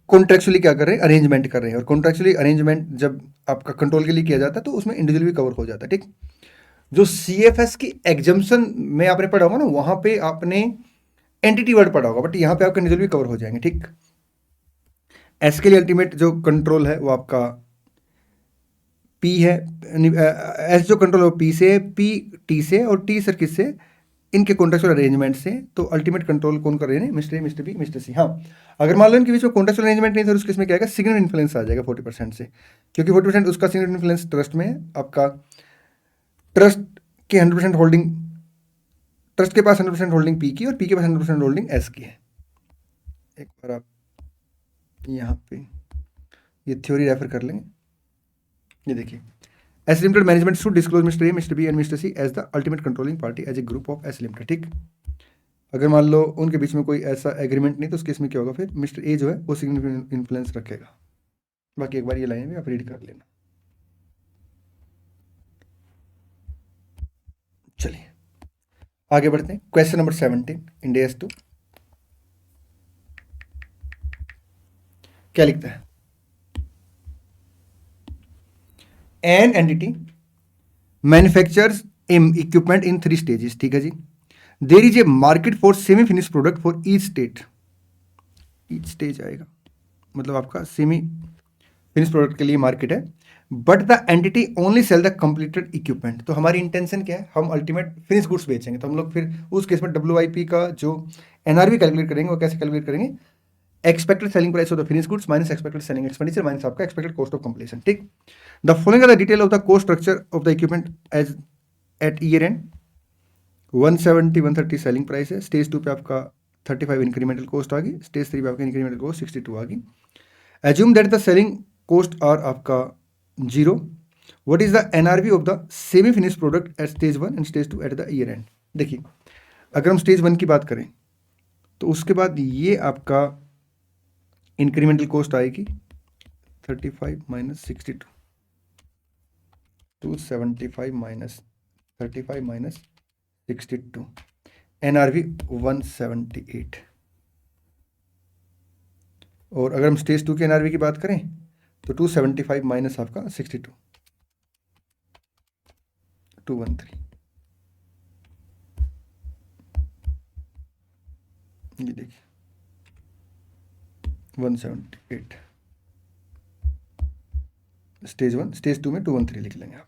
कॉन्ट्रेक्चुअली क्या कर रहे हैं, अरेंजमेंट कर रहे हैं, और कॉन्ट्रेक्चुअली अरेंजमेंट जब आपका कंट्रोल के लिए किया जाता है तो उसमें इंडिविजुअल भी कवर हो जाता है, ठीक। जो CFS की एग्जम्पशन में आपने पढ़ा होगा ना, वहां पे आपने एंटिटी वर्ड पढ़ा होगा, बट यहाँ पे आपका इंडिविजुअल भी कवर हो जाएंगे, ठीक। एस के लिए अल्टीमेट जो कंट्रोल है वो आपका पी है, एस जो कंट्रोल है वो पी से, पी टी से, और टी सर किससे, इनके कॉन्ट्रेक्चुअल अरेंजमेंट से। तो अल्टीमेट कंट्रोल कौन कर रहे हैं, mister A, mister B, mister C. हाँ, अगर मान लो इनके बीच में कॉन्ट्रेक्चुअल अरेंजमेंट नहीं था, उसके इसमें क्या आएगा, सिग्नल इन्फ्लुएंस आ जाएगा 40% से, क्योंकि 40% उसका सिग्नल इन्फ्लुएंस ट्रस्ट में है, आपका ट्रस्ट के 100% होल्डिंग, ट्रस्ट के पास 100% होल्डिंग पी की और पी के पास 100% होल्डिंग एस की है। एक बार आप यहाँ पे ये थ्योरी रेफर कर लेंगे, ये देखिए, S limited management should disclose mister A, mister B and mister C as the ultimate controlling party as a group of S limited, ठीक। अगर मान लो उनके बीच में कोई ऐसा एग्रीमेंट नहीं तो उस केस में क्या होगा, फिर मिस्टर ए जो है वो सिग्निफिकेंट इन्फ्लुएंस रखेगा। बाकी एक बार ये लाइन भी आप रीड कर लेना। चलिए आगे बढ़ते हैं, क्वेश्चन नंबर 17 इंडिया 2 क्या लिखता है, an entity manufactures equipment in 3 stages, ठीक है जी। There is a market for semi finish product for each state, each stage आएगा, मतलब आपका सेमी फिनिश प्रोडक्ट के लिए मार्केट है, but the entity only sell the completed equipment. तो हमारी इंटेंशन क्या है, हम अल्टीमेट फिनिश गुड्स बेचेंगे, तो हम लोग फिर उस केस में WIP का जो NRV कैलकुलेट करेंगे, वो कैसे कैलकुलेट करेंगे, expected selling price of the finish goods minus expected selling expenditure minus आपका एक्सपेक्टेड कॉस्ट ऑफ कंप्लीशन, ठीक। The following are the detail of the cost structure of the equipment as at year end. 170 130 selling price है, स्टेज 2 पे आपका 35 इंक्रीमेंटल कॉस्ट आ गई, स्टेज 3 पे आपका इंक्रीमेंटल कॉस्ट 62 आ गई। Assume that the selling cost are आपका 0। What is the NRV of the semi finish product at stage 1 and stage 2 at the year end. देखिए अगर हम स्टेज 1 की बात करें तो उसके बाद ये आपका इंक्रीमेंटल कॉस्ट आएगी 35 माइनस 62, 275 माइनस 35 माइनस 62, NRV 178। और अगर हम स्टेज 2 के NRV की बात करें तो 275 माइनस आपका 62, 213। ये देखिए 178 स्टेज 1, स्टेज 2 में 213 लिख लेंगे आप।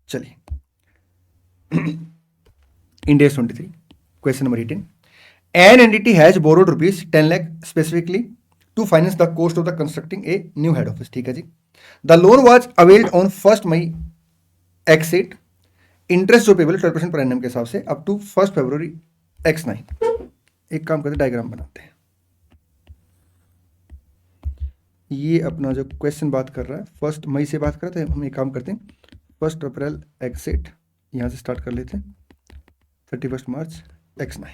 चलिए India 23 question number 18, an entity has borrowed rupees 10 lakh specifically to finance the cost of the constructing a new head office, ठीक है जी। The loan was availed on 1 May X8, interest जो पेबल 12% पर एनएम के हिसाब से अप टू 1 फरवरी X9। एक काम करते डायग्राम बनाते हैं, ये अपना जो क्वेश्चन बात कर रहा है 1 मई से बात कर रहा है, तो हम एक काम करते हैं 1 अप्रैल एक्सेट यहाँ से स्टार्ट कर लेते हैं, 31 मार्च X9।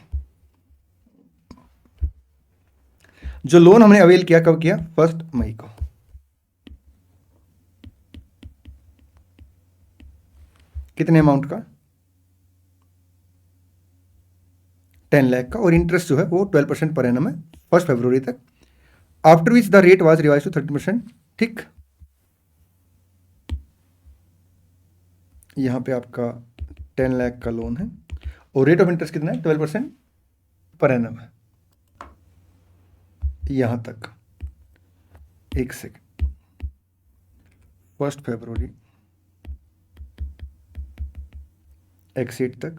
जो लोन हमने अवेल किया कब किया, 1 मई को। कितने अमाउंट का, 10 लाख का, और इंटरेस्ट जो है वो 12% पर एनम है 1 फरवरी तक, after which the rate was revise to 30%, ठीक। यहाँ पे आपका 10 लाख का लोन है और रेट ऑफ इंटरेस्ट कितना है 12% पर एनम है। यहाँ तक 1 सेकेंड, 1 फरवरी एक्सीड तक,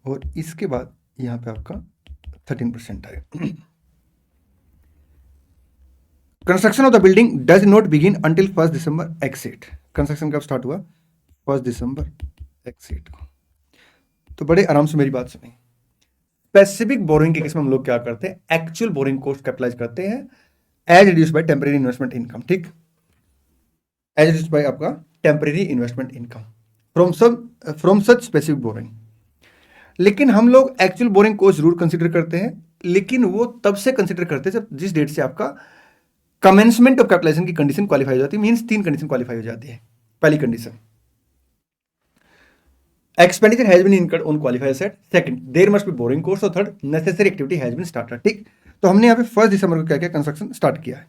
और इसके बाद यहाँ पे आपका 13% आएगा। Construction of the building does not begin until 1 December exceed. Construction कब स्टार्ट हुआ? 1 दिसंबर एक्सीड को। तो बड़े आराम से मेरी बात सुनिए। स्पेसिफिक बोरिंग के केस में हम लोग क्या करते हैं? एक्चुअल बोरिंग कॉस्ट कैपिटलाइज करते हैं as reduce by temporary investment income. ठीक, एज रिड्यूस बाय आपका temporary investment income from such specific borrowing. लेकिन हम लोग एक्चुअल बोरिंग कॉस्ट जरूर कंसिडर करते हैं, लेकिन वो तब से कंसिडर करते हैं जब जिस डेट से आपका कमेंसमेंट ऑफ कैपिटलाइजेशन की कंडीशन क्वालिफाई हो जाती है। मींस 3 कंडीशन क्वालिफाई हो जाती है। पहली condition, expenditure has been incurred on qualified asset. Second, there must be borrowing cost. और third, necessary activity has been started. ठीक, तो हमने यहाँ पे 1 दिसंबर को क्या किया? कंस्ट्रक्शन स्टार्ट किया है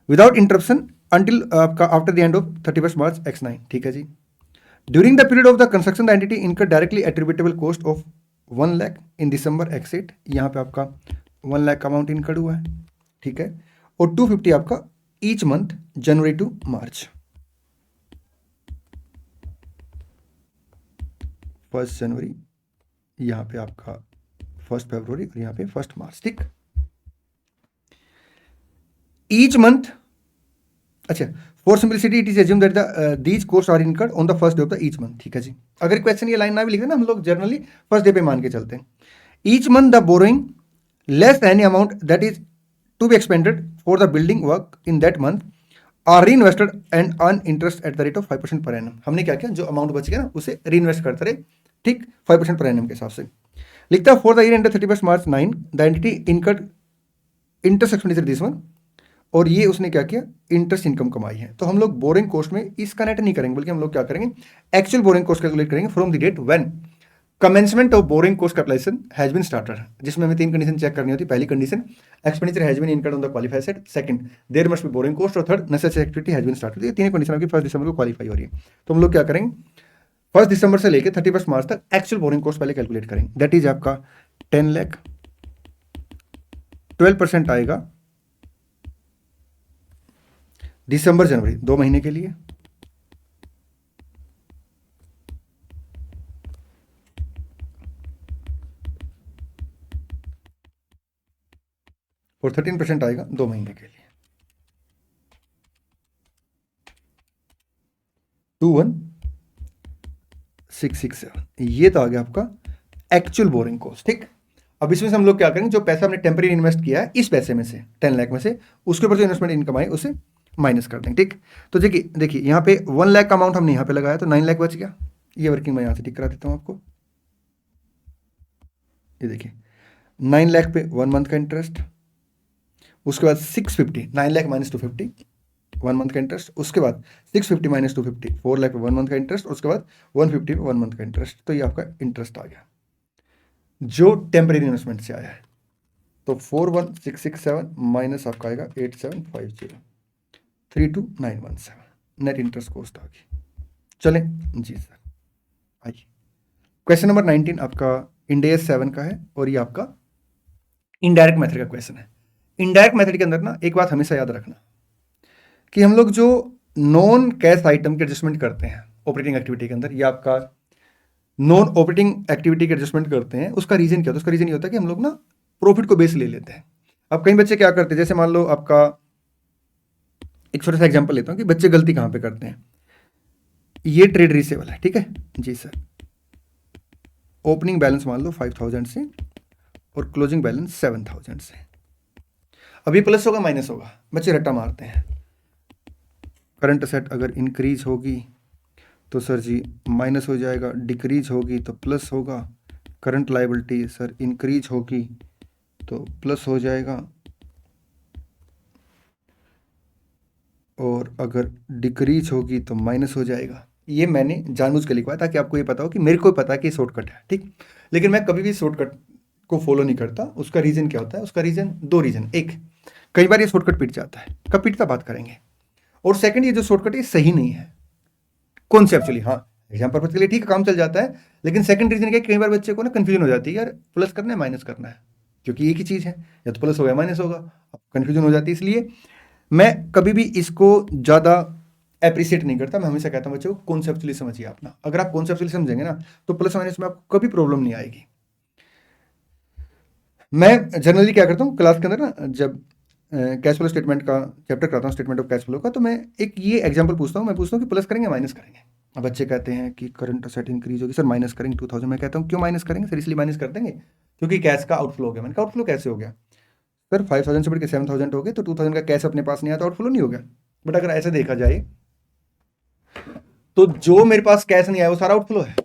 विदाउट इंटरप्शन अंटिल आपका after the end of 31 March X9। ठीक है जी। During the period of the construction the entity incurred directly attributable cost of 1 lakh in December X8। यहाँ पे आपका 1 लाख का अमाउंट इनकर्ड हुआ है। ठीक है, और 250 आपका ईच मंथ जनवरी टू मार्च। 1 जनवरी, यहाँ पे आपका 1 फरवरी और यहाँ पे 1 मार्च। ठीक, ईच मंथ। अच्छा, for simplicity it is assume that these cost are incurred on the first day of the each month. ठीक है जी। अगर क्वेश्चन ये लाइन ना भी लिखे ना, हम लोग जनरली फर्स्ट डे पे मान के चलते हैं। Each month the borrowing less any amount that is to be expended for the building work in that month are reinvested and earn interest at the rate of 5% per annum. हमने क्या किया? जो अमाउंट बच गया ना उसे री इन्वेस्ट करते रहे। ठीक, 5% पर एनम के हिसाब से लिखता है। For the year and 31 March 9 the entity incurred interest expenditure this one, और ये उसने क्या किया? इंटरेस्ट इनकम कमाई है। तो हम लोग बोरिंग कॉस्ट में इसका नेट नहीं करेंगे, बल्कि हम लोग क्या करेंगे? एक्चुअल बोरिंग कॉस्ट कैलकुलेट करेंगे from the date when commencement of borrowing cost capitalization has been started, जिसमें हमें 3 कंडीशन चेक करनी होती है। पहली condition, expenditure has been incurred on the qualified asset. Second, there must be borrowing cost. और third, necessary activity has been started. ये तीन कंडीशन आपकी 1 दिसंबर को क्वालिफाई हो रही है। तो हम लोग क्या करेंगे? 1 दिसंबर से लेकर 31 मार्च तक एक्चुअल बोरिंग कॉस्ट पहले कैलकुलेट करेंगे। दैट इज आपका 10 लाख, 12% आएगा दिसंबर जनवरी 2 महीने के लिए, और 13% आएगा 2 महीने के लिए। 21667, ये तो आ गया आपका एक्चुअल बोरिंग कॉस्ट। ठीक, अब इसमें से हम लोग क्या करेंगे? जो पैसा हमने टेम्परेरी इन्वेस्ट किया है इस पैसे में से 10 लाख में से, उसके ऊपर जो इन्वेस्टमेंट इनकम आई उसे माइनस कर देंगे। ठीक, तो देखिए यहाँ पे 1 लाख का अमाउंट हमने यहाँ पे लगाया तो 9 लाख बच गया। ये वर्किंग मैं यहाँ से टिक करा देता हूँ आपको। ये देखिए 9 लाख पे 1 मंथ का इंटरेस्ट, उसके बाद 650, 9 लाख माइनस 250 1 मंथ का इंटरेस्ट, उसके बाद 650 माइनस 250 4 लाख पे 1 मंथ का इंटरेस्ट, उसके बाद 150 पे 1 मंथ का इंटरेस्ट। तो ये आपका इंटरेस्ट आ गया जो टेम्परेरी इन्वेस्टमेंट से आया है। तो 41667 माइनस आपका आएगा 8750, 32917 नेट इंटरेस्ट कॉस्ट आ गई। चलें जी सर, आइए क्वेश्चन नंबर 19 आपका इंड AS 7 का है, और ये आपका इनडायरेक्ट मेथड का क्वेश्चन है। इनडायरेक्ट मेथड के अंदर ना एक बात हमेशा याद रखना कि हम लोग जो नॉन कैश आइटम के एडजस्टमेंट करते हैं ऑपरेटिंग एक्टिविटी के अंदर, या आपका नॉन ऑपरेटिंग एक्टिविटी के एडजस्टमेंट करते हैं, उसका रीजन क्या होता है? उसका रीजन ये होता है कि हम लोग ना प्रॉफिट को बेस ले लेते हैं। अब कई बच्चे क्या करते हैं, जैसे मान लो आपका एक छोटा सा एग्जांपल लेता हूँ कि बच्चे गलती कहाँ पे करते हैं। ये ट्रेड रिसेबल है, ठीक है जी सर। ओपनिंग बैलेंस मान लो 5000 से और क्लोजिंग बैलेंस 7000 से। अभी प्लस होगा माइनस होगा, बच्चे रट्टा मारते हैं। करंट असेट अगर इंक्रीज होगी तो सर जी माइनस हो जाएगा, डिक्रीज होगी तो प्लस होगा। करंट लायबिलिटी सर इंक्रीज होगी तो प्लस हो जाएगा, और अगर डिक्रीज होगी तो माइनस हो जाएगा। ये मैंने जानबूझ के लिखा है ताकि आपको ये पता हो कि मेरे को पता है कि शॉर्टकट है, ठीक। लेकिन मैं कभी भी शॉर्टकट को फॉलो नहीं करता। उसका रीज़न क्या होता है? उसका रीज़न 2 रीज़न। एक, कई बार ये शॉर्टकट पिट जाता है। कब पिटता बात करेंगे। और सेकंड, ये जो शॉर्टकट है सही नहीं है कॉन्सेप्चुअली। हाँ, एग्जाम पर्पज के लिए ठीक है, काम चल जाता है, लेकिन सेकंड रीजन क्या है, कई बार बच्चे को ना कंफ्यूजन हो जाती है, यार प्लस करना है माइनस करना है, क्योंकि एक ही चीज़ है, या तो प्लस होगा या माइनस होगा, कंफ्यूजन हो जाती है। इसलिए मैं कभी भी इसको ज़्यादा अप्रिशिएट नहीं करता। मैं हमेशा कहता हूँ बच्चों को कॉन्सेप्चुअली समझिए अपना। अगर आप कॉन्सेप्चुअली समझेंगे ना तो प्लस माइनस में आपको कभी प्रॉब्लम नहीं आएगी। मैं जनरली क्या करता हूँ क्लास के अंदर ना, जब कैश फ्लो स्टेटमेंट का चैप्टर कराता हूँ, स्टेटमेंट ऑफ कैश फ्लो का, तो मैं एक ये एग्जांपल पूछता हूँ। मैं पूछता हूँ कि प्लस करेंगे माइनस करेंगे। अब बच्चे कहते हैं कि करंट असेट इंक्रीज होगी सर, माइनस करेंगे 2000। मैं कहता हूँ क्यों माइनस करेंगे सर? इसलिए माइनस कर देंगे क्योंकि कैश का आउटफ्लो हो गया। मैंने कहा आउटफ्लो कैसे हो गया सर? 5000 से बढ़ के 7000 हो गए, तो 2000 का कैश अपने पास नहीं आया तो आउटफ्लो नहीं हो गया। बट अगर ऐसे देखा जाए तो जो मेरे पास कैश नहीं आया वो सारा आउटफ्लो है।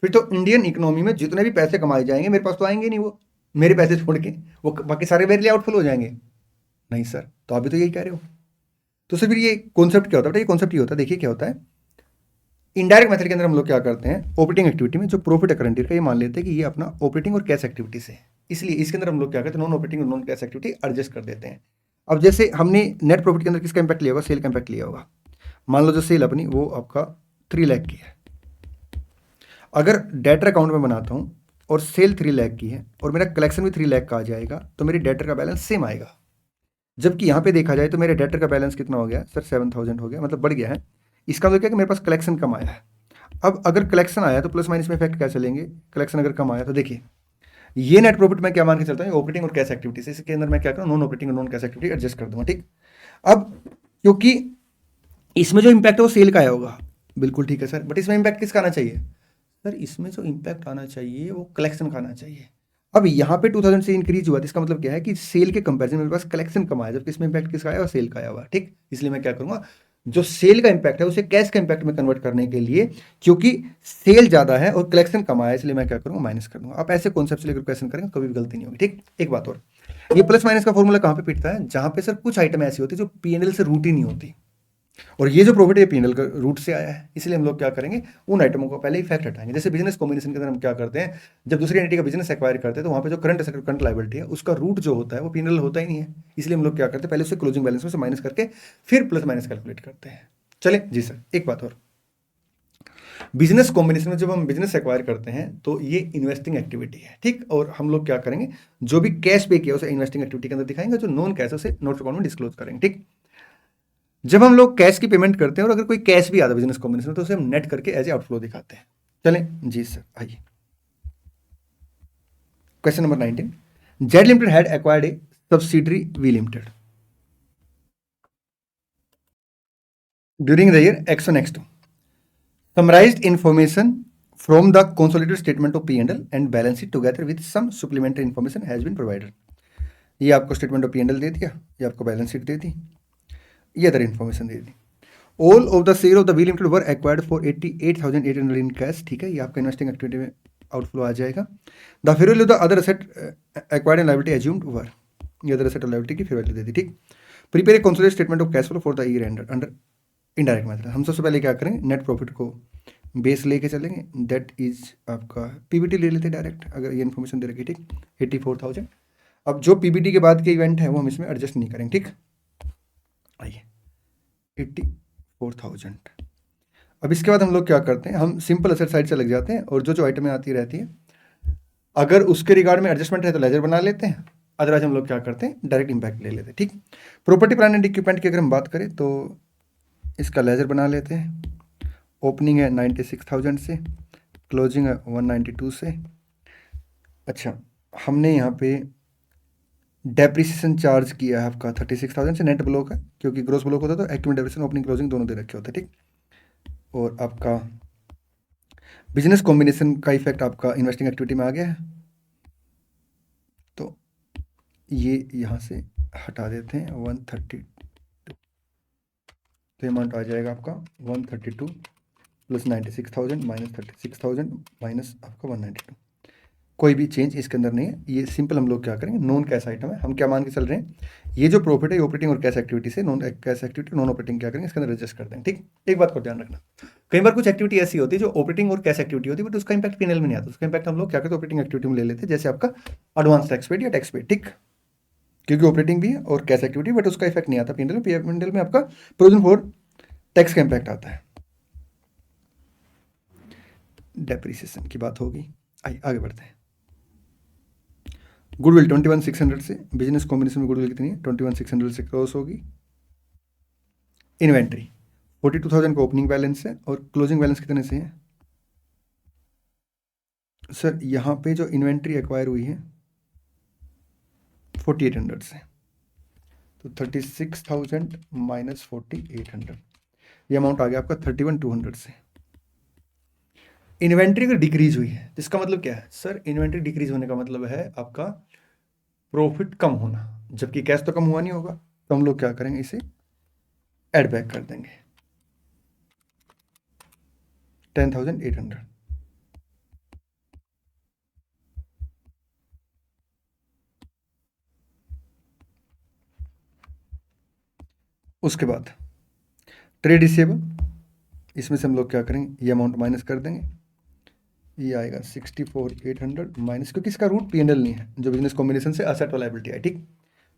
फिर तो इंडियन इकोनॉमी में जितने भी पैसे कमाए जाएंगे मेरे पास तो आएंगे नहीं, वो मेरे पैसे छोड़ के वो बाकी सारे मेरे लिए आउटफ्लो हो जाएंगे। नहीं सर, तो आप भी तो यही कह रहे हो। तो फिर ये कॉन्सेप्ट क्या होता है? ये कॉन्सेप्ट ये होता है, देखिए क्या होता है। इनडायरेक्ट मेथड के अंदर हम लोग क्या करते हैं, ऑपरेटिंग एक्टिविटी में जो प्रॉफिट है करंट ईयर का, ये मान लेते हैं कि ये अपना ऑपरेटिंग और कैश एक्टिविटी से है, इसलिए इसके अंदर हम लोग क्या करते हैं, नॉन ऑपरेटिंग और नॉन कैश एक्टिविटी एडजस्ट कर देते हैं। अब जैसे हमने नेट प्रॉफिट के अंदर किसका इंपैक्ट लिया होगा? सेल का इंपैक्ट लिया होगा। मान लो जो सेल अपनी वो आपका 3 लाख की है। अगर डेटर अकाउंट में बनाता हूँ और सेल 3 लाख की है और मेरा कलेक्शन भी 3 लाख का आ जाएगा, तो मेरी डेटर का बैलेंस सेम आएगा। जबकि यहाँ पे देखा जाए तो मेरे डेटर का बैलेंस कितना हो गया सर? 7000 हो गया, मतलब बढ़ गया है। इसका मतलब क्या है कि मेरे पास कलेक्शन कम आया है। अब अगर कलेक्शन आया तो प्लस माइनस में इफेक्ट क्या चलेंगे? कलेक्शन अगर कम आया तो देखिए, ये नेट प्रॉफिट मैं क्या मान के चलता हूँ, ऑपरेटिंग और कैश एक्टिविटी से, इसके अंदर मैं क्या करूँ, नॉन ऑपरेटिंग और नॉन कैश एक्टिविटी एडजस्ट कर दूंगा। ठीक, अब क्योंकि इसमें जो इम्पैक्ट है वो सेल का आया होगा, बिल्कुल ठीक है सर, बट इसमें इम्पैक्ट किसका आना चाहिए सर? इसमें जो इम्पैक्ट आना चाहिए वो कलेक्शन का आना चाहिए। अब यहाँ पे 2000 से इंक्रीज हुआ, तो इसका मतलब क्या है कि सेल के कंपैरिजन में मेरे पास कलेक्शन कम आया, जबकि इसमें इम्पैक्ट किसका आया हुआ? सेल का आया हुआ। ठीक, इसलिए मैं क्या करूँगा, जो सेल का इम्पैक्ट है उसे कैश का इम्पैक्ट में कन्वर्ट करने के लिए, क्योंकि सेल ज़्यादा है और कलेक्शन कम आया, इसलिए मैं क्या करूँगा, माइनस कर दूँगा। आप ऐसे कॉन्सेप्ट से लेकर क्वेश्चन करेंगे कभी भी गलती नहीं होगी। ठीक, एक बात और, ये प्लस माइनस का फॉर्मूला कहाँ पे पिटता है? जहाँ पे सर कुछ आइटम ऐसी होती है जो पीएनएल से रूट ही नहीं होती, और ये जो प्रॉफिट है पीएनएल का रूट से आया है, इसलिए हम लोग क्या करेंगे, उन आइटमों को पहले इफेक्ट हटाएंगे। जैसे बिजनेस कॉम्बिनेशन के अंदर हम क्या करते हैं, जब दूसरी एंटिटी का बिजनेस एक्वायर करते हैं तो वहाँ पे जो करंट एसेट करंट लायबिलिटी है उसका रूट जो होता है वो पीएनएल होता ही नहीं है, इसलिए हम लोग क्या करते हैं, पहले उसे क्लोजिंग बैलेंस में से माइनस करके फिर प्लस माइनस कैलकुलेट करते हैं। चले जी सर, एक बात और, बिजनेस कॉम्बिनेशन में जब हम बिजनेस एक्वायर करते हैं तो ये इन्वेस्टिंग एक्टिविटी है। ठीक, और हम लोग क्या करेंगे, जो भी कैश पे किया उसे इन्वेस्टिंग एक्टिविटी के अंदर दिखाएंगे, जो नॉन कैश उसे नोट अकाउंट में डिस्क्लोज करेंगे। ठीक, जब हम लोग कैश की पेमेंट करते हैं और अगर कोई कैश भी आता है बिजनेस कॉम्बिनेशन में तो उसे हम नेट करके एज ए आउटफ्लो दिखाते हैं। चलें जी सर, आइए question number 19। Z limited had acquired a subsidiary V limited during the year X1 X2। Summarized information from the consolidated statement of P&L and balance sheet together with some supplementary information has been provided। ये आपको स्टेटमेंट ऑफ P&L दे दिया, ये आपको बैलेंस शीट दे दी, ये अदर इन्फॉर्मेशन दे दी। All of the share of the V limited were acquired for 88,800 in cash. ठीक है, ये आपका इन्वेस्टिंग एक्टिविटी में आउटफ्लो आ जाएगा। The fair value of the other asset acquired and liability assumed were, ये अदर एसेट और लायबिलिटी की फेयर वैल्यू दे दी। ठीक, prepare a consolidated statement of cash flow for the year end under indirect method. हम सबसे पहले क्या करेंगे, नेट प्रॉफिट को बेस लेके चलेंगे, दैट इज आपका पीबीटी ले लेते डायरेक्ट, अगर ये इन्फॉर्मेशन दे रखी। ठीक, 84,000। अब जो पीबीटी के बाद के इवेंट है वो हम इसमें एडजस्ट नहीं करेंगे। ठीक, आइए 84,000। अब इसके बाद हम लोग क्या करते हैं, हम सिंपल असेट साइड से लग जाते हैं और जो जो आइटमें आती रहती है अगर उसके रिगार्ड में एडजस्टमेंट है तो लेजर बना लेते हैं, अदरवाइज हम लोग क्या करते हैं, डायरेक्ट इंपैक्ट ले लेते हैं। ठीक, प्रॉपर्टी प्लांट एंड इक्विपमेंट की अगर हम बात करें तो इसका लेजर बना लेते हैं। ओपनिंग है 96,000 से, क्लोजिंग है 192 से। अच्छा, हमने यहाँ पे डेप्रिसिएशन चार्ज किया है आपका 36,000 से, नेट ब्लॉक है क्योंकि ग्रोस ब्लॉक होता है तो एक्टिव डेप्रिसिएशन ओपनिंग क्लोजिंग दोनों दे रखे होते हैं। ठीक, और आपका बिजनेस कॉम्बिनेशन का इफेक्ट आपका इन्वेस्टिंग एक्टिविटी में आ गया है, तो ये यहाँ से हटा देते हैं 132, तो अमाउंट आ जाएगा आपका 132 प्लस 96,000 माइनस 36,000 माइनस आपका 192। कोई भी चेंज इसके अंदर नहीं है, ये सिंपल हम लोग क्या करेंगे, नॉन कैश आइटम है, हम क्या मान के चल रहे हैं, ये जो प्रॉफिट है ऑपरेटिंग और कैश एक्टिविटी से, non cash activity non operating क्या करेंगे इसके अंदर एडजस्ट कर देंगे। ठीक, एक बात को ध्यान रखना, कई बार कुछ एक्टिविटी ऐसी होती है जो ऑपरेटिंग और कैश एक्टिविटी होती है बट उसका इंपैक्ट पीएनएल में नहीं आता, उसका इंपैक्ट हम लोग क्या करते हैं, ऑपरेटिंग एक्टिविटी में ले लेते हैं, जैसे आपका एडवांस टैक्स पेड या टैक्स पेड। ठीक, क्योंकि ऑपरेटिंग भी है और कैश एक्टिविटी, बट उसका इफेक्ट नहीं आता पीएनएल में। पीएनएल में आपका प्रोविजन फॉर टैक्स का इम्पैक्ट आता है। डेप्रिसिएशन की बात होगी। आइए आगे बढ़ते हैं। गुडविल 21,600 से, बिजनेस कॉम्बिनेशन में गुडविल कितनी है? 21,600 से क्रॉस होगी। इन्वेंट्री 42,000 का ओपनिंग बैलेंस है और क्लोजिंग बैलेंस कितने से है? सर यहाँ पे जो इन्वेंट्री एक्वायर हुई है 4800 से, तो 36,000 माइनस 4800, ये अमाउंट आ गया आपका 31,200 से। इन्वेंट्री अगर डिक्रीज हुई है तो इसका मतलब क्या है? सर इन्वेंट्री डिक्रीज होने का मतलब है आपका प्रॉफिट कम होना, जबकि कैश तो कम हुआ नहीं होगा, तो हम लोग क्या करेंगे, इसे एड बैक कर देंगे 10,800। उसके बाद ट्रेड रिसीवेबल, इसमें से हम लोग क्या करेंगे, ये अमाउंट माइनस कर देंगे, ये आएगा 64,800 माइनस, क्योंकि इसका रूट P&L नहीं है, जो बिजनेस कॉम्बिनेशन से असेट और लायबिलिटी है, ठीक।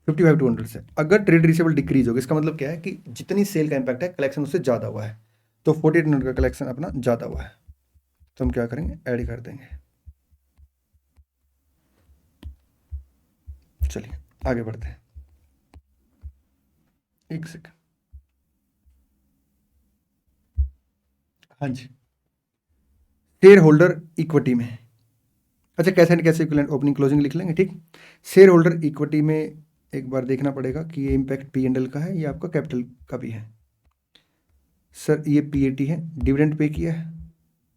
55,200 से अगर ट्रेड रिसीवेबल डिक्रीज होगा, इसका मतलब क्या है कि जितनी सेल का इम्पैक्ट है कलेक्शन उससे ज़्यादा हुआ है, तो 4800 का कलेक्शन अपना ज़्यादा हुआ है, तो हम क्या करेंगे, ऐड कर देंगे। चलिए आगे बढ़ते हैं, एक सेकंड। हाँ जी, शेयर होल्डर इक्विटी में, अच्छा कैसे एंड कैसे इक्विवेलेंट ओपनिंग क्लोजिंग लिख लेंगे, ठीक। शेयर होल्डर इक्विटी में एक बार देखना पड़ेगा कि ये इम्पैक्ट P&L का है या आपका कैपिटल का भी है। सर ये PAT है, डिविडेंड पे किया है?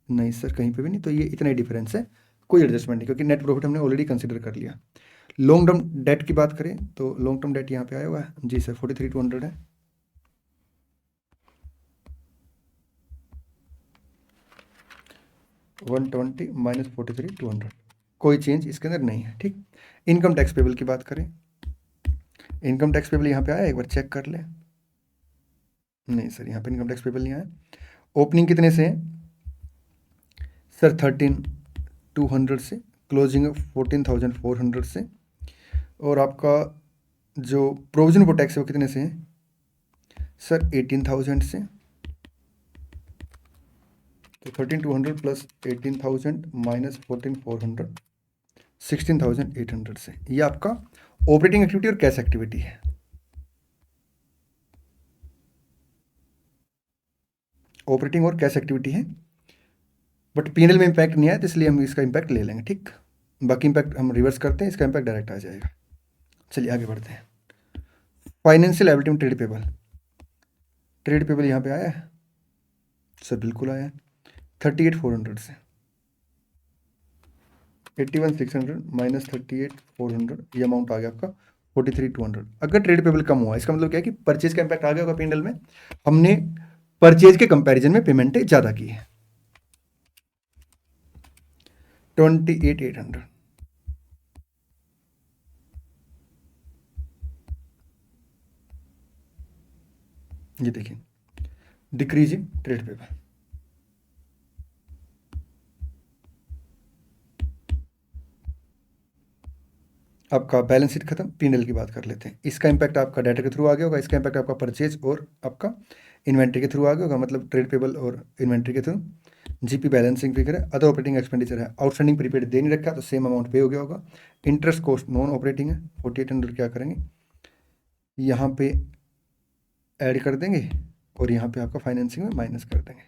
नहीं सर, कहीं पे भी नहीं, तो ये इतना ही डिफरेंस है, कोई एडजस्टमेंट नहीं, क्योंकि नेट प्रॉफिट हमने ऑलरेडी कंसिडर कर लिया। लॉन्ग टर्म डेट की बात करें तो लॉन्ग टर्म डेट यहाँ पे आया हुआ है जी सर, 43,200 है। $120 माइनस 43,200, कोई चेंज इसके अंदर नहीं है, ठीक। इनकम टैक्स पेबल की बात करें, इनकम टैक्स पेबल यहाँ पे आया, एक बार चेक कर ले। नहीं सर, यहाँ पे इनकम टैक्स पेबल नहीं आया। ओपनिंग कितने से है सर? 13,200 से, क्लोजिंग 14,400 से, और आपका जो प्रोविजन फॉर टैक्स है वो कितने से है सर? 18,000 से, तो 13,200 प्लस 18,000 माइनस 14,400, 16,800 से। ये आपका ऑपरेटिंग एक्टिविटी और कैश एक्टिविटी है। ऑपरेटिंग और कैश एक्टिविटी है, बट P&L में इम्पैक्ट नहीं आया, तो इसलिए हम इसका इम्पैक्ट ले लेंगे, ठीक। बाकी इम्पैक्ट हम रिवर्स करते हैं, इसका इम्पैक्ट डायरेक्ट आ जाएगा। चलिए आगे बढ़ते हैं। फाइनेंशियल लायबिलिटी में ट्रेड पेबल, ट्रेड पेबल यहाँ पे आया है सर? बिल्कुल आया है, 38,400 से, 81,600 माइनस 38,400, ये अमाउंट आ गया आपका 43,200। अगर ट्रेड पेबल कम हुआ, इसका मतलब क्या है कि परचेज का इम्पैक्ट आ गया होगा P&L में, हमने परचेज के कंपैरिजन में पेमेंटें ज़्यादा की है। 28,800, ये देखिए डिक्रीजिंग ट्रेड पेबल। आपका बैलेंस शीट खत्म, P&L की बात कर लेते हैं। इसका इम्पैक्ट आपका डाटा के थ्रू आ गया होगा, इसका इम्पैक्ट आपका परचेज और आपका इन्वेंट्री के थ्रू आ गया होगा, मतलब ट्रेड पेबल और इन्वेंट्री के थ्रू। GP बैलेंसिंग फिगर है, अदर ऑपरेटिंग एक्सपेंडिचर है, आउटस्टैंडिंग प्रीपेड दे नहीं रखा तो सेम अमाउंट पे हो गया होगा। इंटरेस्ट कॉस्ट नॉन ऑपरेटिंग है, 4800 क्या करेंगे, यहाँ पे ऐड कर देंगे और यहाँ पे आपका फाइनेंसिंग में माइनस कर देंगे,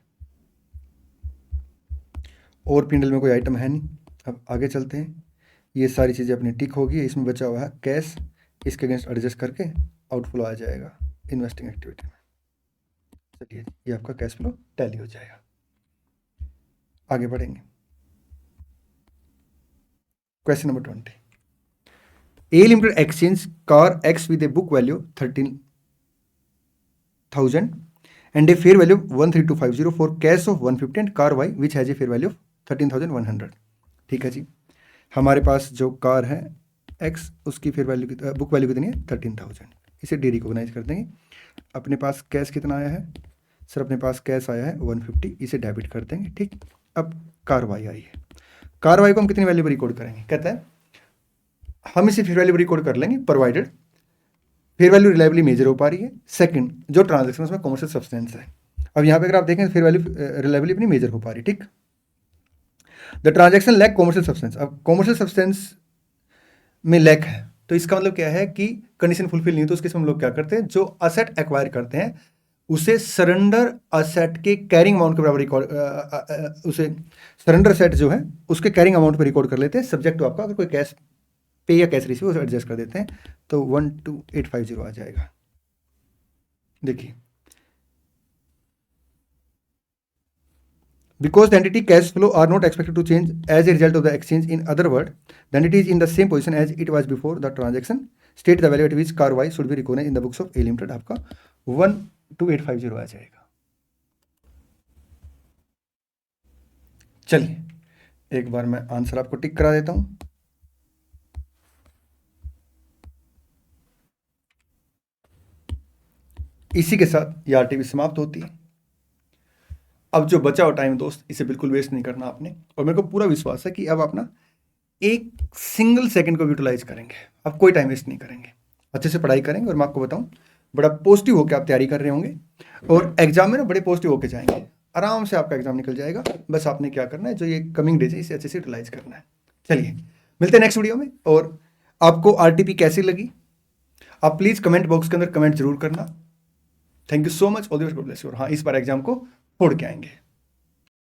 और P&L में कोई आइटम है नहीं। अब आगे चलते हैं, ये सारी चीज़ें अपनी टिक होगी, इसमें बचा हुआ है कैश, इसके अगेंस्ट एडजस्ट करके आउटफ्लो आ जाएगा इन्वेस्टिंग एक्टिविटी में। चलिए ये आपका कैश फ्लो टैली हो जाएगा। आगे बढ़ेंगे, question number 20। A limited exchange car X with a book value 13,000 and a fair value 13250 for cash of 150 and car Y which has a fair value 13,100। ठीक है जी, हमारे पास जो कार है एक्स, उसकी फेयर वैल्यू बुक वैल्यू कितनी है? 13,000। इसे डी रिकॉग्नाइज कर देंगे। अपने पास कैश कितना आया है सर? अपने पास कैश आया है 150, इसे डेबिट कर देंगे, ठीक। अब कार वाई आई है, कार वाई को हम कितनी वैल्यू पर रिकॉर्ड करेंगे? कहता है हम इसे फेयर वैल्यू पर रिकॉर्ड कर लेंगे provided fair value reliably measure हो पा रही है। सेकंड, जो ट्रांजेक्शन उसमें कॉमर्शियल सब्सटेंस है, अब यहाँ पे अगर आप देखें फेयर वैल्यू रिलायबली अपनी मेजर हो पा रही, ठीक। The transaction lack commercial substance, अब कॉमर्शियल सब्सटेंस में लैक है तो इसका मतलब क्या है कि कंडीशन फुलफिल नहीं, तो उसके समय हम लोग क्या करते हैं, जो असेट एक्वायर करते हैं उसे सरेंडर असेट के कैरिंग अमाउंट के बराबर रिकॉर्ड, उसे सरेंडर असेट जो है उसके कैरिंग अमाउंट पे रिकॉर्ड कर लेते हैं, सब्जेक्ट टू आपका अगर कोई कैश पे या कैश रिसीव उसे एडजस्ट कर देते हैं, तो 12850 आ जाएगा। देखिए, because the entity cash flow are not expected to change as a result of the exchange, in other words, the entity is in the same position as it was before the transaction, state the value at which car Y should be recognized in the books of A Limited, आपका 12850 आ जाएगा। चलिए एक बार मैं आंसर आपको टिक करा देता हूं। इसी के साथ ये आरटीपी समाप्त होती है। अब जो बचा हुआ टाइम दोस्त, इसे बिल्कुल वेस्ट नहीं करना आपने, और मेरे को पूरा विश्वास है कि अब आप ना एक सिंगल सेकंड को यूटिलाइज करेंगे, अब कोई टाइम वेस्ट नहीं करेंगे, अच्छे से पढ़ाई करेंगे, और मैं आपको बताऊं बड़ा पॉजिटिव होकर आप तैयारी कर रहे होंगे और एग्जाम में ना बड़े पॉजिटिव होकर जाएंगे, आराम से आपका एग्जाम निकल जाएगा। बस आपने क्या करना है, जो ये कमिंग डेज है इसे अच्छे से यूटिलाइज करना है। चलिए मिलते हैं नेक्स्ट वीडियो में, और आपको आरटीपी कैसी लगी आप प्लीज़ कमेंट बॉक्स के अंदर कमेंट जरूर करना। Thank you so much, all the best, God bless you. और हाँ, इस बार एग्जाम को फोड़ के आएंगे।